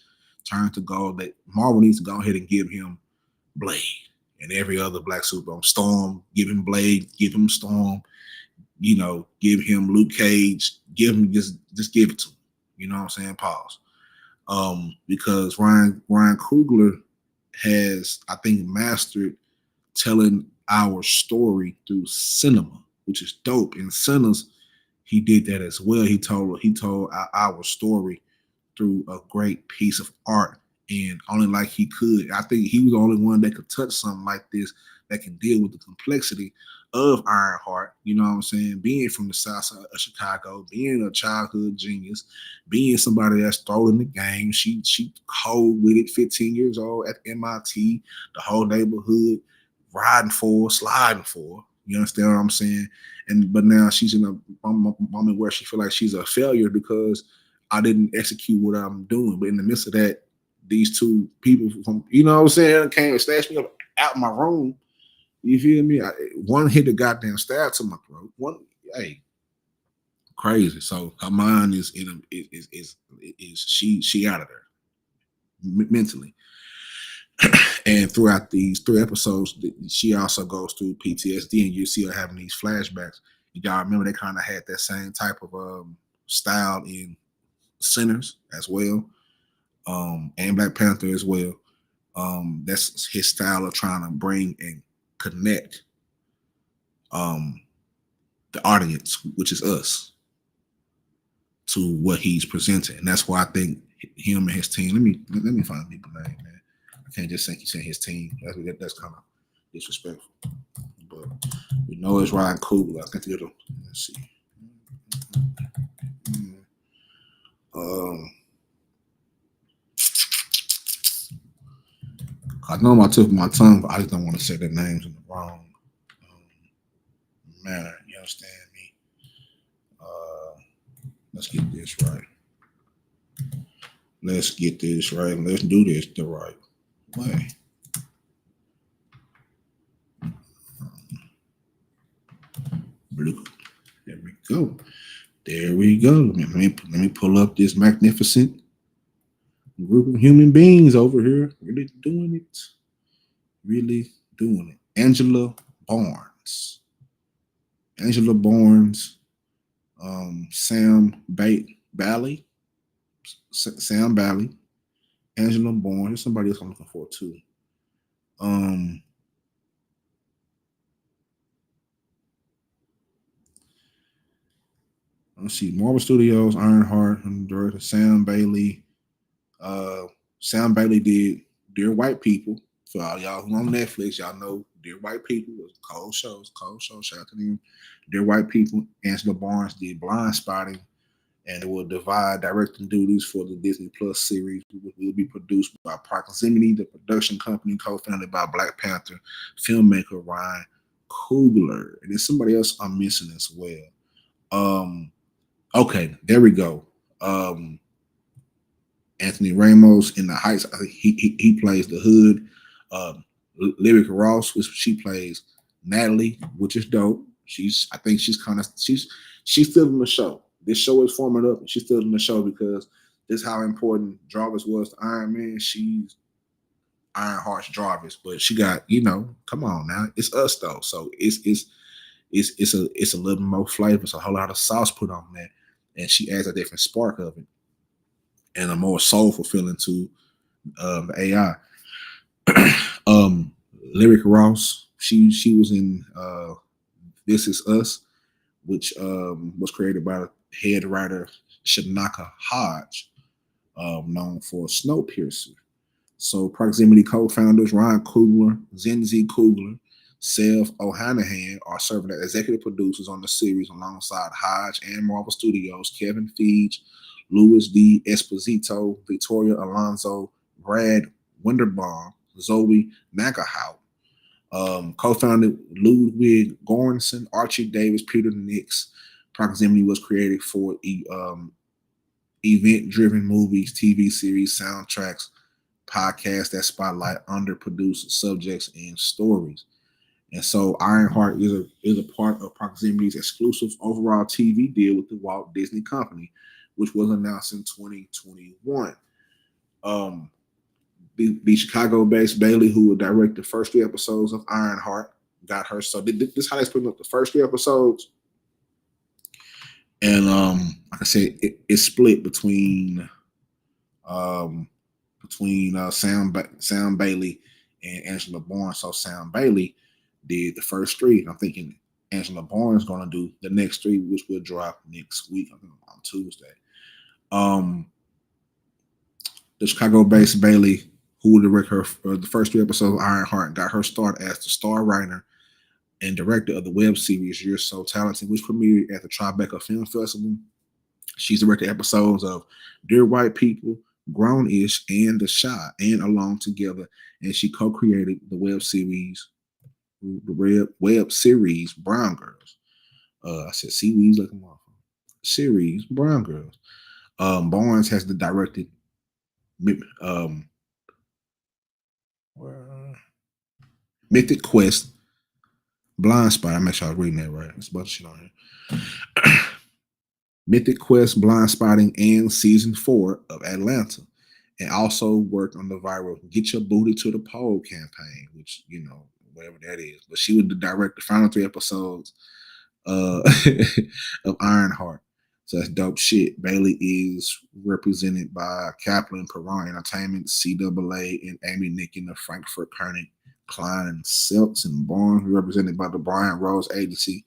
A: turns to gold. That Marvel needs to go ahead and give him Blade and every other Black super. Storm, give him Blade, give him Storm, give him Luke Cage, give him just give it to him. You know what I'm saying? Pause. Because Ryan Coogler has, I think, mastered telling our story through cinema, which is dope. In Sinners, he did that as well. He told our story through a great piece of art, and only like he could. I think he was the only one that could touch something like this that can deal with the complexity of Ironheart. You know what I'm saying? Being from the South Side of Chicago, being a childhood genius, being somebody that's thrown the game. She cold with it, 15 years old at MIT, the whole neighborhood riding for, sliding for. You understand what I'm saying? But now she's in a moment where she feel like she's a failure because I didn't execute what I'm doing. But in the midst of that, these two people from, you know what I'm saying, came and snatched me up out my room. You feel me? One hit the goddamn stab to my throat. One, hey, crazy. So her mind is she out of there mentally. And throughout these 3 episodes, she also goes through PTSD, and you see her having these flashbacks. Y'all remember they kind of had that same type of style in Sinners as well, and Black Panther as well. That's his style of trying to bring and connect um, the audience, which is us, to what he's presenting. And that's why I think him and his team. Let me find people's name, man. I can't just think he's saying his team. That's kind of disrespectful. But we know it's Ryan Coogler. I think the other. Let's see. I know my tip of my tongue, but I just don't want to say their names in the wrong manner. You understand me? Let's get this right. Let's get this right. Let's do this the right way. Blue. There we go. There we go. Let me pull up this magnificent group of human beings over here. Really doing it. Really doing it. Angela Barnes. Angela Barnes. Sam Bailey. Sam Bailey. Angela Barnes. There's somebody else I'm looking for too. Let's see. Marvel Studios, Ironheart, and director Sam Bailey. Sam Bailey did Dear White People. For all y'all who on Netflix, y'all know Dear White People was cold shows. Shout out to them. Dear White People. Angela Barnes did Blind Spotting, and it will divide directing duties for the Disney Plus series, which will be produced by Proximity, the production company co-founded by Black Panther filmmaker Ryan Coogler. And there's somebody else I'm missing as well. Okay, there we go. Anthony Ramos in The Heights. I think he plays the hood. Lyric Ross, which she plays Natalie, which is dope. I think she's still in the show. This show is forming up, and she's still in the show because this is how important Jarvis was to Iron Man. She's Ironheart's Jarvis, but she got, come on now, it's us though. So it's a little more flavor. It's a whole lot of sauce put on that, and she adds a different spark of it and a more soulful feeling to the AI. Lyric Ross, she was in This Is Us, which was created by the head writer Shanaka Hodge, known for Snowpiercer. So Proximity co-founders Ryan Coogler, Zenzi Coogler, Sev O'Hanahan are serving as executive producers on the series alongside Hodge and Marvel Studios, Kevin Feige, Louis D. Esposito, Victoria Alonso, Brad Winderbaum, Zoe Nakahout. Co-founded Ludwig Göransson, Archie Davis, Peter Nix. Proximity was created for event-driven movies, TV series, soundtracks, podcasts that spotlight underproduced subjects and stories. And so Ironheart is a part of Proximity's exclusive overall TV deal with the Walt Disney Company, which was announced in 2021. The Chicago-based Bailey, who would direct the first 3 episodes of Ironheart, got her. So this is how they split up the first 3 episodes. And like I said, it's split between Sam Bailey and Angela Barnes. So Sam Bailey did the first 3. And I'm thinking Angela Barnes is going to do the next 3, which will drop next week on Tuesday. The Chicago-based Bailey, who would direct her the first 3 episodes of Ironheart, got her start as the star writer and director of the web series You're So Talented, which premiered at the Tribeca Film Festival. She's directed episodes of Dear White People, Grown-ish, and The Shy, and Alone Together, and she co-created the web series Brown Girls. I said seaweeds like a motherfucker. Series Brown Girls. Barnes has directed Mythic Quest, Blind Spot. I make sure I was reading that right. There's a bunch of shit on here. Mythic Quest, Blind Spotting, and season 4 of Atlanta. And also worked on the viral Get Your Booty to the Pole campaign, which, whatever that is. But she would direct the final 3 episodes uh, of Ironheart. So that's dope shit. Bailey is represented by Kaplan, Perron Entertainment, CAA, and Amy Nick in the Frankfurt Koenig, Klein, and Seltz and Barnes, represented by the Brian Rose Agency,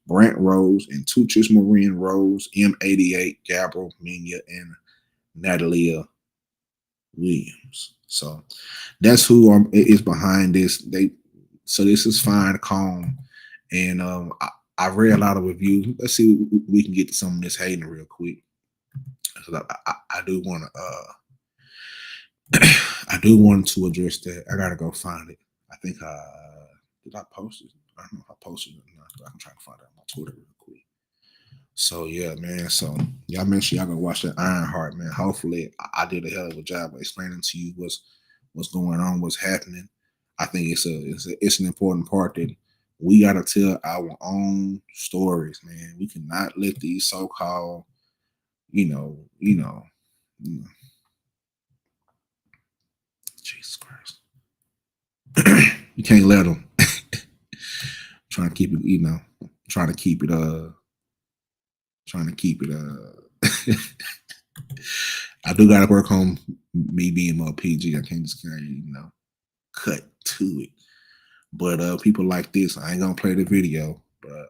A: Brant Rose, and Tuchis Maureen Rose, M88, Gabriel Minya, and Natalia Williams. So that's who is behind this. So this is Fine Calm, and I read a lot of reviews. Let's see if we can get to some of this hating real quick. I do want to I do want to address that. I gotta go find it. I think did I post it? I don't know if I posted it or not, but I'm trying to find it on my Twitter real quick. So yeah, man. So y'all make sure y'all go watch that Ironheart, man. Hopefully, I did a hell of a job of explaining to you what's going on, what's happening. I think it's an important part that we gotta tell our own stories, man. We cannot let these so-called, Jesus Christ, you can't let them. Trying to keep it, trying to keep it, trying to keep it, I do got to work on me being more PG. I can't just cut to it. But people like this, I ain't gonna play the video, but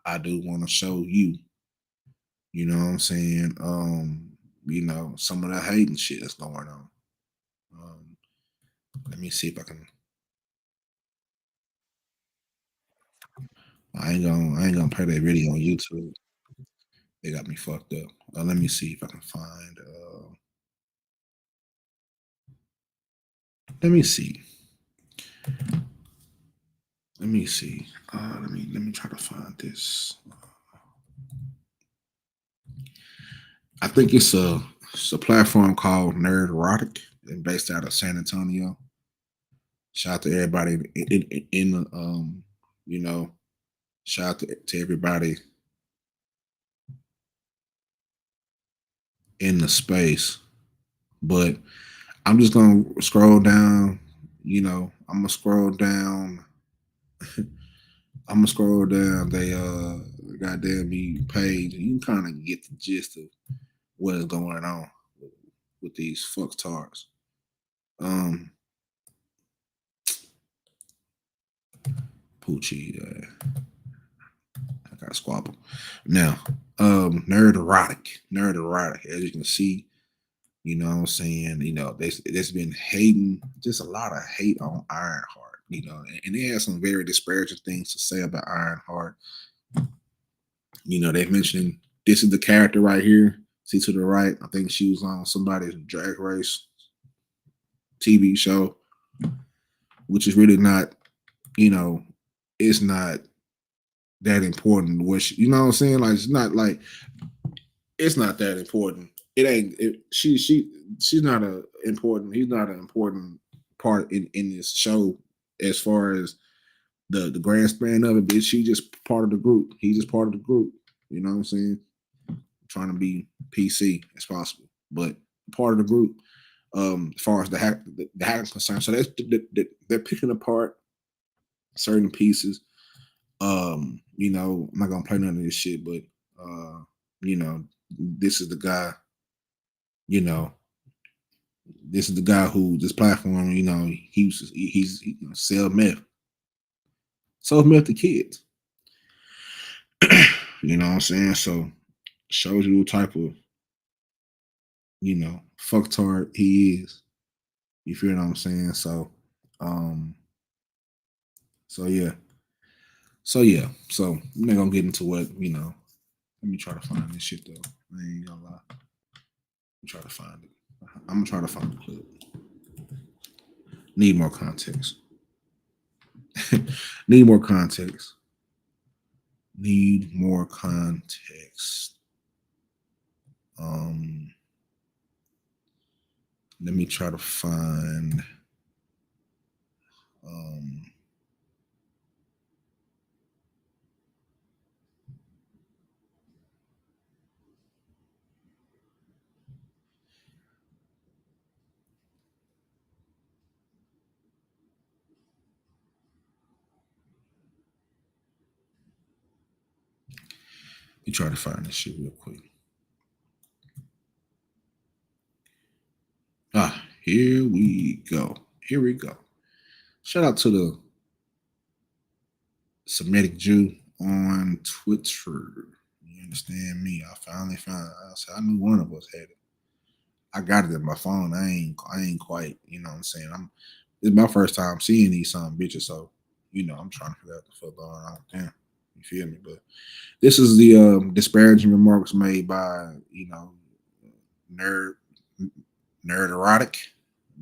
A: I do want to show you. You know what I'm saying? Some of the hating shit that's going on. Let me see if I can. I ain't gonna play that video on YouTube. They got me fucked up. Let me see if I can find. Let me see. Let me see. Let me try to find this. I think it's a platform called Nerd Erotic and based out of San Antonio. Shout out to everybody in the you know, shout out to everybody in the space. But I'm just gonna scroll down. I'm gonna scroll down. I'm gonna scroll down. They goddamn me page. You can kind of get the gist of what is going on with these fucktards. Um, Poochie, I got a squabble. Now, nerd erotic. As you can see, what I'm saying. There's been hating, just a lot of hate on Ironheart. And they have some very disparaging things to say about Ironheart. They've mentioned this is the character right here. See to the right, I think she was on somebody's drag race TV show, which is really not, it's not that important. You know what I'm saying? Like it's not that important. It ain't. She's not a important. He's not an important part in this show as far as the grand span of it. But she just part of the group. He's just part of the group. You know what I'm saying? Trying to be PC as possible, but part of the group. As far as the hack is concerned, so they're picking apart certain pieces. I'm not gonna play none of this shit, but this is the guy. You know, this is the guy who this platform. He's sell meth, sold meth to kids. You know what I'm saying? So shows you what type of fucktard he is. You feel what I'm saying? Um, so yeah, so I'm not gonna get into what. Let me try to find this shit though. I ain't gonna lie. Try to find it. I'm gonna try to find the clip. Need more context. Need more context. Need more context. Let me try to find. Um, me try to find this shit real quick. Here we go. Here we go. Shout out to the Semitic Jew on Twitter. You understand me? I finally found it. I knew one of us had it. I got it in my phone. I ain't quite, you know what I'm saying? It's my first time seeing these some bitches, so you know I'm trying to figure out the fuck going on. Damn, you feel me? But this is the disparaging remarks made by, you know, nerd erotic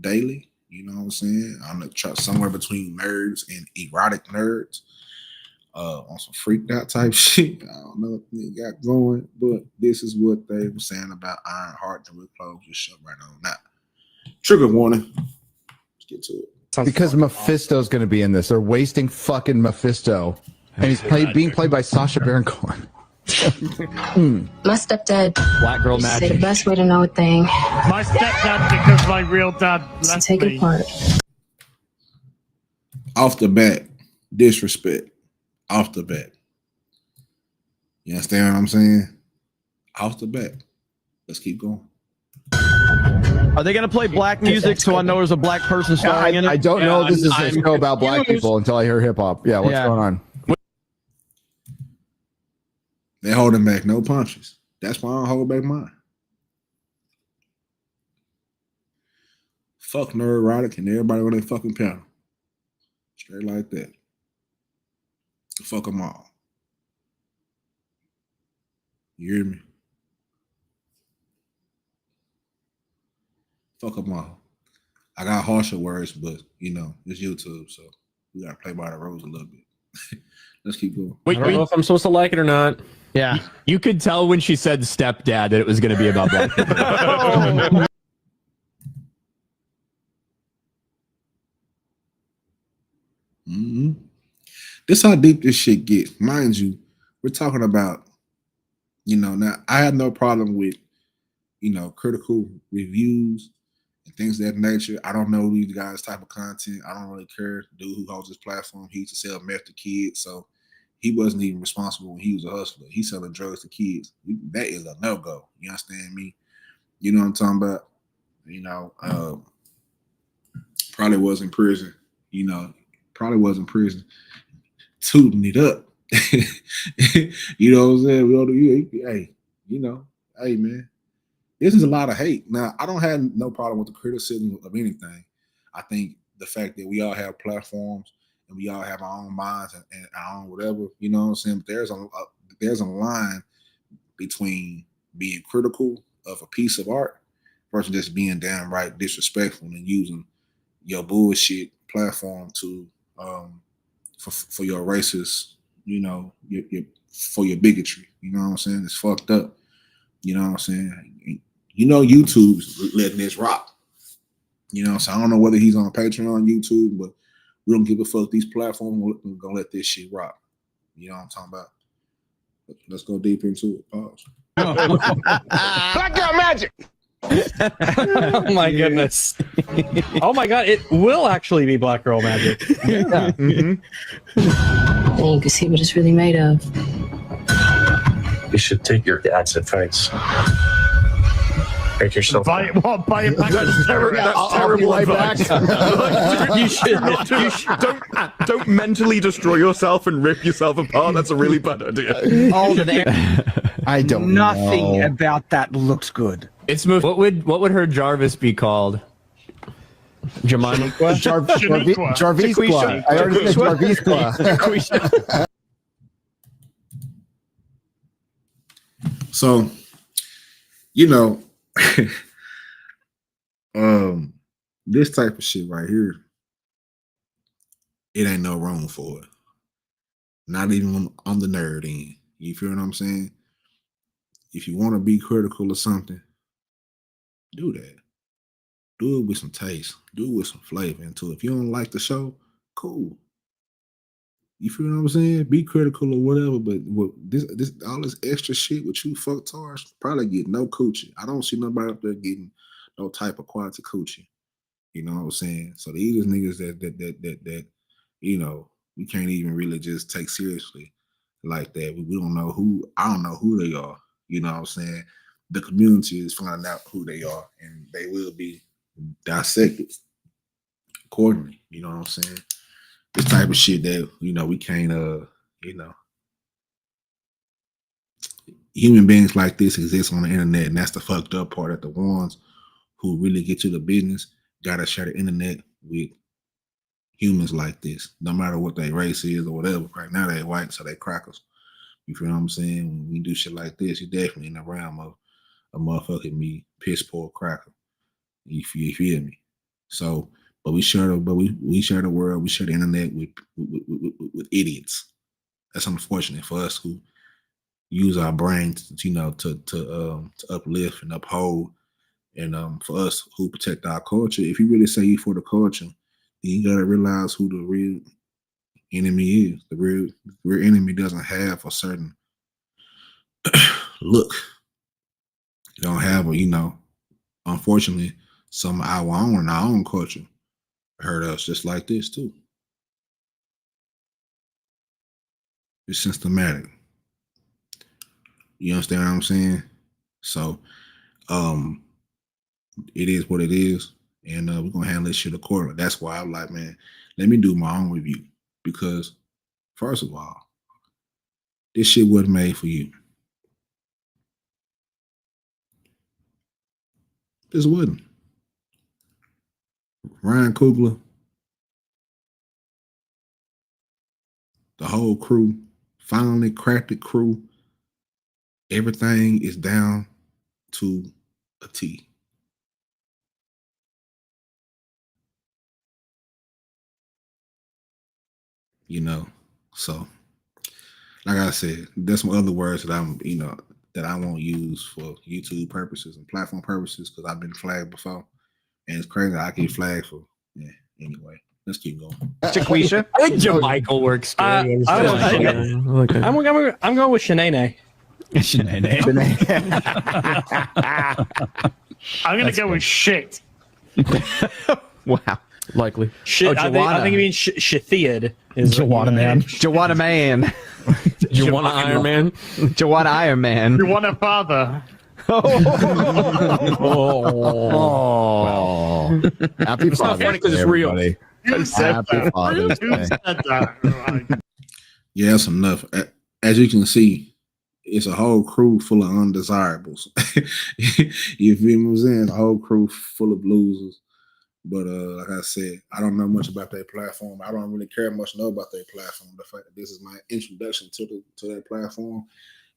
A: daily. You know what I'm saying? I'm gonna try somewhere between nerds and erotic nerds. On some freaked out type shit. I don't know what they got going, but this is what they were saying about IRONHEART, and we'll close this show right on now. Trigger warning. Let's get to it.
B: Because Mephisto's going to be in this. They're wasting fucking Mephisto. And he's being played by Sacha Baron Cohen.
C: My stepdad
D: Black girl
C: used to say
D: magic.
C: the best way to know a thing
E: My stepdad, because my real dad
C: is to
E: left
C: take it
E: me.
C: apart.
A: Off the bat, disrespect. Off the bat. You understand what I'm saying? Off the bat. Let's keep going.
D: Are they going to play black music so I know there's a black person starring in it?
B: I don't know if this is a show about black people until I hear hip hop. Yeah, what's going on?
A: They're holding back no punches. That's why I don't hold back mine. Fuck nerd erotic and everybody on their fucking panel. Straight like that. Fuck them all. You hear me? Fuck them all. I got harsher words, but you know, it's YouTube, so we gotta play by the rules a little bit. Let's keep going.
F: I don't know if I'm supposed to like it or not.
D: Yeah.
G: You could tell when she said stepdad that it was going to be about black people.
A: Mm-hmm. This how deep this shit gets. Mind you, we're talking about, you know, now I have no problem with, you know, critical reviews and things of that nature. I don't know these guys' type of content. I don't really care. The dude who holds this platform, he used to sell meth to kids, so he wasn't even responsible when he was a hustler. He's selling drugs to kids. That is a no-go. You understand me? You know what I'm talking about? You know, probably was in prison. You know, probably was in prison, tooting it up. You know what I'm saying? We all do. Hey, you know, hey man, this is a lot of hate. Now, I don't have no problem with the criticism of anything. I think the fact that we all have platforms and we all have our own minds and our own whatever, you know what I'm saying? But there's a line between being critical of a piece of art versus just being downright disrespectful and using your bullshit platform to for your racist, you know, for your bigotry. You know what I'm saying? It's fucked up. You know what I'm saying? You know, YouTube's letting this rock. You know, so I don't know whether he's on Patreon, YouTube, but we don't give a fuck. These platforms, we're gonna let this shit rock. You know what I'm talking about? Let's go deep into it. Pause.
E: Black girl magic.
F: Oh my goodness. Oh my god, it will actually be black girl magic.
D: Yeah.
C: And you can see what it's really made of.
H: You should take your dad's advice. Make yourself.
E: Buy it back.
D: That's terrible advice. You should don't mentally destroy yourself and rip yourself apart. That's a really bad idea.
B: I don't
I: Nothing
B: know.
I: about that looks good.
G: It's what would her Jarvis be called?
D: Jemima.
B: Jarvisqua. I already said Jarvisqua.
A: So, you know, this type of shit right here, it ain't no room for it. Not even on the nerd end. You feel what I'm saying? If you want to be critical of something, do that. Do it with some taste. Do it with some flavor into it. If you don't like the show, cool. You feel what I'm saying? Be critical or whatever, but this all this extra shit with you fucktards probably get no coochie. I don't see nobody up there getting no type of quality coochie. You know what I'm saying? So these are niggas that you know we can't even really just take seriously. like that. We don't know who. I don't know who they are. You know what I'm saying? The community is finding out who they are, and they will be dissected accordingly. You know what I'm saying? This type of shit that we can't. Human beings like this exist on the internet, and that's the fucked up part. That the ones who really get to the business gotta share the internet with humans like this, no matter what their race is or whatever. Right now they white, so they crackers. You feel what I'm saying? When we do shit like this, you're definitely in the realm of a motherfucking me piss poor cracker. You feel me? So, but we share the world, we share the internet with idiots. That's unfortunate for us who use our brains, to uplift and uphold. And for us who protect our culture, if you really say you for the culture, then you gotta realize who the real enemy is. The real enemy doesn't have a certain look. You don't have unfortunately, some of our own culture hurt us just like this too. It's systematic. You understand what I'm saying? So, it is what it is, and we're gonna handle this shit accordingly. That's why I'm like, man, let me do my own review, because first of all, this shit wasn't made for you. This wasn't. Ryan Coogler, the whole crew, finally crafted crew. Everything is down to a T. So like I said, there's some other words that that I won't use for YouTube purposes and platform purposes, because I've been flagged before, and it's crazy. I get flagged for anyway. Let's keep going.
F: Jaquisha?
G: I think Jamichael works good.
F: I'm going with Shanae.
E: I'm gonna go with shit.
G: Wow. Likely.
F: Shit, I think you mean Shithiad.
B: Joanna Man.
G: Joanna Man. Joanna Iron Man. Joanna Iron Man.
E: You want a father?
B: Happy Father's
G: not funny 'cause it's
B: Day,
G: real.
B: everybody.
E: You said
B: Happy
E: that.
B: Father's
E: You
B: Day.
E: said that.
A: Yeah, that's enough. As you can see, it's a whole crew full of undesirables. You feel me? I'm saying? A whole crew full of losers. But like I said, I don't know much about their platform. I don't really care much know about their platform. The fact that this is my introduction to their platform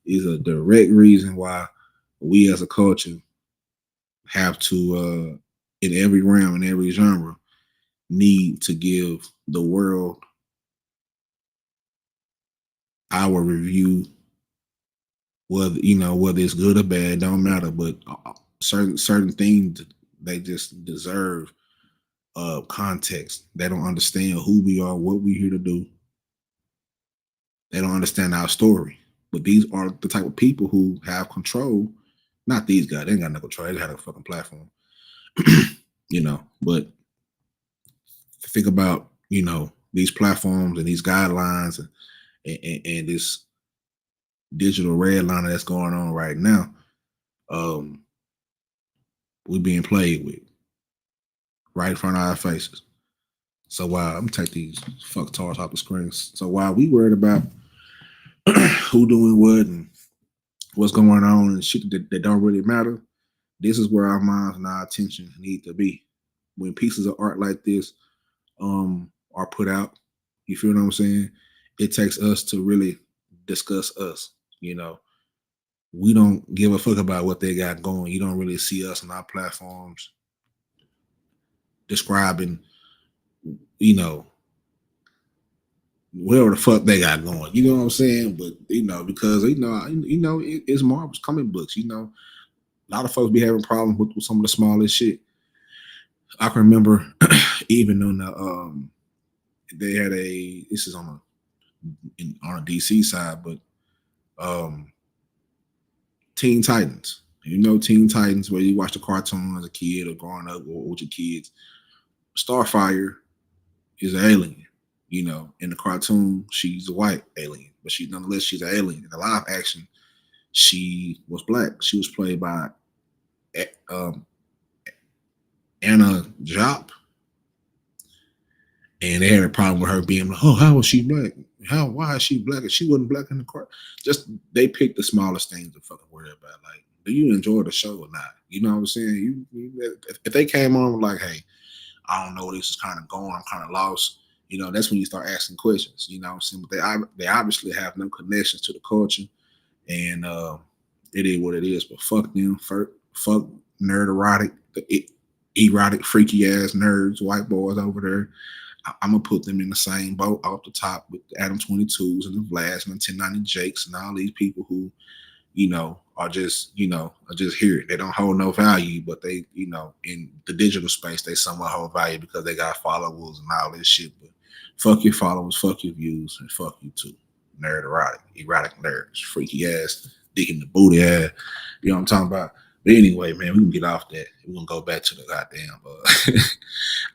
A: is a direct reason why we as a culture have to, in every realm, in every genre, need to give the world our review, whether it's good or bad, don't matter. But certain things, they just deserve context. They don't understand who we are, what we're here to do. They don't understand our story. But these are the type of people who have control. Not these guys. They ain't got no control. They got a fucking platform. But think about, these platforms and these guidelines and this digital redliner that's going on right now. We're being played with right in front of our faces. So while I'm gonna take these fucktards off the screens. So while we worried about who doing what and what's going on and shit that don't really matter, this is where our minds and our attention need to be. When pieces of art like this are put out, you feel what I'm saying? It takes us to really discuss us. We don't give a fuck about what they got going. You don't really see us on our platforms describing, whatever the fuck they got going. You know what I'm saying? But because it's Marvel's comic books. A lot of folks be having problems with some of the smallest shit. I can remember even on they had this is on a DC side, but Teen Titans. Teen Titans, where you watch the cartoon as a kid or growing up or with your kids. Starfire is an alien. You know, in the cartoon, she's a white alien, but nonetheless she's an alien. In the live action, she was black. She was played by Anna Jop, and they had a problem with her being like, "Oh, how was she black? Why is she black? If she wasn't black in the car." Just they picked the smallest things to fucking worry about. Like, do you enjoy the show or not? You know what I'm saying? If they came on like, "Hey, I don't know where this is kind of going. I'm kind of lost." You know, that's when you start asking questions. You know what I'm saying? But they obviously have no connections to the culture, and it is what it is. But fuck them. Fuck nerd erotic, erotic, freaky ass nerds, white boys over there. I'm gonna put them in the same boat off the top with the Adam 22s and the Vlads and the 1090 Jakes and all these people who, you know, are just here. They don't hold no value, but they, you know, in the digital space, they somewhat hold value because they got followers and all this shit. But fuck your followers, fuck your views, and fuck you too. Nerd erotic nerds, freaky ass, dick in the booty ass. You know what I'm talking about? But anyway, man, we can get off that. We're gonna go back to the goddamn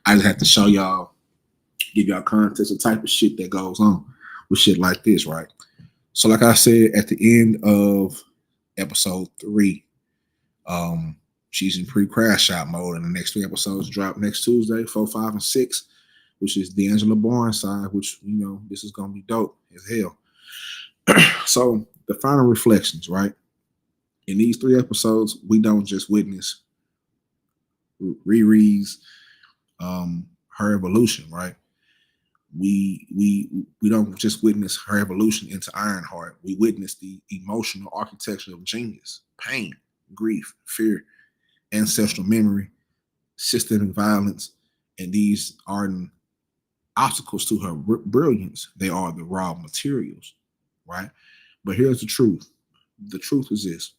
A: I just have to show y'all, give y'all context, the type of shit that goes on with shit like this, right? So like I said, at the end of episode 3, she's in pre-crash out mode, and the next 3 episodes drop next Tuesday, 4, 5, and 6, which is D'Angelo Bourne side, which, you know, this is gonna be dope as hell. So the final reflections, right? In these 3 episodes, we don't just witness Riri's her evolution, right? We don't just witness her evolution into Ironheart. We witness the emotional architecture of genius, pain, grief, fear, ancestral memory, systemic violence, and these aren't obstacles to her brilliance. They are the raw materials, right? But here's the truth. The truth is this.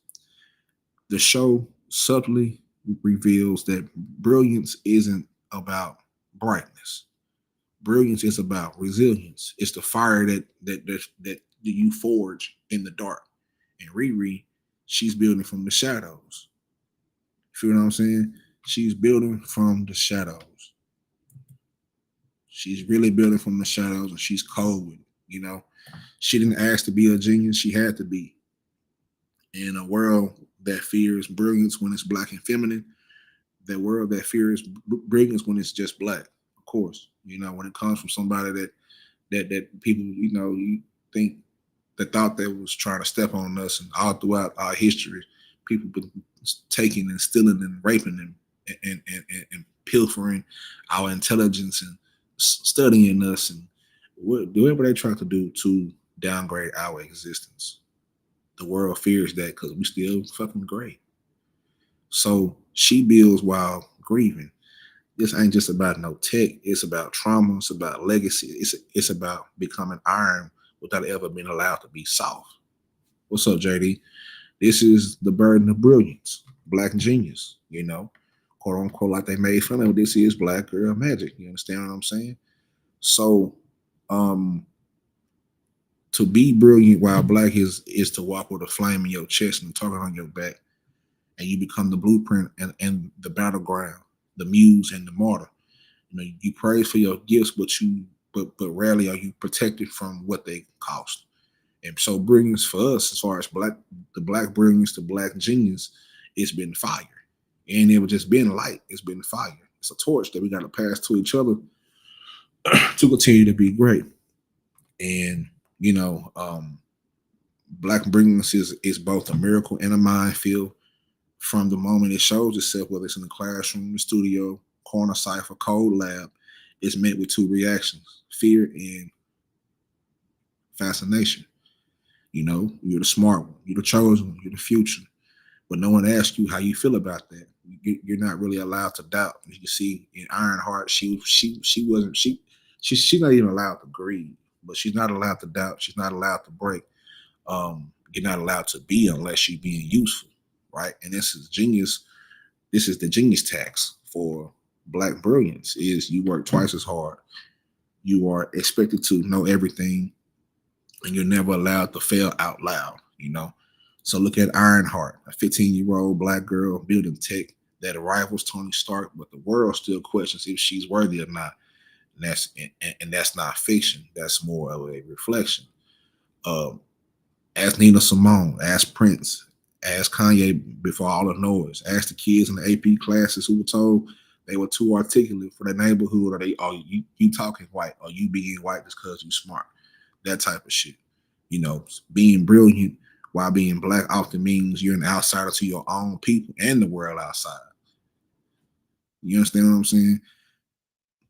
A: The show subtly reveals that brilliance isn't about brightness. Brilliance is about resilience. It's the fire that you forge in the dark. And Riri, she's building from the shadows. You feel what I'm saying? She's building from the shadows. She's really building from the shadows, and she's cold with it, you know? She didn't ask to be a genius. She had to be. In a world that fears brilliance when it's black and feminine, that world that fears brilliance when it's just black, of course. You know, when it comes from somebody that people, you know, you think the thought that was trying to step on us, and all throughout our history, people been taking and stealing and raping and pilfering our intelligence and studying us and whatever they try to do to downgrade our existence. The world fears that because we still fucking great. So she builds while grieving. This ain't just about no tech. It's about trauma. It's about legacy. It's about becoming iron without ever being allowed to be soft. What's up, JD? This is the burden of brilliance, black genius, you know, quote unquote, like they made fun of. This is black girl magic. You understand what I'm saying? So, to be brilliant while black is to walk with a flame in your chest and a target on your back, and you become the blueprint and the battleground, the muse and the martyr. You know, you praise for your gifts, but rarely are you protected from what they cost. And so brilliance for us, as far as the black brilliance, the black genius, it's been fire. It ain't ever just been light, it's been fire. It's a torch that we got to pass to each other to continue to be great. And you know, black brilliance is both a miracle and a minefield. From the moment it shows itself, whether it's in the classroom, the studio, corner cipher, code lab, it's met with 2 reactions: fear and fascination. You know, you're the smart one, you're the chosen one, you're the future. But no one asks you how you feel about that. You're not really allowed to doubt. You can see in Ironheart, she's not even allowed to grieve, but she's not allowed to doubt. She's not allowed to break. You're not allowed to be unless you're being useful, right? And this is genius. This is the genius tax for black brilliance: is you work twice as hard. You are expected to know everything, and you're never allowed to fail out loud, you know? So look at Ironheart, a 15-year-old black girl building tech that rivals Tony Stark, but the world still questions if she's worthy or not. And that's not fiction. That's more of a reflection. Ask Nina Simone, ask Prince, ask Kanye before all the noise, ask the kids in the AP classes who were told they were too articulate for their neighborhood, or you talking white, or you being white just because you smart. That type of shit. You know, being brilliant while being black often means you're an outsider to your own people and the world outside. You understand what I'm saying?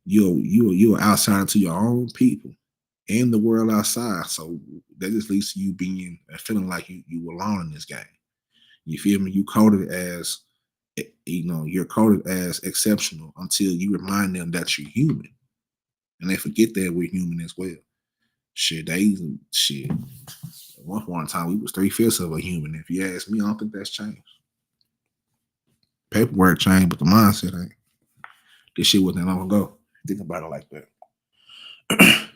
A: You're an outsider to your own people and the world outside. So that just leads to you being and feeling like you belong in this game. You feel me? You coded as, you're coded as exceptional until you remind them that you're human. And they forget that we're human as well. Shit. At one point in time, we was 3/5 of a human. If you ask me, I don't think that's changed. Paperwork changed, but the mindset ain't. This shit wasn't that long ago. Think about it like that.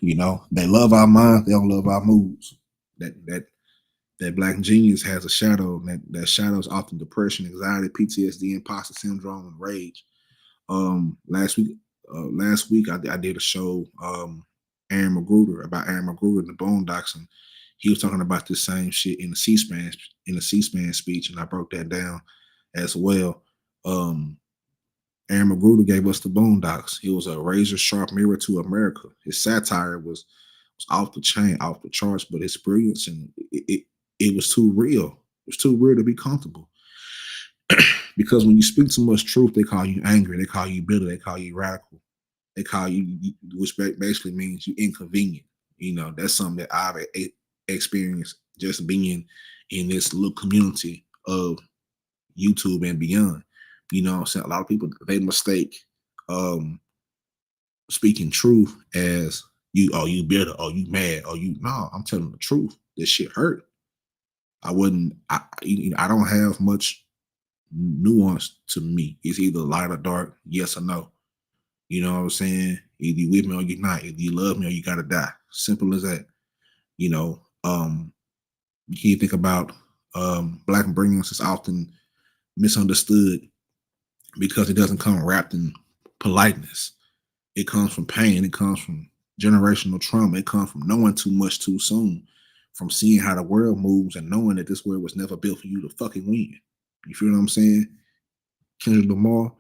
A: They love our minds, they don't love our moods. That black genius has a shadow, and that shadow is often depression, anxiety, PTSD, imposter syndrome, and rage. Last week I did a show, about Aaron McGruder and the Boondocks, and he was talking about this same shit in the C-SPAN speech, and I broke that down as well. Aaron McGruder gave us the Boondocks. He was a razor sharp mirror to America. His satire was off the chain, off the charts, but his brilliance, and it was too real. It was too real to be comfortable. Because when you speak too much truth, they call you angry, they call you bitter, they call you radical, they call you, which basically means you inconvenient. That's something that I've experienced just being in this little community of YouTube and beyond. A lot of people, they mistake speaking truth as you bitter, or you mad, or no, I'm telling the truth. This shit hurt. I don't have much nuance to me. It's either light or dark, yes or no. You know what I'm saying? Either you with me or you're not. Either you love me or you gotta die. Simple as that. You can think about black brilliance is often misunderstood because it doesn't come wrapped in politeness. It comes from pain. It comes from generational trauma. It comes from knowing too much too soon, from seeing how the world moves and knowing that this world was never built for you to fucking win. You feel what I'm saying? Kendrick Lamar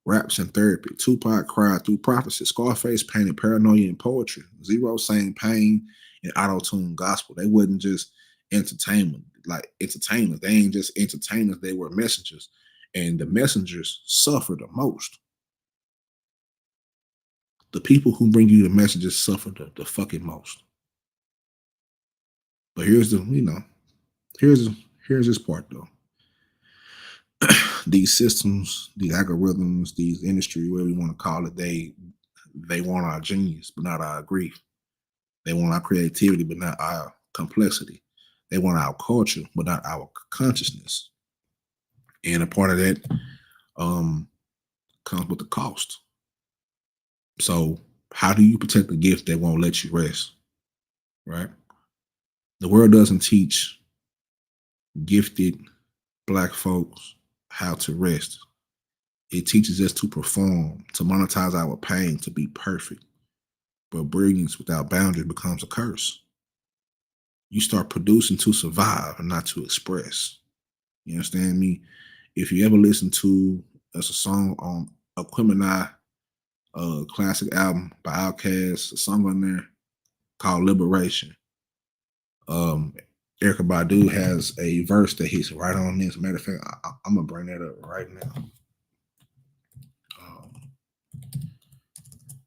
A: raps in therapy. Tupac cried through prophecy. Scarface painted paranoia in poetry. Zero sang pain in auto-tune gospel. They wasn't just entertainers. They ain't just entertainers. They were messengers. And the messengers suffer the most. The people who bring you the messages suffer the fucking most. But here's this part though. These systems, these algorithms, these industry, whatever you want to call it, they want our genius, but not our grief. They want our creativity, but not our complexity. They want our culture, but not our consciousness. And a part of that comes with the cost. So how do you protect the gift that won't let you rest? Right? The world doesn't teach gifted Black folks how to rest. It teaches us to perform, to monetize our pain, to be perfect. But brilliance without boundaries becomes a curse. You start producing to survive and not to express. You understand me? If you ever listen to a song on Aquemini, classic album by Outkast, a song on there called Liberation. Erykah Badu has a verse that hits right on this. Matter of fact, I'm gonna bring that up right now.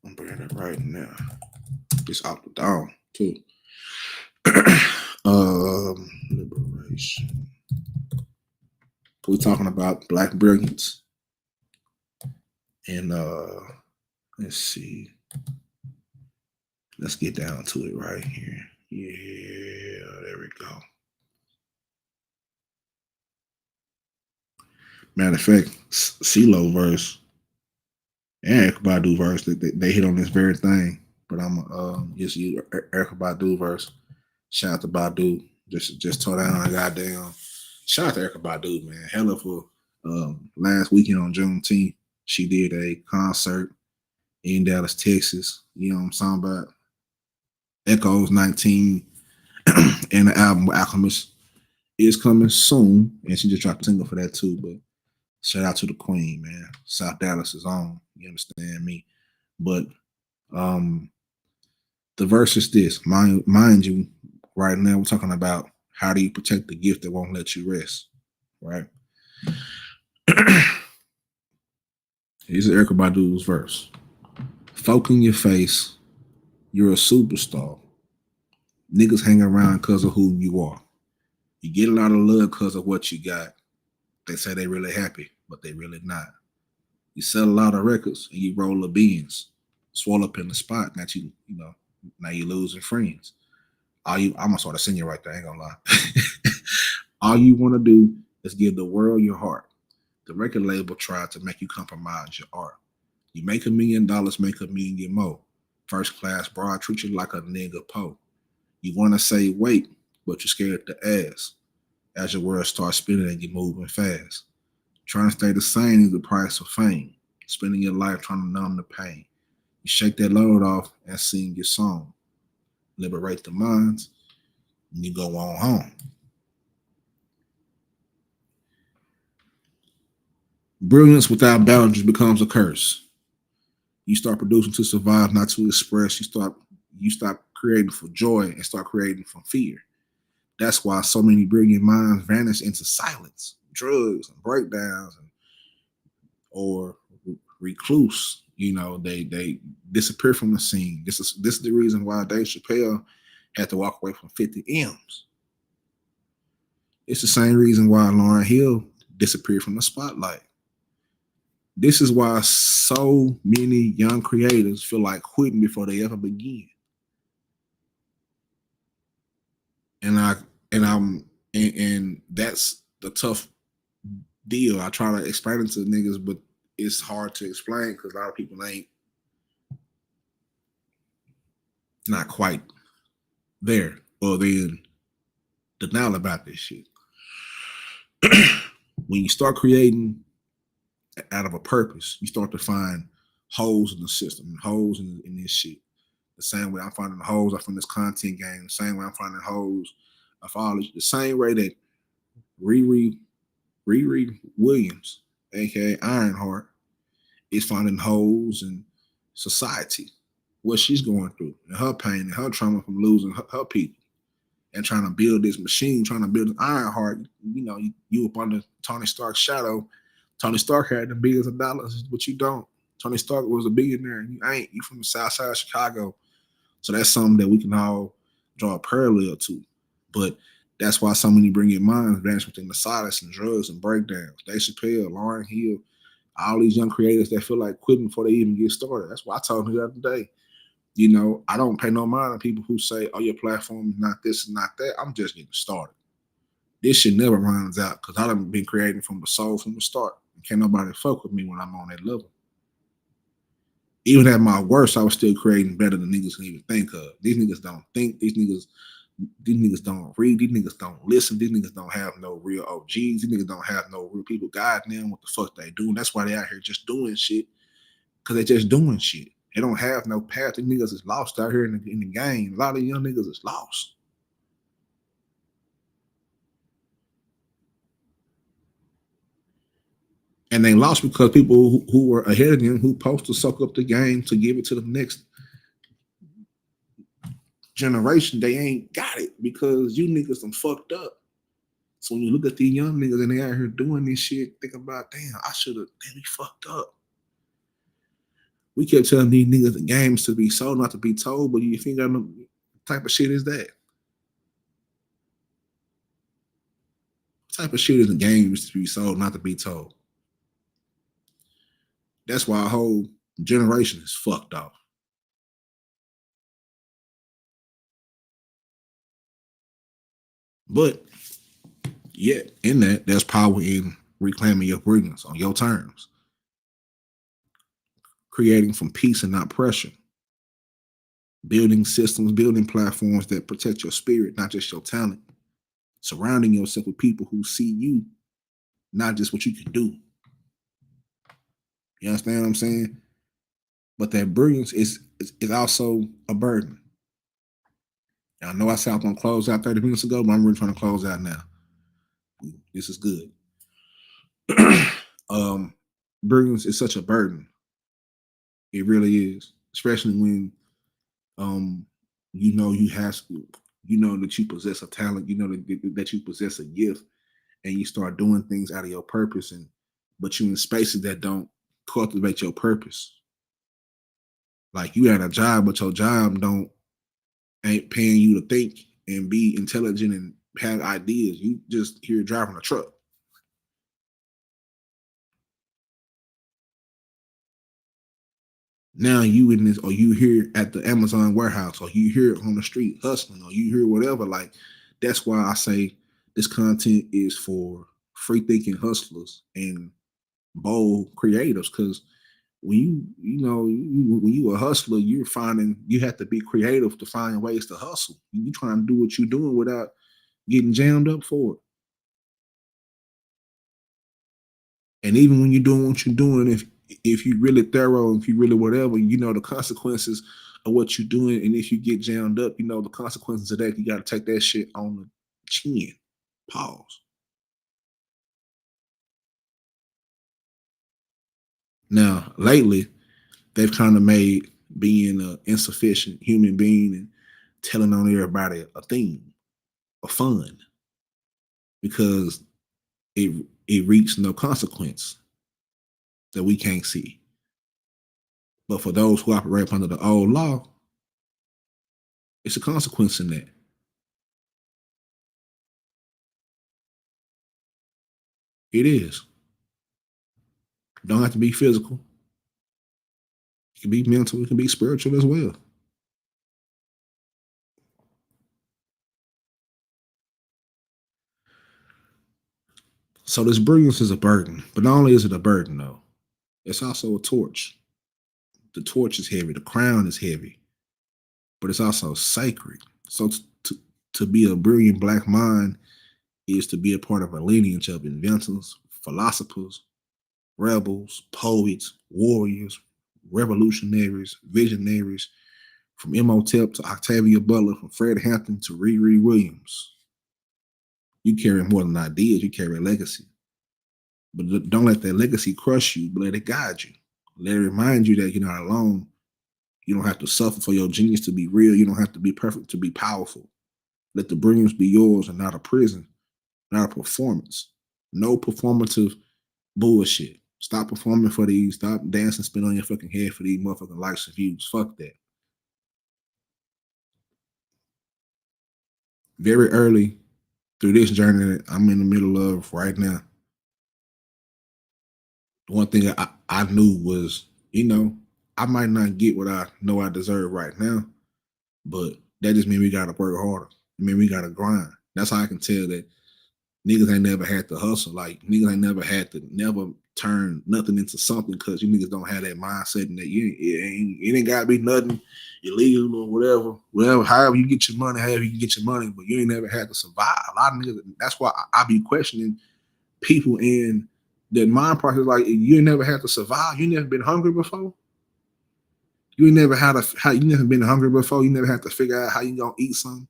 A: I'm bringing it right now. It's out the down too. Liberation. We're talking about Black brilliance, and let's see. Let's get down to it right here. Yeah, there we go. Matter of fact, CeeLo verse and Erykah Badu verse, they hit on this very thing. But I'm just use Erykah Badu verse. Shout out to Badu. Just tore down a goddamn. Shout out to Erykah Badu, man. Hella for last weekend on Juneteenth, she did a concert in Dallas, Texas. You know what I'm talking about? Echoes 19 and the album with Alchemist is coming soon. And she just dropped a single for that too. But shout out to the Queen, man. South Dallas is on. You understand me? But the verse is this. Mind you, right now we're talking about how do you protect the gift that won't let you rest, right? Here's Erykah Badu's verse. Folk in your face, you're a superstar. Niggas hang around because of who you are. You get a lot of love because of what you got. They say they really happy, but they really not. You sell a lot of records and you roll the beans, swell up in the spot. Now now you losing friends. I'm gonna start a singing right there. I ain't gonna lie. All you want to do is give the world your heart. The record label tried to make you compromise your art. You make $1 million, make $1 million more. First class broad, treat you like a nigga po. You want to say wait, but you're scared to ask. As your world starts spinning and you're moving fast. Trying to stay the same is the price of fame. Spending your life trying to numb the pain. You shake that load off and sing your song. Liberate the minds, and you go on home. Brilliance without boundaries becomes a curse. You start producing to survive, not to express. You stop creating for joy and start creating from fear. That's why so many brilliant minds vanish into silence, drugs, and breakdowns, or recluse. They disappear from the scene. This is the reason why Dave Chappelle had to walk away from 50 M's. It's the same reason why Lauryn Hill disappeared from the spotlight. This is why so many young creators feel like quitting before they ever begin. And that's the tough deal. I try to explain it to niggas, but it's hard to explain because a lot of people ain't not quite there, or they're in denial about this shit. When you start creating out of a purpose, you start to find holes in the system and holes in this shit. The same way I'm finding holes up in this content game, the same way I'm finding holes of all this, the same way that Riri Williams, aka Ironheart, is finding holes in society, what she's going through, and her pain and her trauma from losing her people, and trying to build this machine, trying to build an Ironheart. You up under Tony Stark's shadow. Tony Stark had the billions of dollars, but you don't. Tony Stark was a billionaire, and you ain't. You from the South Side of Chicago, so that's something that we can all draw a parallel to. But that's why so many brilliant minds vanish within the silence and drugs and breakdowns. Dave Chappelle, Lauryn Hill, all these young creators that feel like quitting before they even get started. That's why I told them the other day, I don't pay no mind on people who say, oh, your platform is not this and not that. I'm just getting started. This shit never runs out because I done been creating from the soul from the start. And can't nobody fuck with me when I'm on that level. Even at my worst, I was still creating better than niggas can even think of. These niggas don't think. These niggas don't read. These niggas don't listen. These niggas don't have no real OGs. These niggas don't have no real people guiding them what the fuck they doing. That's why they out here just doing shit. Because they just doing shit. They don't have no path. These niggas is lost out here in the game. A lot of young niggas is lost. And they lost because people who were ahead of them, who supposed to suck up the game to give it to the next generation, they ain't got it because you niggas done fucked up. So when you look at these young niggas and they out here doing this shit, think about, damn, we fucked up. We kept telling these niggas the game is to be sold, not to be told, but you think what type of shit is that? What type of shit is the game is to be sold, not to be told? That's why a whole generation is fucked off. But yet, in that, there's power in reclaiming your brilliance on your terms. Creating from peace and not pressure. Building systems, building platforms that protect your spirit, not just your talent. Surrounding yourself with people who see you, not just what you can do. You understand what I'm saying? But that brilliance is also a burden. I know I said I was gonna close out 30 minutes ago, but I'm really trying to close out now. This is good. Brilliance is such a burden. It really is, especially when you know you have, you know that you possess a talent, you know that you possess a gift, and you start doing things out of your purpose, but you in spaces that don't cultivate your purpose. Like you had a job, but your job ain't paying you to think and be intelligent and have ideas. You just here driving a truck. Now you in this, or you here at the Amazon warehouse, or you here on the street hustling, or you here whatever. Like that's why I say this content is for free thinking hustlers and bold creatives. Because when when you a hustler, you're finding you have to be creative to find ways to hustle. You trying to do what you're doing without getting jammed up for it. And even when you're doing what you're doing, if you're really thorough, if you really whatever, you know the consequences of what you're doing. And if you get jammed up, you know the consequences of that. You got to take that shit on the chin. Pause. Now, lately, they've kind of made being an insufficient human being and telling on everybody a theme, a fun, because it reaps no consequence that we can't see. But for those who operate under the old law, it's a consequence in that. It is. Don't have to be physical. It can be mental. It can be spiritual as well. So this brilliance is a burden. But not only is it a burden, though, it's also a torch. The torch is heavy. The crown is heavy. But it's also sacred. So to be a brilliant black mind is to be a part of a lineage of inventors, philosophers, rebels, poets, warriors, revolutionaries, visionaries, from Imhotep to Octavia Butler, from Fred Hampton to Riri Williams. You carry more than ideas, you carry a legacy. But don't let that legacy crush you, but let it guide you. Let it remind you that you're not alone. You don't have to suffer for your genius to be real. You don't have to be perfect to be powerful. Let the brilliance be yours and not a prison, not a performance. No performative bullshit. Stop performing for these. Stop dancing, spin on your fucking head for these motherfucking likes and views. Fuck that. Very early through this journey that I'm in the middle of right now, one thing I knew was, I might not get what I know I deserve right now, but that just means we gotta work harder. I mean, we gotta grind. That's how I can tell that niggas ain't never had to hustle. Like niggas ain't never had to never turn nothing into something because you niggas don't have that mindset and that it ain't gotta be nothing illegal or whatever. However you get your money, however you can get your money, but you ain't never had to survive. A lot of niggas, that's why I be questioning people in that mind process. Like you ain't never had to survive. You never been hungry before. You ain't never you never been hungry before. You never had to figure out how you gonna eat something.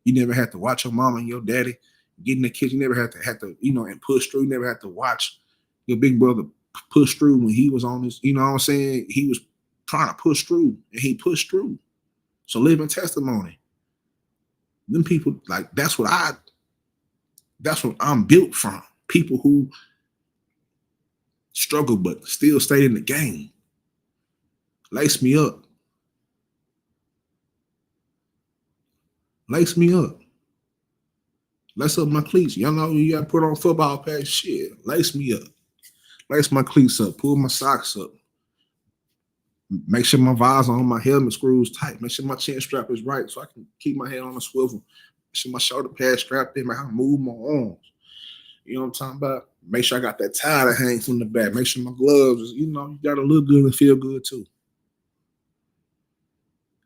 A: You never had to watch your mama and your daddy get in the kitchen. You never had to and push through. You never had to watch your big brother push through when he was on this. You know what I'm saying? He was trying to push through and he pushed through. So living testimony. Them people, like that's what I'm built from. People who struggle but still stay in the game. Lace me up. Lace me up. Lace up my cleats. Y'all know you gotta put on football pants. Shit. Lace me up. Lace my cleats up. Pull my socks up. Make sure my visor on my helmet screws tight. Make sure my chin strap is right so I can keep my head on a swivel. Make sure my shoulder pads strapped in. Make sure I move my arms. You know what I'm talking about? Make sure I got that tie that hangs from the back. Make sure my gloves, you gotta look good and feel good too.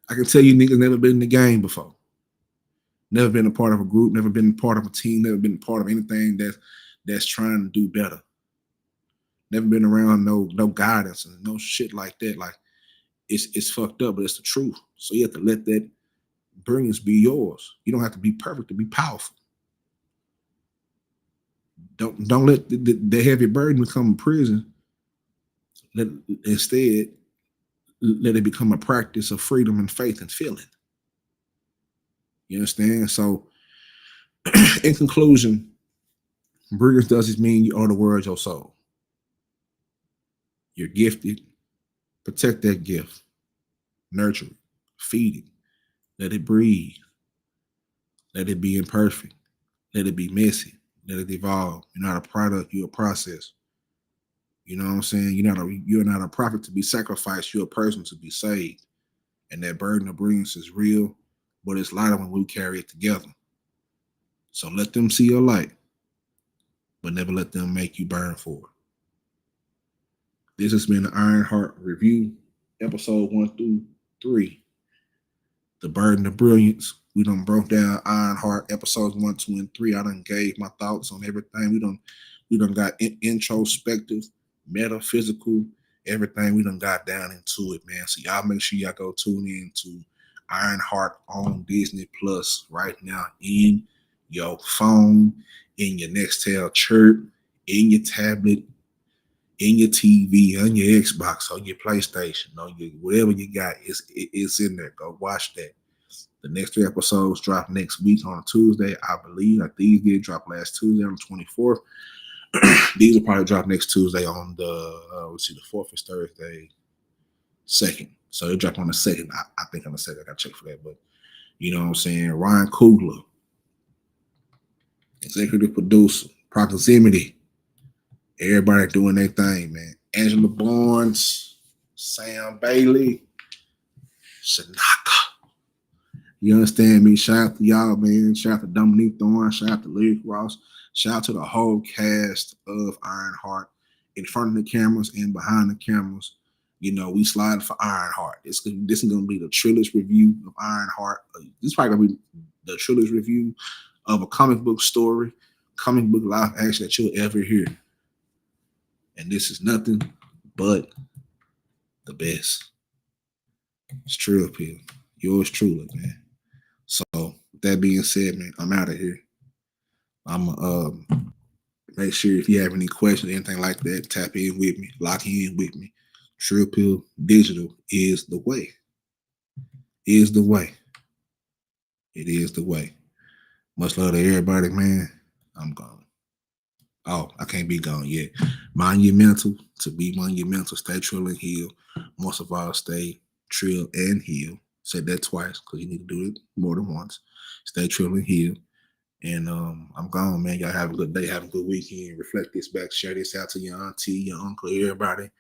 A: I can tell you niggas never been in the game before. Never been a part of a group, never been a part of a team, never been a part of anything that's trying to do better. Never been around no guidance and no shit like that. Like it's fucked up, but it's the truth. So you have to let that brilliance be yours. You don't have to be perfect to be powerful. Don't let the heavy burden become a prison. Instead, let it become a practice of freedom and faith and feeling. You understand? So, in conclusion, brilliance doesn't mean you own the world your soul. You're gifted. Protect that gift. Nurture it. Feed it. Let it breathe. Let it be imperfect. Let it be messy. Let it evolve. You're not a product, you're a process. You know what I'm saying? You're not a prophet to be sacrificed, you're a person to be saved. And that burden of brilliance is real, but it's lighter when we carry it together. So let them see your light, but never let them make you burn for it. This has been the IRONHEART Review, episode 1 through 3. The Burden of Brilliance. We done broke down IRONHEART episodes 1, 2, and 3. I done gave my thoughts on everything. We done got introspective, metaphysical, everything. We done got down into it, man. So y'all make sure y'all go tune in to IRONHEART on Disney Plus right now in your phone, in your Nextel chirp, in your tablet, in your TV, on your Xbox, on your PlayStation, on your whatever you got, it's in there. Go watch that. The next 3 episodes drop next week on a Tuesday, I believe. Like these did drop last Tuesday on the 24th. These will probably drop next Tuesday on the the 4th is Thursday, 2nd. So it'll drop on the 2nd. I think on the 2nd. I gotta check for that. But you know what I'm saying? Ryan Coogler, executive producer, proximity. Everybody doing their thing, man. Angela Barnes, Sam Bailey, Shanaka. You understand me? Shout out to y'all, man. Shout out to Dominique Thorne. Shout out to Lyric Ross. Shout out to the whole cast of IRONHEART in front of the cameras and behind the cameras. You know, we slide for IRONHEART. This is going to be the Triller's review of IRONHEART. This is probably going to be the Triller's review of a comic book story, comic book live action that you'll ever hear. And this is nothing but the best. It's Trill Pill. Yours truly, man. So, with that being said, man, I'm out of here. I'm make sure if you have any questions, anything like that, tap in with me, lock in with me. Trill Pill Digital is the way. Is the way. It is the way. Much love to everybody, man. I'm gone. Oh, I can't be gone yet. Mind your mental. To be mind your mental, stay trill and heal. Most of all, stay trill and heal. Said that twice because you need to do it more than once. Stay trill and heal. And I'm gone, man. Y'all have a good day. Have a good weekend. Reflect this back. Share this out to your auntie, your uncle, everybody.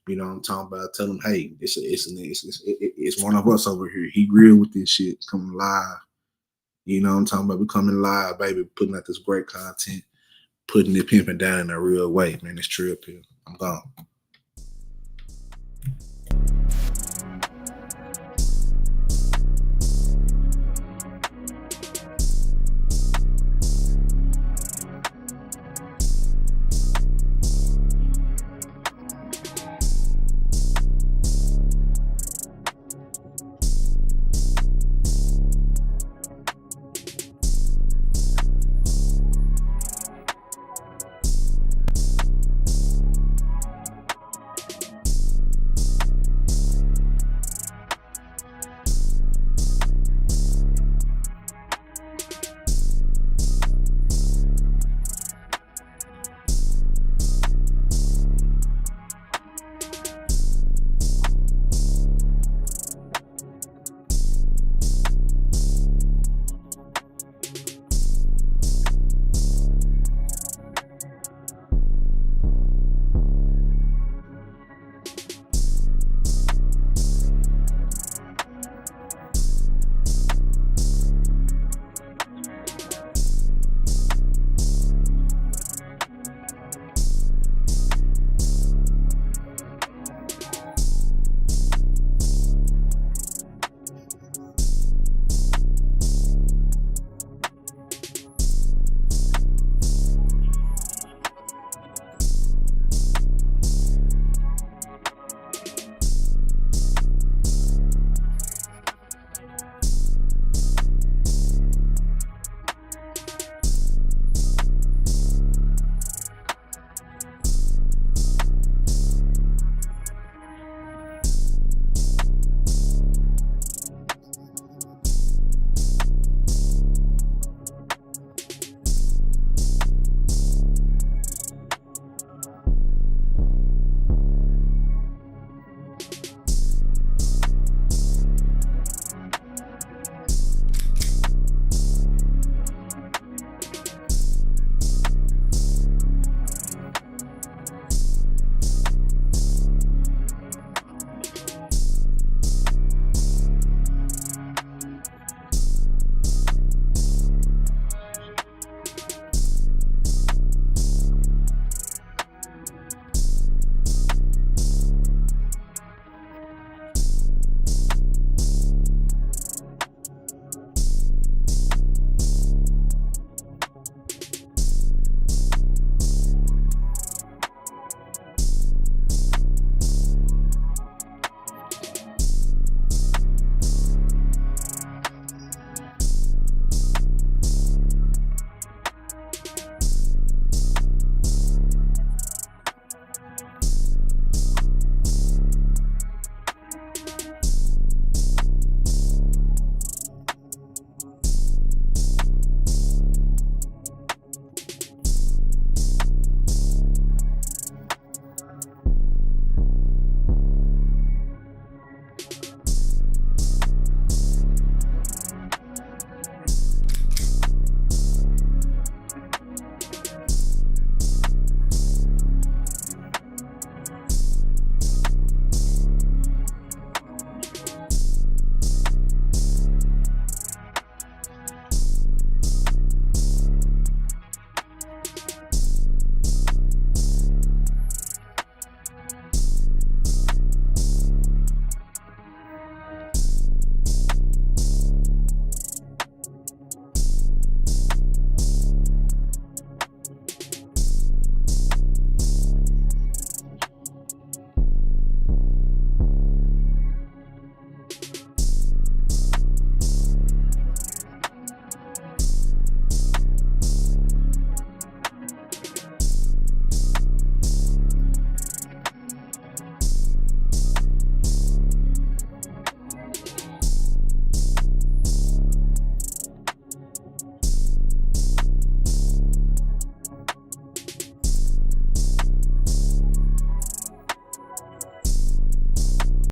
A: You know what I'm talking about? Tell them, hey, it's one of us over here. He real with this shit. Coming live. You know what I'm talking about? We coming live, baby. Putting out this great content. Putting it pimping down in a real way, man. It's Trill Pill. I'm gone.